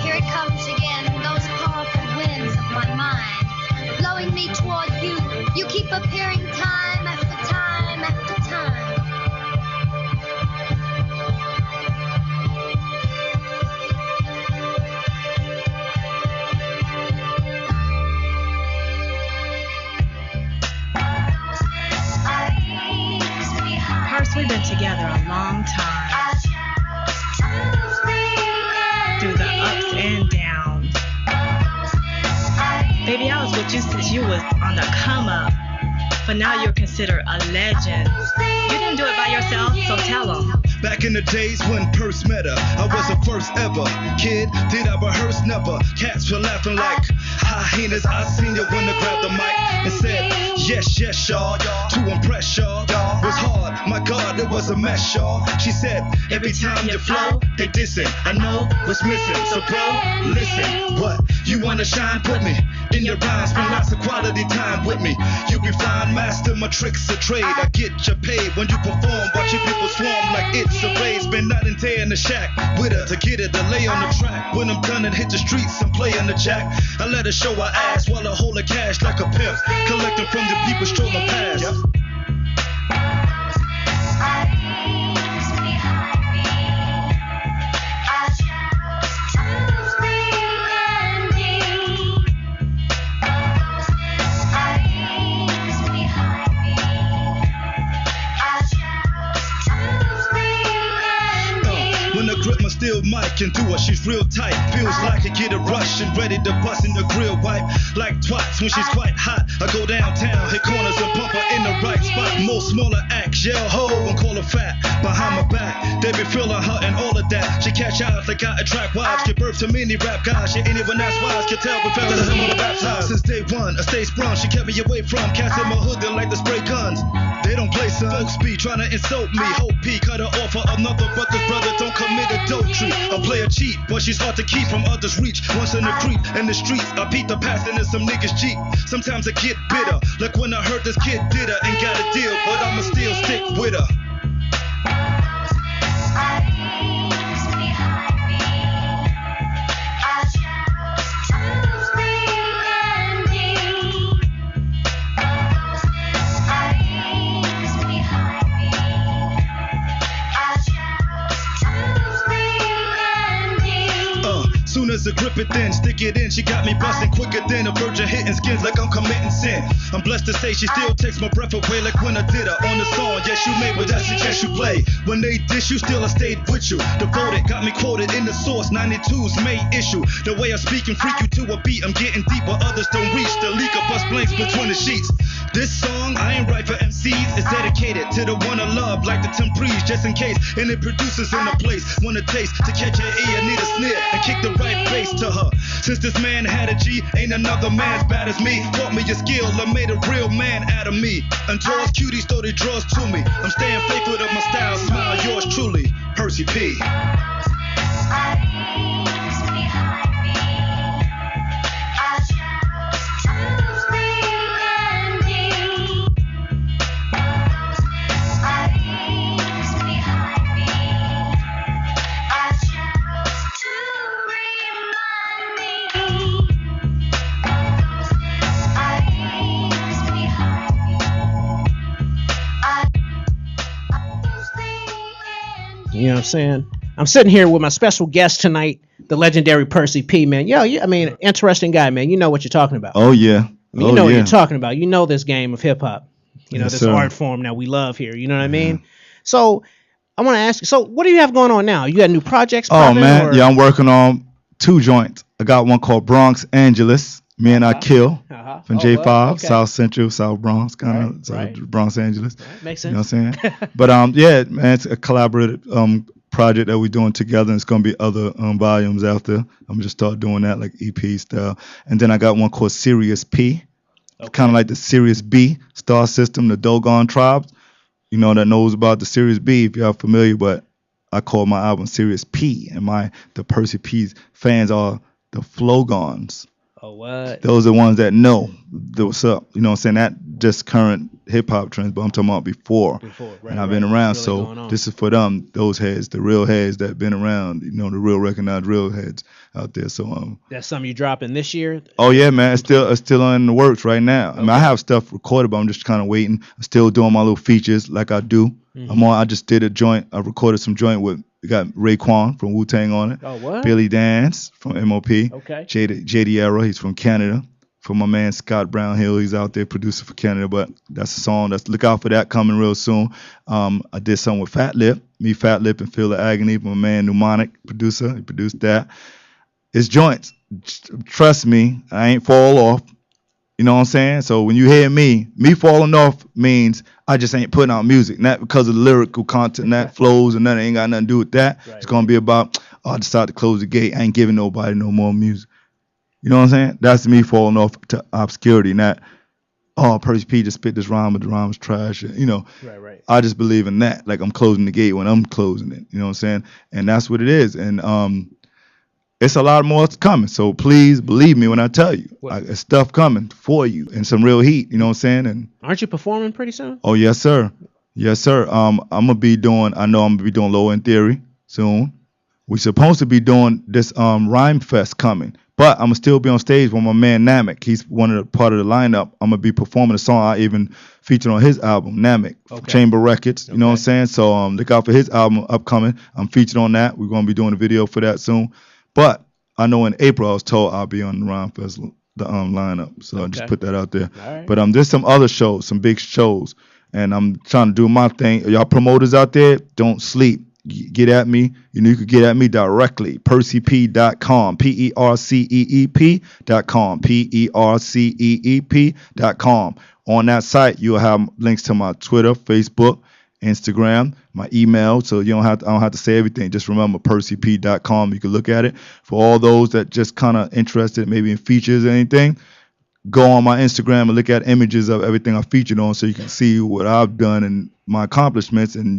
N: Here it comes again, those powerful winds of my mind, blowing me toward you. You keep appearing time after time after time.
I: So now you're considered a legend. You didn't do it by yourself, so tell them.
S: Back in the days when Purse met her, I was the first ever kid. Did I rehearse? Never. Cats were laughing like hyenas. I seen you when I grabbed the mic and said, yes, yes, y'all. To impress y'all was hard. My God, it was a mess, y'all. She said, every time you flow, they dissing. I know what's missing. So bro, listen, what? You wanna shine? Put me in your rhymes. Spend lots of quality time with me. You be fine, master my tricks of trade. I get you paid when you perform. Watch your people swarm like it's a raid. Spend night and day in the shack with her to get her to lay on the track. When I'm done and hit the streets and play on the jack, I let her show her ass while I hold her cash like a pimp, collecting from the people strolling past. Yep. Grip my steel mic and do her, she's real tight. Feels like I get a rush and ready to bust in the grill wipe. Like twats when she's quite hot. I go downtown, hit corners and pump her in the right spot. Most smaller acts yell ho and call her fat. Behind my back, they be feeling her and all of that. She catch eyes like I attract wives. Give birth to many rap guys. Yeah, anyone that's wise can tell we fell to the baptized. Since day one, I stay sprung. She kept me away from cats in my hood that like to spray guns. They don't play son. Folks be trying to insult me. Hope P cut her off for another brother's brother. Don't commit adultery. I play a cheat, but she's hard to keep from others' reach. Once in the creep in the streets, I beat the passing in some niggas' Jeep. Sometimes I get bitter, like when I heard this kid did her and got a deal, but I'ma still stick with her. Soon as I grip it then, stick it in. She got me busting quicker than a virgin hitting skins like I'm committing sin. I'm blessed to say she still takes my breath away like when I did her on the song. Yes, you made, but that's the chance you play. When they dish you, still I stayed with you. Devoted, got me quoted in the source. 92's May issue. The way I speak and freak you to a beat. I'm getting deeper, others don't reach. The leak of bust blanks between the sheets. This song, I ain't right for MCs. It's dedicated to the one I love, like the Tempries, just in case. And it produces in the place. Want a taste to catch her ear, need a sneer and kick the right face to her. Since this man had a G, ain't another man as bad as me. Taught me a skill, I made a real man out of me. And draws cuties, throw they draws to me. I'm staying faithful to my style, smile, yours truly, Percy P.
A: You know what I'm saying? I'm sitting here with my special guest tonight, the legendary Percy P, man. I mean, interesting guy, man. You know what you're talking about.
T: Oh, yeah.
A: You know what you're talking about. You know this game of hip hop. You know,
T: Yes,
A: this
T: sir.
A: art form that we love here. You know what I mean? So I want to ask you, so what do you have going on now? You got new projects?
T: Oh,
A: popping,
T: man.
A: or-
T: Yeah, I'm working on 2 joints. I got one called Bronx Angeles. Me and I Kill from J5,
A: well, okay.
T: South Central, South Bronx, kind of,
A: right.
T: Bronx Angeles.
A: Makes
T: You know
A: sense.
T: what I'm saying? But yeah, man, it's a collaborative project that we're doing together. And it's gonna be other volumes after. I'm just start doing that like EP style. And then I got one called Sirius P, kind of like the Sirius B star system, the Dogon tribes. You know that knows about the Sirius B if you're familiar. But I call my album Sirius P, and the Percy P's fans are the Flogons.
A: Oh, what?
T: Those are the ones that know what's up. You know what I'm saying? Not just current hip hop trends, but I'm talking about before. And I've been around,
A: What's really going
T: so
A: on?
T: this is for them, those heads, the real heads that been around, you know, the real recognized real heads out there. So
A: That's something you dropping this year?
T: oh yeah, man, it's still in the works right now. I mean, I have stuff recorded, but I'm just kind of waiting. I'm still doing my little features like I do. I just did a joint. I recorded some joint with. We got Raekwon from Wu-Tang on it.
A: Oh, what?
T: Billy Dance from MOP.
A: Okay.
T: JD Era, he's from Canada. For my man Scott Brownhill, he's out there producing for Canada. But that's a song. Look out for that coming real soon. I did something with Fat Lip, Fat Lip, and Feel the Agony. My man Pneumonic producer, he produced that. It's joints. Trust me, I ain't fall off. You know what I'm saying? So when you hear me falling off means I just ain't putting out music. Not because of the lyrical content, that flows, and that ain't got nothing to do with that. Right, it's gonna be about, I decided to close the gate. I ain't giving nobody no more music. You know what I'm saying? That's me falling off to obscurity, not, oh, Percy P just spit this rhyme, but the rhyme was trash. You know,
A: Right.
T: I just believe in that. Like I'm closing the gate when I'm closing it. You know what I'm saying? And that's what it is. And it's a lot more coming. So please believe me when I tell you, it's stuff coming for you and some real heat. You know what I'm saying? And
A: aren't you performing pretty soon?
T: oh yes, sir. Yes, sir. I'm gonna be doing. I know I'm gonna be doing Low End Theory soon. We're supposed to be doing this Rhyme Fest coming, but I'm gonna still be on stage with my man Namek. He's part of the lineup. I'm gonna be performing a song I even featured on his album, Namek, Chamber Records. You know what I'm saying? So look out for his album upcoming. I'm featured on that. We're gonna be doing a video for that soon. But I know in April I was told I'll be on the Rhyme Fest lineup. So I just put that out there.
A: Right.
T: But there's some other shows, some big shows, and I'm trying to do my thing. Y'all promoters out there, don't sleep. Get at me. You know, you could get at me directly. PercyP.com. PerceeP.com. PerceeP.com. On that site, you'll have links to my Twitter, Facebook, Instagram, my email, so I don't have to say everything. Just remember PercyP.com. You can look at it. For all those that just kind of interested maybe in features or anything, go on my Instagram and look at images of everything I featured on, so you can see what I've done and my accomplishments. And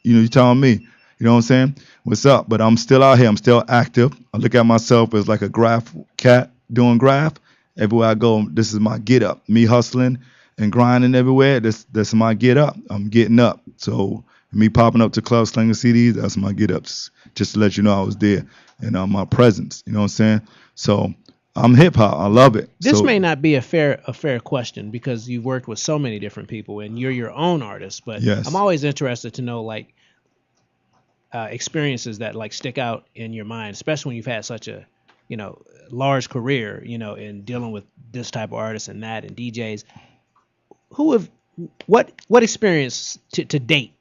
T: you telling me, you know what I'm saying, what's up? But I'm still out here. I'm still active. I look at myself as like a graph cat doing graph. Everywhere I go, this is my get up. Me hustling and grinding everywhere, that's my get up. I'm getting up. So me popping up to clubs slinging CDs, that's my get ups. Just to let you know I was there and my presence. You know what I'm saying? So I'm hip hop. I love it.
A: This
T: so,
A: may not be a fair question because you've worked with so many different people and you're your own artist. But
T: yes.
A: I'm always interested to know like experiences that like stick out in your mind, especially when you've had such a large career, in dealing with this type of artists and that and DJs. What experience to date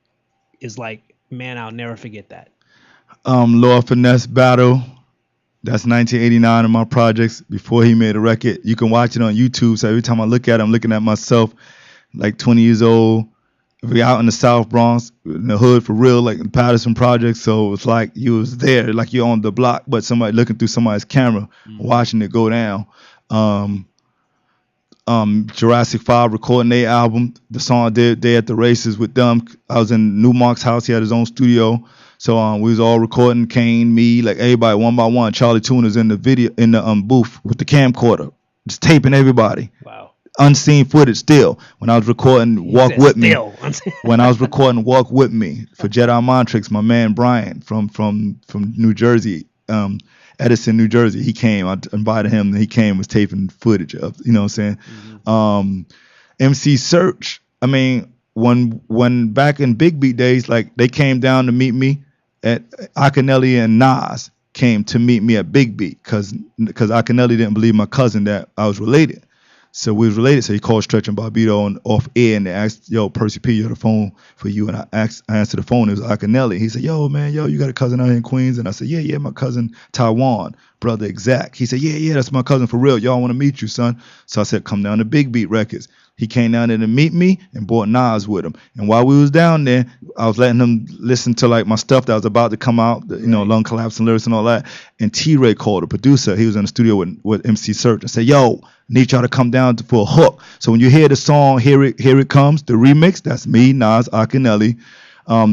A: is like, man, I'll never forget that?
T: Lord Finesse Battle. That's 1989 in my projects before he made a record. You can watch it on YouTube. So every time I look at it, I'm looking at myself like 20 years old. We out in the South Bronx, in the hood for real, like in Patterson Project. So it's like you was there, like you're on the block, but somebody looking through somebody's camera, watching it go down. Jurassic 5 recording their album. The song I did Day at the Races with them. I was in New Mark's house. He had his own studio. So we was all recording, Kane, me, like everybody one by one. Charlie Tuner's in the video, in the booth with the camcorder, just taping everybody.
A: Wow.
T: Unseen footage still. When I was recording Walk With Me. When I was recording Walk With Me for Jedi Montrix, my man Brian from New Jersey, Edison, New Jersey. He came. I invited him, and he came, was taping footage of, you know what I'm saying? MC Search. I mean, when back in Big Beat days, like they came down to meet me at Akinelli and Nas came to meet me at Big Beat because Akinelli didn't believe my cousin that I was related. So we was related. So he called Stretch and Barbito on off air and they asked, yo, Percy P, you're the phone for you. And I answered the phone. It was Akinelli. He said, yo, man, you got a cousin out here in Queens? And I said, yeah, my cousin Taiwan, brother Exact. He said, yeah, that's my cousin for real. Y'all want to meet you, son. So I said, come down to Big Beat Records. He came down there to meet me and brought Nas with him. And while we was down there, I was letting him listen to like my stuff that was about to come out, lung collapse and lyrics and all that. And T-Ray called, the producer. He was in the studio with MC Search and said, yo, need y'all to come down for a hook. So when you hear the song, Here It Comes, the remix, that's me, Nas, Akinelli,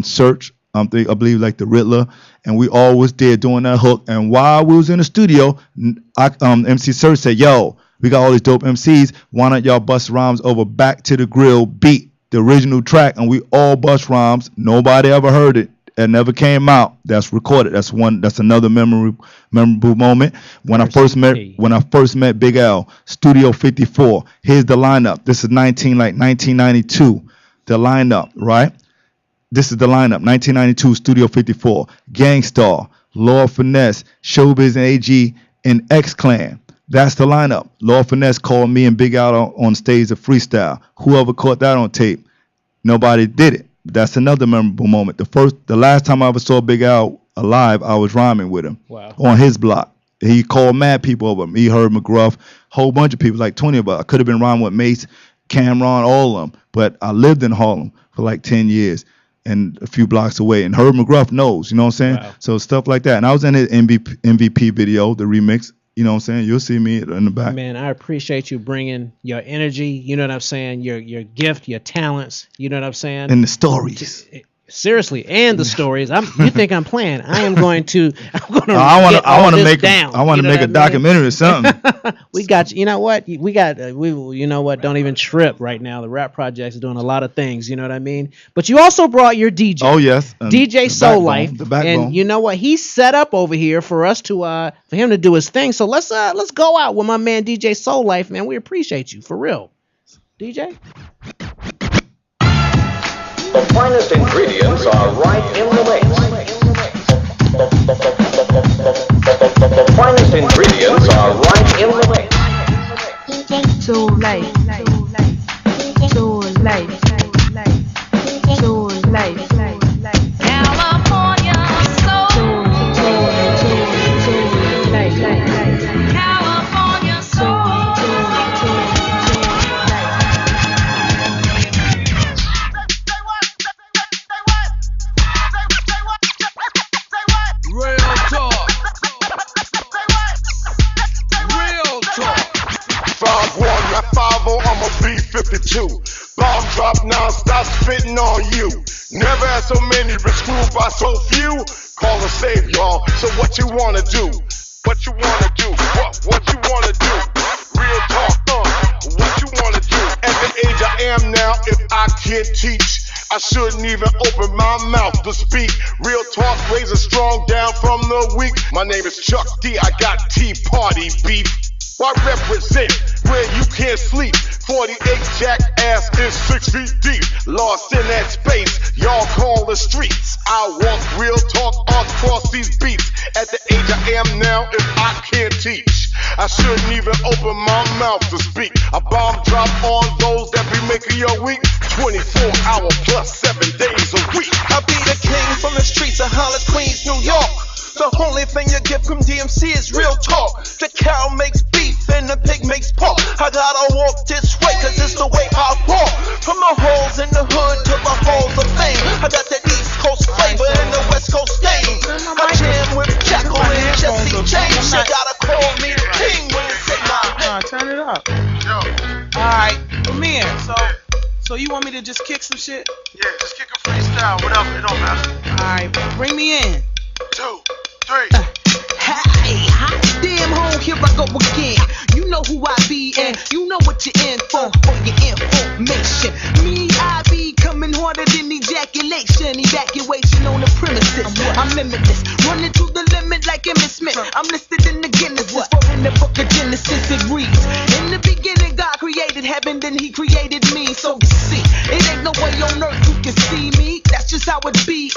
T: Search, I believe like the Riddler, and we all was there doing that hook. And while we was in the studio, MC Search said, yo, we got all these dope MCs. Why not y'all bust rhymes over Back to the Grill beat, the original track, and we all bust rhymes. Nobody ever heard it. It never came out. That's recorded. That's another memorable moment. When I first met Big L, Studio 54. Here's the lineup. This is 1992. The lineup, right? This is the lineup. 1992, Studio 54. Gangstar, Lord Finesse, Showbiz and AG, and X Clan. That's the lineup. Lord Finesse called me and Big Al on stage to freestyle. Whoever caught that on tape, nobody did it. That's another memorable moment. The last time I ever saw Big Al alive, I was rhyming with him on his block. he called mad people over him. He heard McGruff, whole bunch of people, like 20 of us. I could have been rhyming with Mace, Cameron, all of them. But I lived in Harlem for like 10 years and a few blocks away. And Herb McGruff knows, you know what I'm saying?
A: Wow.
T: So stuff like that. And I was in his MVP video, the remix. You know what I'm saying? You'll see me in the back.
A: Man, I appreciate you bringing your energy, you know what I'm saying, your gift, your talents, you know what I'm saying?
T: And the stories.
A: Seriously, and the stories. You think I'm playing? I am going to.
T: I want to make
A: down.
T: I want to make a documentary or something.
A: We got you know what we got. You know what? Don't even trip right now. The Rap Project's doing a lot of things. You know what I mean? But you also brought your DJ.
T: Oh yes,
A: DJ Soul Life.
T: The backbone.
A: And you know what? He's set up over here for us to for him to do his thing. So let's go out with my man DJ Soul Life, man. We appreciate you for real, DJ.
E: The finest ingredients are right in the mix. The finest ingredients are right in the mix.
J: Soul Life. Soul Life. Soul Life. California Soul. Soul Life. California Soul.
H: I'm a B-52. Bomb drop non-stop spitting on you. Never had so many, been screwed by so few. Call and save y'all. So what you wanna do? What you wanna do? What you wanna do? Real talk, what you wanna do? At the age I am now, if I can't teach, I shouldn't even open my mouth to speak. Real talk, raising strong down from the weak. My name is Chuck D, I got Tea Party beef. I represent where you can't sleep. 48 jackass is 6 feet deep. Lost in that space, y'all call the streets. I walk real talk across these beats. At the age I am now, if I can't teach, I shouldn't even open my mouth to speak. A bomb drop on those that be making your week. 24 hours plus 7 days a week.
O: I'll be the king from the streets of Hollis, Queens, New York. The only thing you get from DMC is real talk. The cow makes beef and the pig makes pork. I gotta walk this way cause it's the way I walk. From the holes in the hood to the halls of fame, I got that East Coast flavor and the West Coast stain. I jam with Jackal and Jesse James. You gotta call me the king when you say my name.
Q: Turn it up. Alright, Amir, so you want me to just kick some shit?
H: Yeah, just kick a freestyle, whatever, it don't matter.
Q: Alright, bring me in.
H: 2, 3.
O: Hey, hot damn home, here I go again. You know who I be and you know what you're in for your information. Me, I be coming harder than ejaculation. Evacuation on the premises. I'm limitless, running to the limit like Emmitt Smith. I'm listed in the Guinnesses, for in the book of Genesis it reads, in the beginning God created heaven, then he created me. So you see, it ain't no way on earth you can see me. That's just how it be.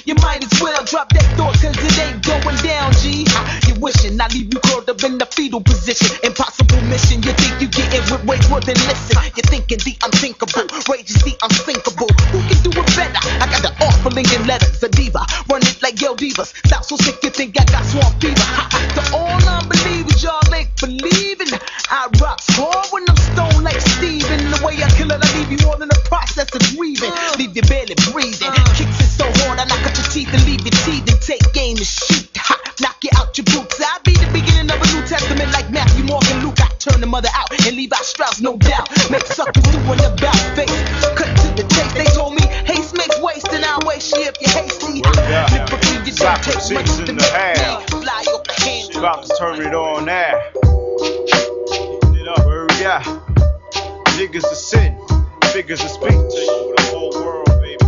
O: You might as well drop that thought cause it ain't going down, G. You wishing I leave you curled up in the fetal position. Impossible mission, you think you getting with way more than listen. You're thinking the unthinkable, rage is the unsinkable. Who can do it better? I got the offering in letters, a diva. Run it like Yale Divas. Sound so sick you think I got swamp fever. To all unbelievers, y'all ain't believing. I rocks hard when I'm stoned like Steven. The way I kill it, I leave you all in the process of grieving. Leave you barely breathing. Kicks it so hard, I knock out your teeth and leave your teeth and take aim and shoot. Knock you out your boots. I'll be the beginning of a New Testament like Matthew, Mark, and Luke. I turn the mother out and leave out Strauss, no doubt. Make suckers do an about face. Cut to the chase. They told me haste makes waste, and I'll waste you if you're hasty. Lyrically, you don't take much to make me fly your hand.
S: About to turn it on now. It up, hurry up. Niggas are sitting, figures are speech. Take over the whole world, baby.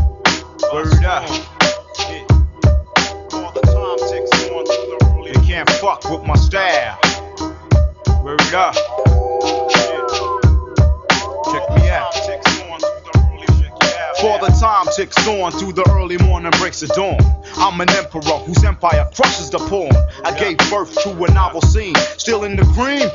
S: Word up. All the time ticks on through the early. They can't fuck with my style. Word up. Check me out. For the time ticks on through the early morning breaks of dawn.
M: I'm an emperor whose empire crushes the pawn. I gave birth to a novel scene. Still in the green,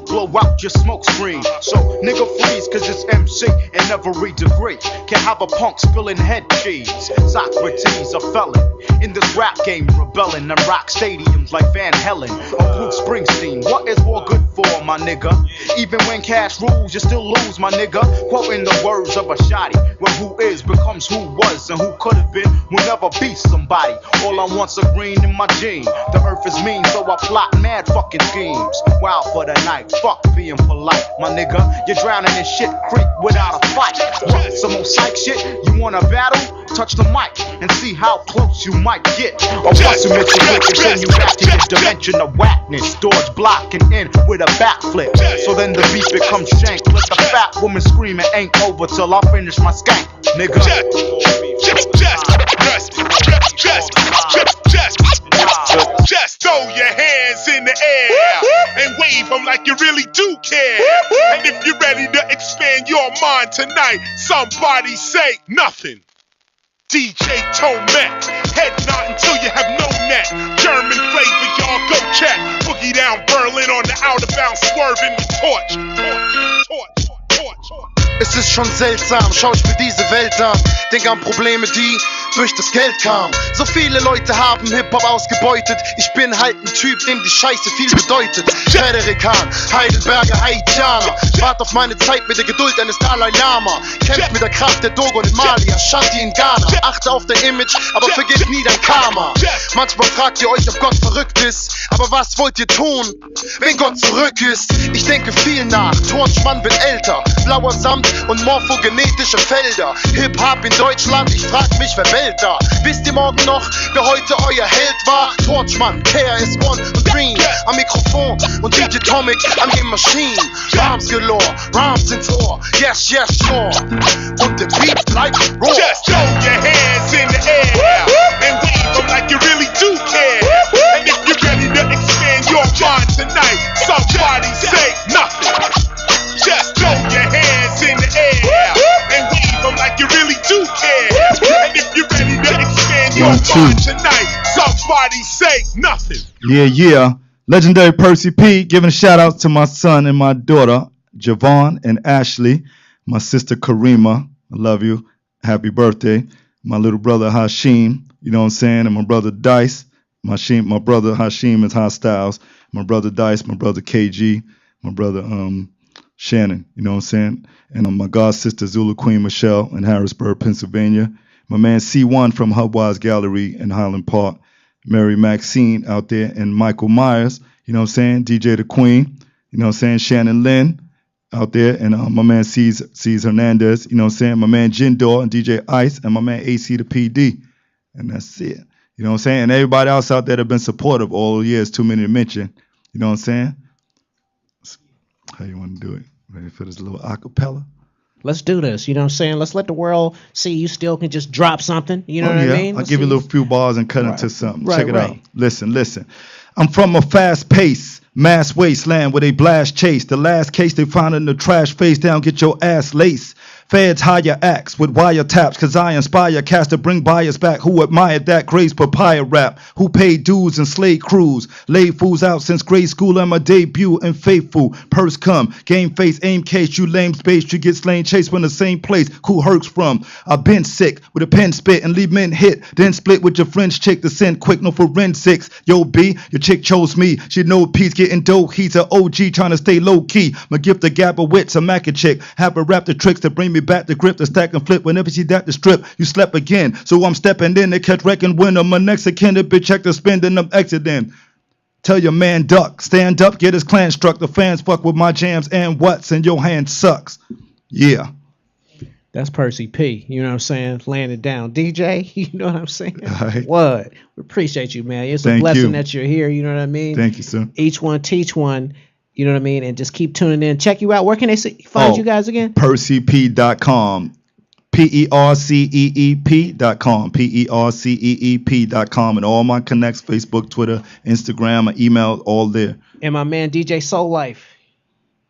M: blow out your smoke screen. So nigga freeze, cause it's MC in every degree. Can't have a punk spilling head cheese. Socrates, a felon in this rap game, rebelling and rock stadiums like Van Halen or Bruce Springsteen. What is war good for, my nigga? Even when cash rules, you still lose, my nigga. Quoting the words of a shotty, where who is becomes who was, and who could have been will never be somebody. All I want's a green in my gene. The earth is mean, so I plot mad fucking schemes. Wild for the night, fuck being polite, my nigga. You're drowning in shit creek without a fight. What, some more psych shit? You wanna battle? Touch the mic and see how close you might get. Or once you mention it, send you back to your dimension of whackness. Doors blocking in with a backflip. So then the beat becomes shank. Let the fat woman scream, it ain't over till I finish my skank, nigga.
B: Just throw your hands in the air and wave them like you really do care. And if you're ready to expand your mind tonight, somebody say nothing. DJ Tomek, head nod until you have no neck. German flavor, y'all go check. Boogie down Berlin on the outer bound, swerving the torch.
K: Es ist schon seltsam, schau ich mir diese Welt an. Denk an Probleme, die durch das Geld kamen. So viele Leute haben Hip-Hop ausgebeutet. Ich bin halt ein Typ, dem die Scheiße viel bedeutet. Frederik Hahn, Heidelberger, Haitianer. Wart auf meine Zeit mit der Geduld eines Dalai Lama. Kämpft mit der Kraft der Dogon in Mali, Ashanti in Ghana. Achte auf dein Image, aber vergiss nie dein Karma. Manchmal fragt ihr euch, ob Gott verrückt ist. Aber was wollt ihr tun, wenn Gott zurück ist? Ich denke viel nach, Torchmann wird älter. Blauer Samt und morphogenetische Felder. Hip-Hop in Deutschland, ich frag mich, wer wählt da? Wisst ihr morgen noch, wer heute euer Held war? Torchmann, KRS-One und Green am Mikrofon und DJ Tomek an den Maschinen. Rhymes galore, Rhymes ins Ohr, yes, yes, sure. Und der Beat bleibt raw.
B: Just throw your hands in the air and wave them like you really do care. And if you're ready to expand your mind tonight, somebody say nothing. Just throw your hands in the air and wave them like you really do care. And if you're ready to expand your mind tonight, somebody say nothing.
T: Yeah. Legendary Percy P, giving a shout out to my son and my daughter, Javon and Ashley. My sister Karima, I love you. Happy birthday. My little brother Hashim, you know what I'm saying? And my brother Dice. My brother Hashim is Hot Styles. My brother Dice, my brother KG, my brother Shannon, you know what I'm saying? And my god sister Zulu Queen Michelle in Harrisburg, Pennsylvania. My man C1 from Hubwise Gallery in Highland Park. Mary Maxine out there, and Michael Myers, you know what I'm saying? DJ the Queen, you know what I'm saying? Shannon Lynn out there, and my man C's Hernandez, you know what I'm saying? My man Jindor and DJ Ice, and my man AC the PD. And that's it. You know what I'm saying? And everybody else out there that have been supportive all the years, too many to mention. You know what I'm saying? How you want to do it? Ready for this little acapella?
A: Let's do this. You know what I'm saying? Let's let the world see you still can just drop something. You know what I mean?
T: I'll give you a little few bars and cut into something. Check it out. Listen. I'm from a fast pace, mass wasteland where they blast chase. The last case they found in the trash, face down, get your ass laced. Feds hire acts with wiretaps, cause I inspire cats to bring buyers back who admired that Gray's papaya rap, who paid dues and slave crews, laid fools out since grade school and my debut and faithful. Purse come, game face, aim case, you lame space, you get slain chased from the same place, cool Hercs from. I've been sick with a pen spit and leave men hit, then split with your French chick to send quick, no forensics. Yo B, your chick chose me, she know peace getting dope, he's an OG trying to stay low key. My gift a gap of wits, a Mac chick, have a rap the tricks to bring me back to grip, the stack and flip. Whenever she that the strip, you slept again. So I'm stepping in to catch wrecking when I'm my next again. The bitch check to spend and I'm exiting. Tell your man duck, stand up, get his clan struck. The fans fuck with my jams and what's in your hand sucks. Yeah.
A: That's Percy P. You know what I'm saying? Laying it down. DJ, you know what I'm saying?
T: Right.
A: What? We appreciate you, man. It's a blessing that you're here. You know what I mean?
T: Thank you, sir.
A: Each one teach one. You know what I mean? And just keep tuning in. Check you out. Where can they find you guys again?
T: PercyP.com. PerceeP.com. PerceeP.com. And all my connects, Facebook, Twitter, Instagram, my email, all there.
A: And my man, DJ Soul Life.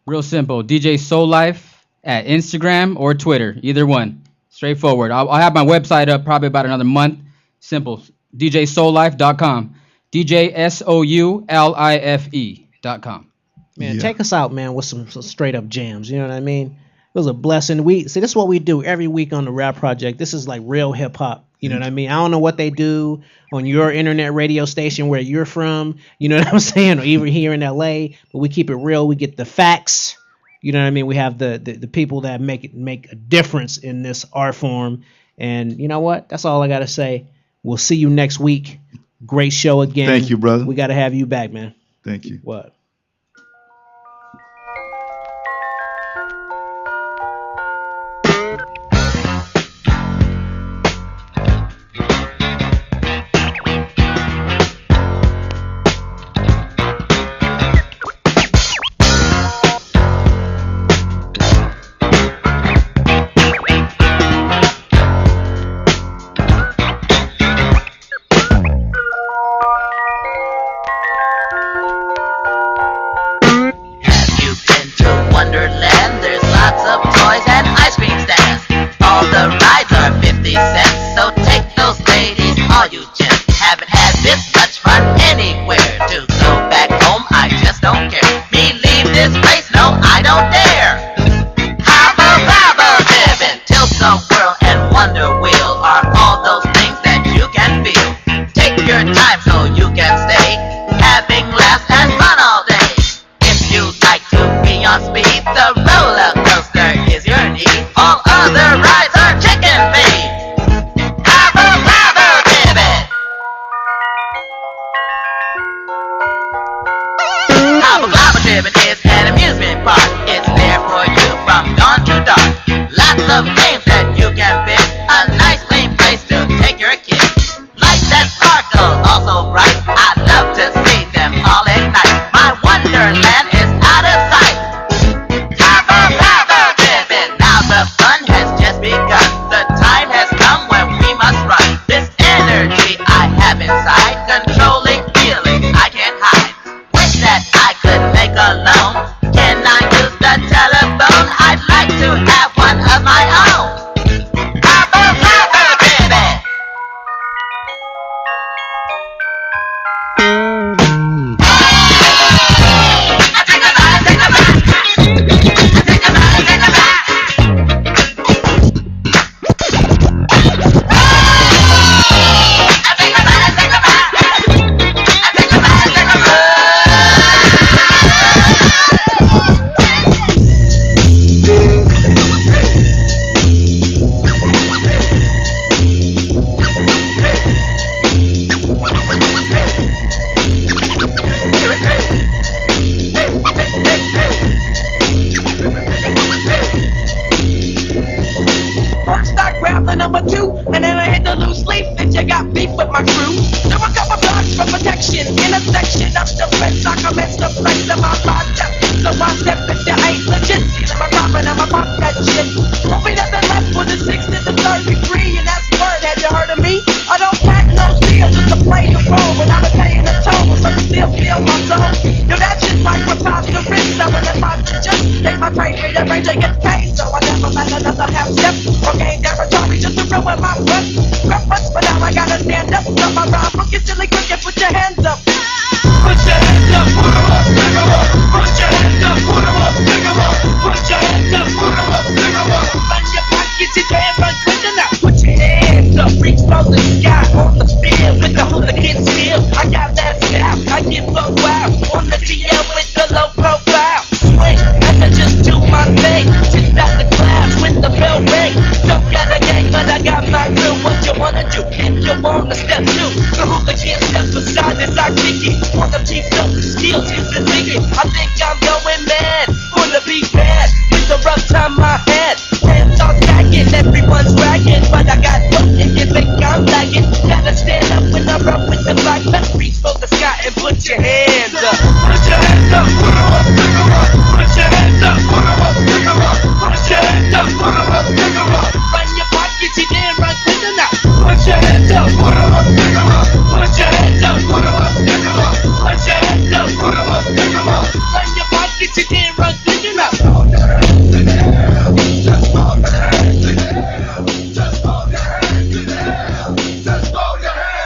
U: Real simple. DJ Soul Life at Instagram or Twitter. Either one. Straightforward. I'll have my website up probably about another month. Simple. DJSoulLife.com. DJSOULIFE.com.
A: Man, take us out, man, with some straight up jams. You know what I mean? It was a blessing. This is what we do every week on the Rap Project. This is like real hip hop. You know what I mean? I don't know what they do on your internet radio station where you're from. You know what I'm saying? Or even here in LA. But we keep it real. We get the facts. You know what I mean? We have the people that make a difference in this art form. And you know what? That's all I gotta say. We'll see you next week. Great show again.
T: Thank you, brother.
A: We gotta have you back, man.
T: Thank you.
A: What?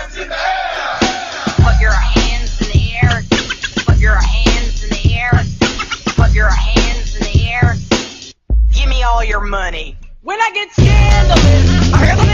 H: Hands in the
D: your money. When I get scandalous, I hear the